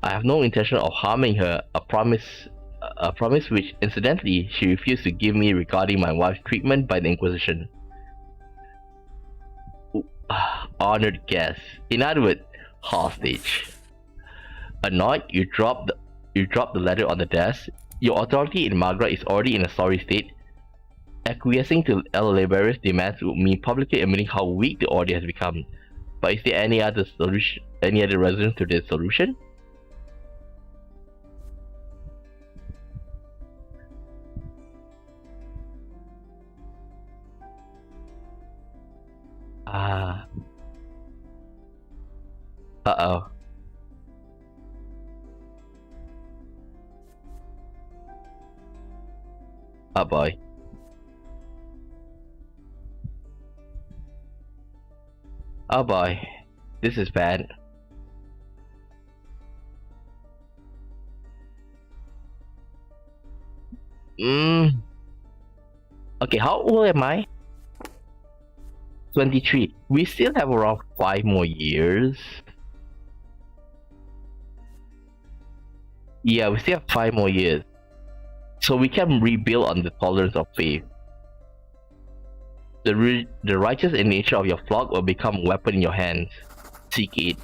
I have no intention of harming her, a promise which, incidentally, she refused to give me regarding my wife's treatment by the Inquisition. Honored guest. In other words, hostage. Annoyed, you drop the letter on the desk. Your authority in Magra is already in a sorry state. Acquiescing to El Laberius' demands would mean publicly admitting how weak the order has become. But is there any other solution? Any other resolution to this solution? Uh-oh. Oh boy. Oh boy. This is bad. Okay, how old am I? 23. We still have around 5 more years. Yeah, we still have 5 more years. So we can rebuild on the tolerance of faith. The righteous in nature of your flock will become a weapon in your hands. Seek it.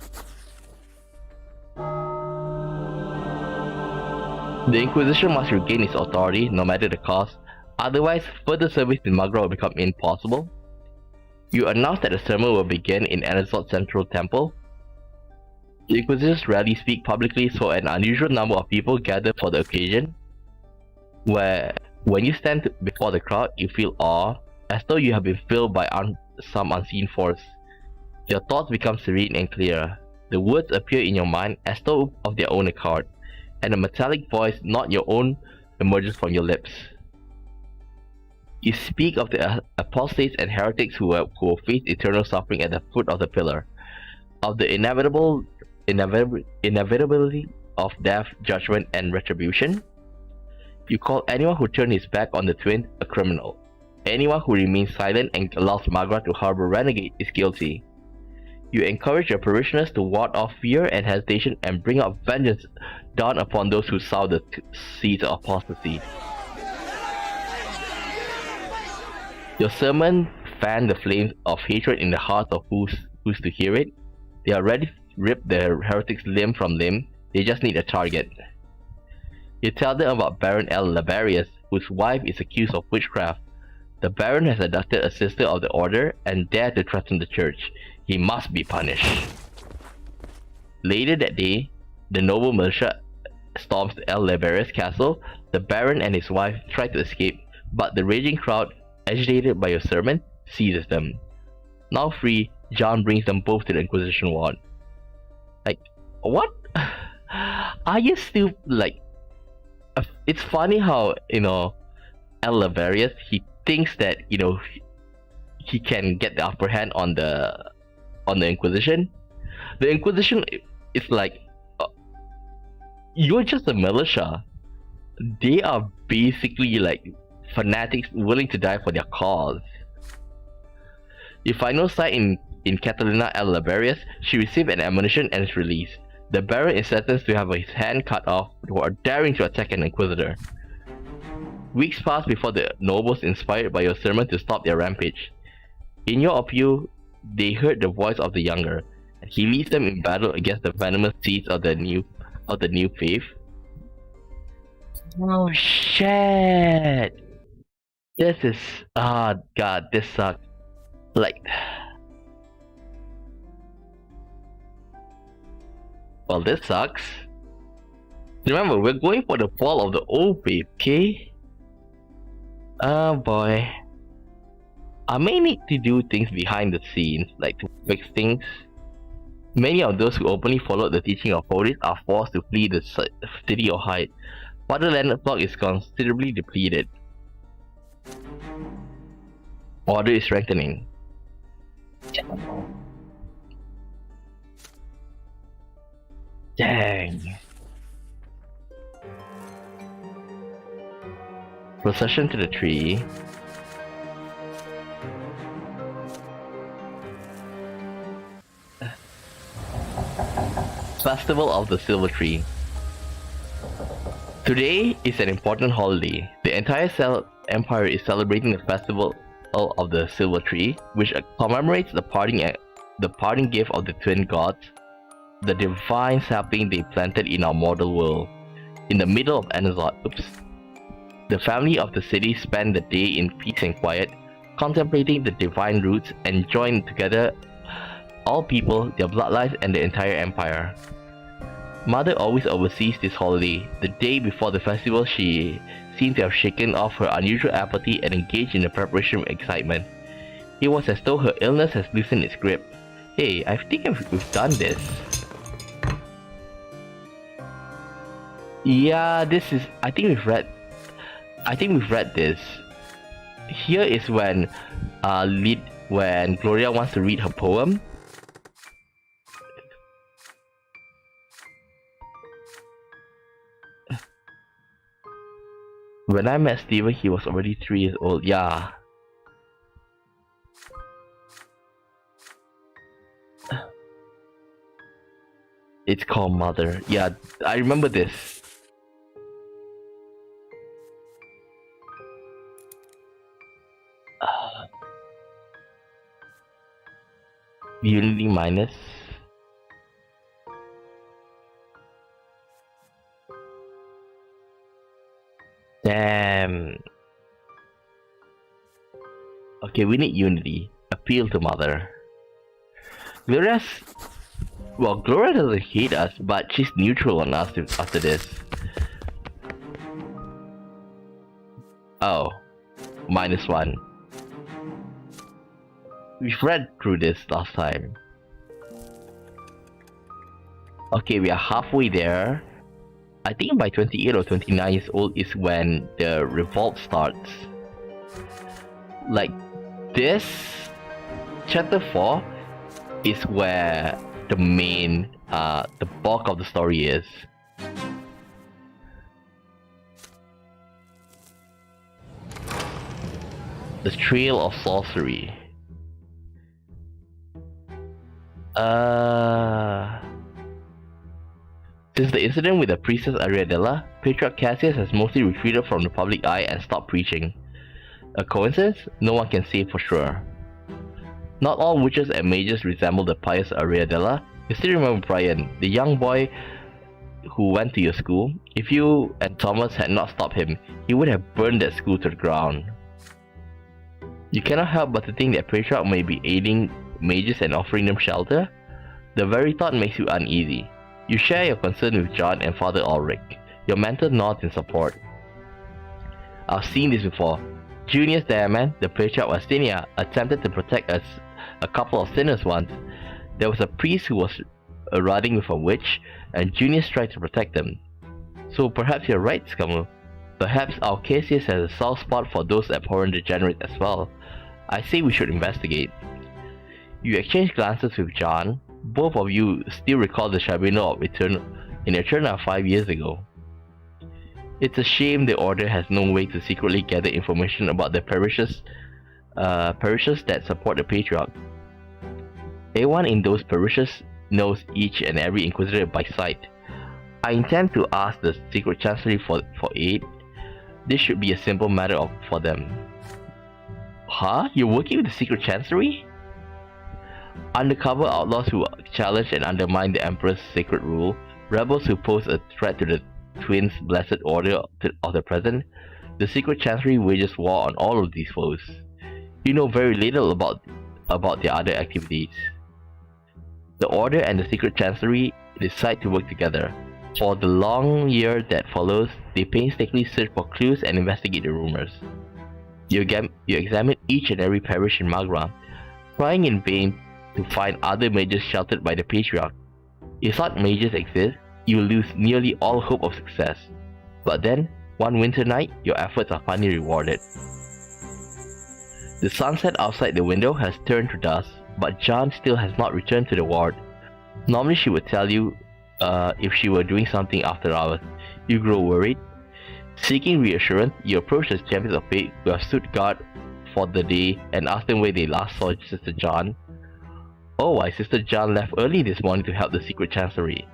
The Inquisition must regain its authority, no matter the cost. Otherwise, further service in Magra will become impossible. You announce that the sermon will begin in Anazot's central temple. The Inquisitors rarely speak publicly, so an unusual number of people gather for the occasion. When you stand before the crowd, you feel awe, as though you have been filled by some unseen force. Your thoughts become serene and clear. The words appear in your mind as though of their own accord, and a metallic voice, not your own, emerges from your lips. You speak of the apostates and heretics who will face eternal suffering at the foot of the pillar, of the inevitability of death, judgment, and retribution. You call anyone who turns his back on the twins a criminal. Anyone who remains silent and allows Magra to harbor renegade is guilty. You encourage your parishioners to ward off fear and hesitation and bring out vengeance down upon those who sow the seeds of apostasy. Your sermon fanned the flames of hatred in the hearts of who's to hear it. They are ready rip the heretics limb from limb, they just need a target. You tell them about Baron L. Labarius, whose wife is accused of witchcraft. The Baron has abducted a sister of the Order and dared to threaten the church. He must be punished. Later that day, the noble militia storms El Labarius' castle. The Baron and his wife try to escape, but the raging crowd, agitated by your sermon, seizes them. Now free, John brings them both to the Inquisition ward. Like, what? Are you still, like... It's funny how, El Labarius, he thinks that, he can get the upper hand on the Inquisition. The Inquisition is like, you're just a militia. They are basically like fanatics willing to die for their cause. You find no sign in Catalina L. Labarius. She received an admonition and is released. The Baron is sentenced to have his hand cut off for daring to attack an Inquisitor. Weeks pass before the nobles inspired by your sermon to stop their rampage. In your appeal, they heard the voice of the younger, and he leads them in battle against the venomous seeds of the new faith. Oh shit! This is god, this sucks. Like, well, this sucks. Remember, we're going for the fall of the old faith, okay? Oh boy. I may need to do things behind the scenes, like to fix things. Many of those who openly followed the teaching of Horus are forced to flee the city or hide. Father Leonard's flock is considerably depleted. Order is strengthening. Dang. Procession to the tree. Festival of the Silver Tree. Today is an important holiday. The entire Empire is celebrating the Festival of the Silver Tree, which commemorates the parting gift of the twin gods, the divine sapling they planted in our mortal world. In the middle of Anazot, the family of the city spend the day in peace and quiet, contemplating the divine roots and join together all people, their bloodlines, and the entire empire. Mother always oversees this holiday. The day before the festival, she seems to have shaken off her unusual apathy and engaged in the preparation with excitement. It was as though her illness has loosened its grip. Hey, I think we've done this. Yeah, this is... I think we've read this. Here is when Gloria wants to read her poem. When I met Steven, he was already 3 years old. Yeah. It's called Mother. Yeah, I remember this. Unity minus. Damn. Okay, we need unity. Appeal to Mother. Gloria doesn't hate us, but she's neutral on us after this. Oh. -1. We've read through this last time. Okay, we are halfway there. I think by 28 or 29 years old is when the revolt starts. Like, this chapter 4 is where the main, the bulk of the story is. The Trail of Sorcery. Since the incident with the Priestess Ariadella, Patriarch Cassius has mostly retreated from the public eye and stopped preaching. A coincidence? No one can say for sure. Not all witches and mages resemble the pious Ariadella. You still remember Brian, the young boy who went to your school? If you and Thomas had not stopped him, he would have burned that school to the ground. You cannot help but to think that Patriarch may be aiding mages and offering them shelter. The very thought makes you uneasy. You share your concern with John and Father Ulrich. Your mentor nods in support. I've seen this before. Junius Diamond, the Patriarch of Astinia, attempted to protect us a couple of sinners once. There was a priest who was riding with a witch, and Junius tried to protect them. So perhaps you're right, Scamu. Perhaps Alcasius has a soft spot for those abhorrent degenerates as well. I say we should investigate. You exchange glances with John. Both of you still recall the tribunal in Eterna 5 years ago. It's a shame the Order has no way to secretly gather information about the parishes that support the Patriarch. Everyone in those parishes knows each and every Inquisitor by sight. I intend to ask the Secret Chancellery for aid. This should be a simple matter for them. Huh? You're working with the Secret Chancellery? Undercover outlaws who challenge and undermine the Emperor's sacred rule, rebels who pose a threat to the Twins' blessed order of the present, the Secret Chancellery wages war on all of these foes. You know very little about their other activities. The Order and the Secret Chancellery decide to work together. For the long year that follows, they painstakingly search for clues and investigate the rumors. You examine each and every parish in Magra, trying in vain to find other mages sheltered by the Patriarch. If such mages exist, you lose nearly all hope of success. But then, one winter night, your efforts are finally rewarded. The sunset outside the window has turned to dusk, but John still has not returned to the ward. Normally she would tell you if she were doing something after hours. You grow worried. Seeking reassurance, you approach the champions of fate who have stood guard for the day and ask them where they last saw Sister John. Oh, why Sister John left early this morning to help the Secret Chancellery.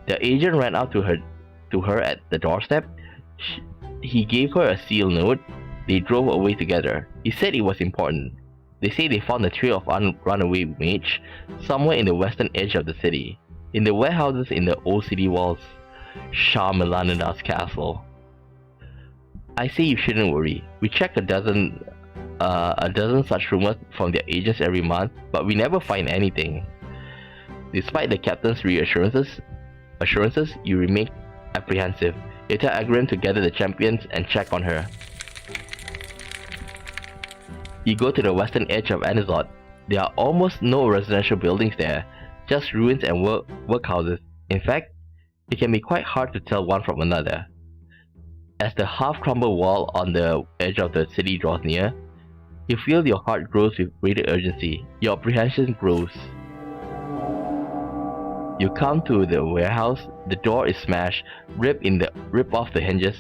The agent ran out to her at the doorstep. He gave her a sealed note. They drove away together. He said it was important. They say they found a trail of runaway mage somewhere in the western edge of the city, in the warehouses in the old city walls. Shah Melanada's castle. I say you shouldn't worry. We check a dozen such rumors from their agents every month, but we never find anything. Despite the captain's assurances, you remain apprehensive. You tell Agrim to gather the champions and check on her. You go to the western edge of Anizot. There are almost no residential buildings there, just ruins and workhouses. In fact, it can be quite hard to tell one from another. As the half-crumbled wall on the edge of the city draws near, you feel your heart grows with greater urgency. Your apprehension grows. You come to the warehouse. The door is smashed, rip off the hinges.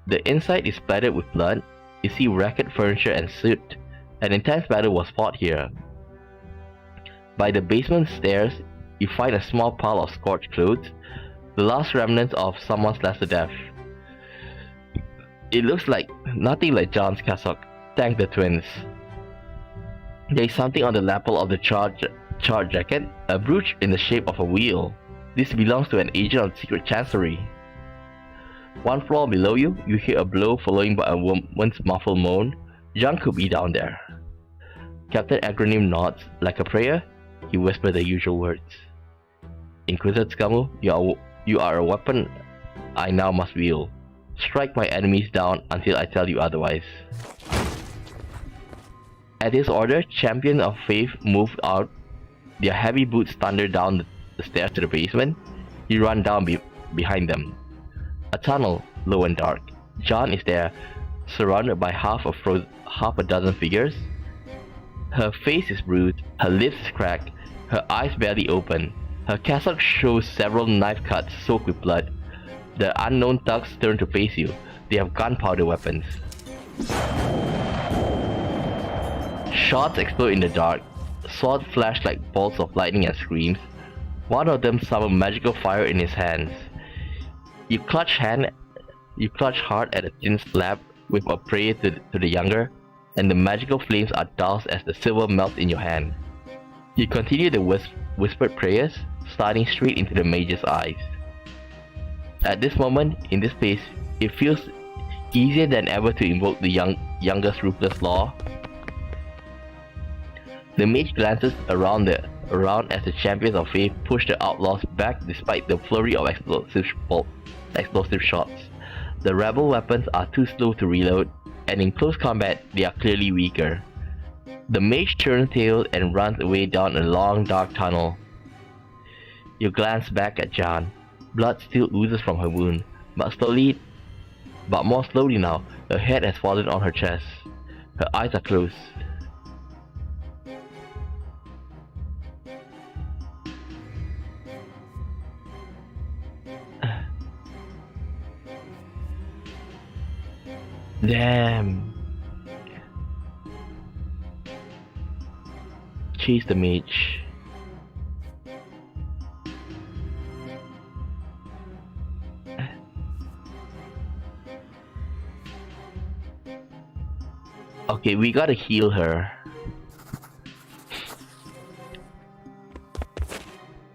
The inside is splattered with blood. You see ragged furniture and soot. An intense battle was fought here. By the basement stairs, you find a small pile of scorched clothes, the last remnants of someone's lesser death. It looks like nothing like John's cassock. Thank the twins. There is something on the lapel of the charred jacket, a brooch in the shape of a wheel. This belongs to an agent of the Secret Chancellery. One floor below you, you hear a blow following by a woman's muffled moan. John could be down there. Captain Agronym nods. Like a prayer, he whispers the usual words. Inquisitor Scamu, you are a weapon I now must wield. Strike my enemies down until I tell you otherwise. At his order, champions of faith moved out. Their heavy boots thunder down the stairs to the basement. You run down behind them. A tunnel, low and dark. John is there, surrounded by half a dozen figures. Her face is bruised, her lips cracked, her eyes barely open. Her cassock shows several knife cuts soaked with blood. The unknown thugs turn to face you. They have gunpowder weapons. Shots explode in the dark. Swords flash like bolts of lightning and screams. One of them summons magical fire in his hands. You clutch hard at a thin slab with a prayer to the younger, and the magical flames are doused as the silver melts in your hand. You continue the whispered prayers, starting straight into the mage's eyes. At this moment, in this place, it feels easier than ever to invoke the youngest ruthless law. The mage glances around as the champions of faith push the outlaws back despite the flurry of explosive shots. The rebel weapons are too slow to reload, and in close combat, they are clearly weaker. The mage turns tail and runs away down a long dark tunnel. You glance back at Jan. Blood still oozes from her wound, but more slowly now. Her head has fallen on her chest. Her eyes are closed. Damn. Chase the mage. Okay, we gotta heal her.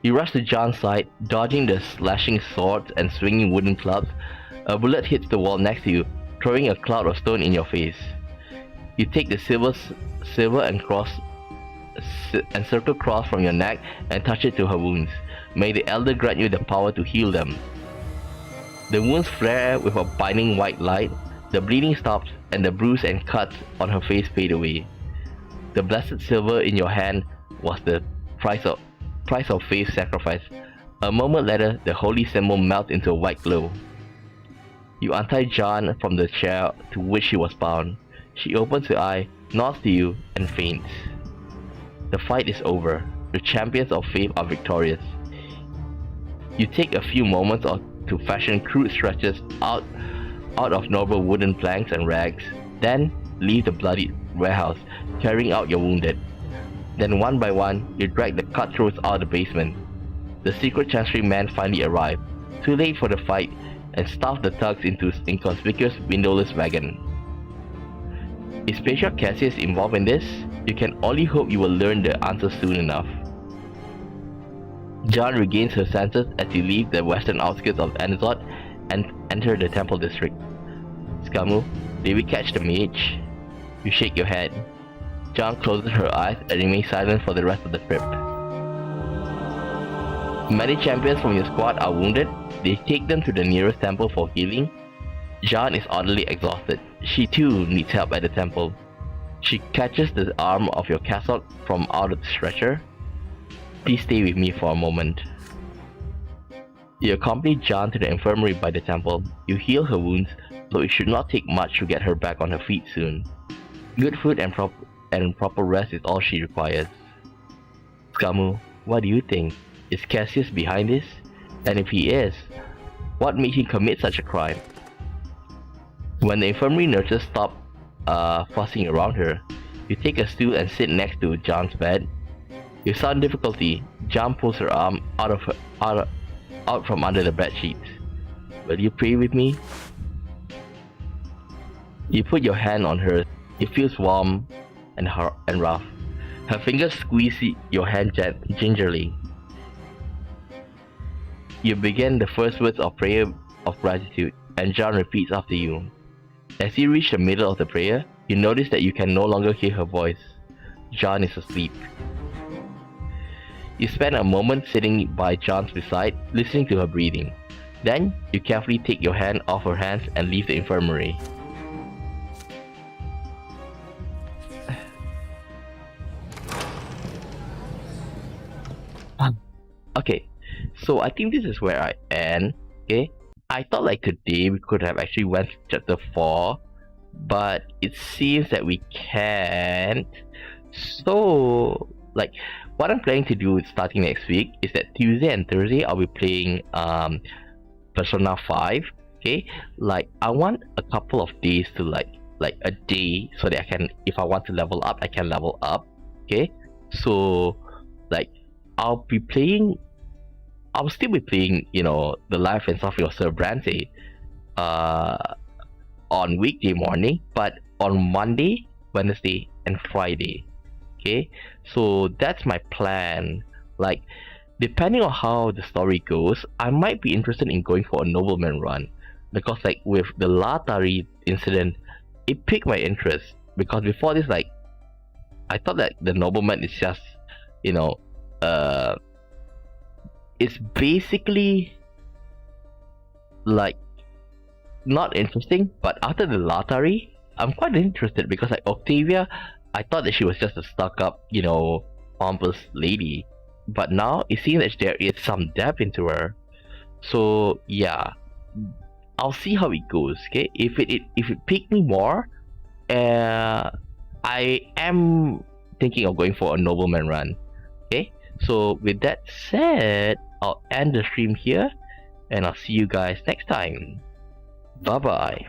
You rush to John's side, dodging the slashing swords and swinging wooden clubs. A bullet hits the wall next to you, throwing a cloud of stone in your face. You take the silver and circle cross from your neck and touch it to her wounds. May the Elder grant you the power to heal them. The wounds flare with a blinding white light. The bleeding stops, and the bruise and cuts on her face fade away. The blessed silver in your hand was the price of faith's sacrifice. A moment later, the holy symbol melts into a white glow. You untie John from the chair to which she was bound. She opens her eye, nods to you, and faints. The fight is over. The champions of faith are victorious. You take a few moments to fashion crude stretchers out of noble wooden planks and rags, then leave the bloody warehouse, carrying out your wounded. Then one by one, you drag the cutthroats out of the basement. The secret chancery men finally arrive, too late for the fight, and stuff the thugs into an inconspicuous windowless wagon. Is Patriarch Cassius involved in this? You can only hope you will learn the answer soon enough. John regains her senses as you leave the western outskirts of Anazot and enter the temple district. Skamu, did we catch the mage? You shake your head. John closes her eyes and remains silent for the rest of the trip. Many champions from your squad are wounded. They take them to the nearest temple for healing. John is utterly exhausted. She too needs help at the temple. She catches the arm of your cassock from out of the stretcher. Please stay with me for a moment. You accompany John to the infirmary by the temple. You heal her wounds, though it should not take much to get her back on her feet soon. Good food and proper rest is all she requires. Skamu, what do you think? Is Cassius behind this? And if he is, what made him commit such a crime? When the infirmary nurses stop fussing around her, you take a stool and sit next to John's bed. With some difficulty, John pulls her arm out from under the bed sheets. Will you pray with me? You put your hand on hers. It feels warm and rough. Her fingers squeeze your hand gingerly. You begin the first words of prayer of gratitude, and John repeats after you. As you reach the middle of the prayer, you notice that you can no longer hear her voice. John is asleep. You spend a moment sitting by John's beside, listening to her breathing. Then, you carefully take your hand off her hands and leave the infirmary. Okay, so I think this is where I end. Okay, I thought like today we could have actually went to chapter 4, but it seems that we can't. So like what I'm planning to do starting next week is that Tuesday and Thursday I'll be playing Persona 5. Okay, like I want a couple of days to like a day so that I can, if I want to level up, I can level up. Okay, so like I'll still be playing, you know, the life and stuff of Sir Brante on weekday morning, but on Monday, Wednesday, and Friday. Okay, so that's my plan. Like, depending on how the story goes, I might be interested in going for a nobleman run, because like with the Latari incident, it piqued my interest. Because before this, like, I thought that the nobleman is just, you know, uh, it's basically like not interesting. But after the Latari, I'm quite interested, because like Octavia, I thought that she was just a stuck-up, pompous lady. But now it seems that there is some depth into her. So yeah, I'll see how it goes. Okay, if it piques me more, uh, I am thinking of going for a nobleman run. Okay, so with that said, I'll end the stream here, and I'll see you guys next time. Bye bye.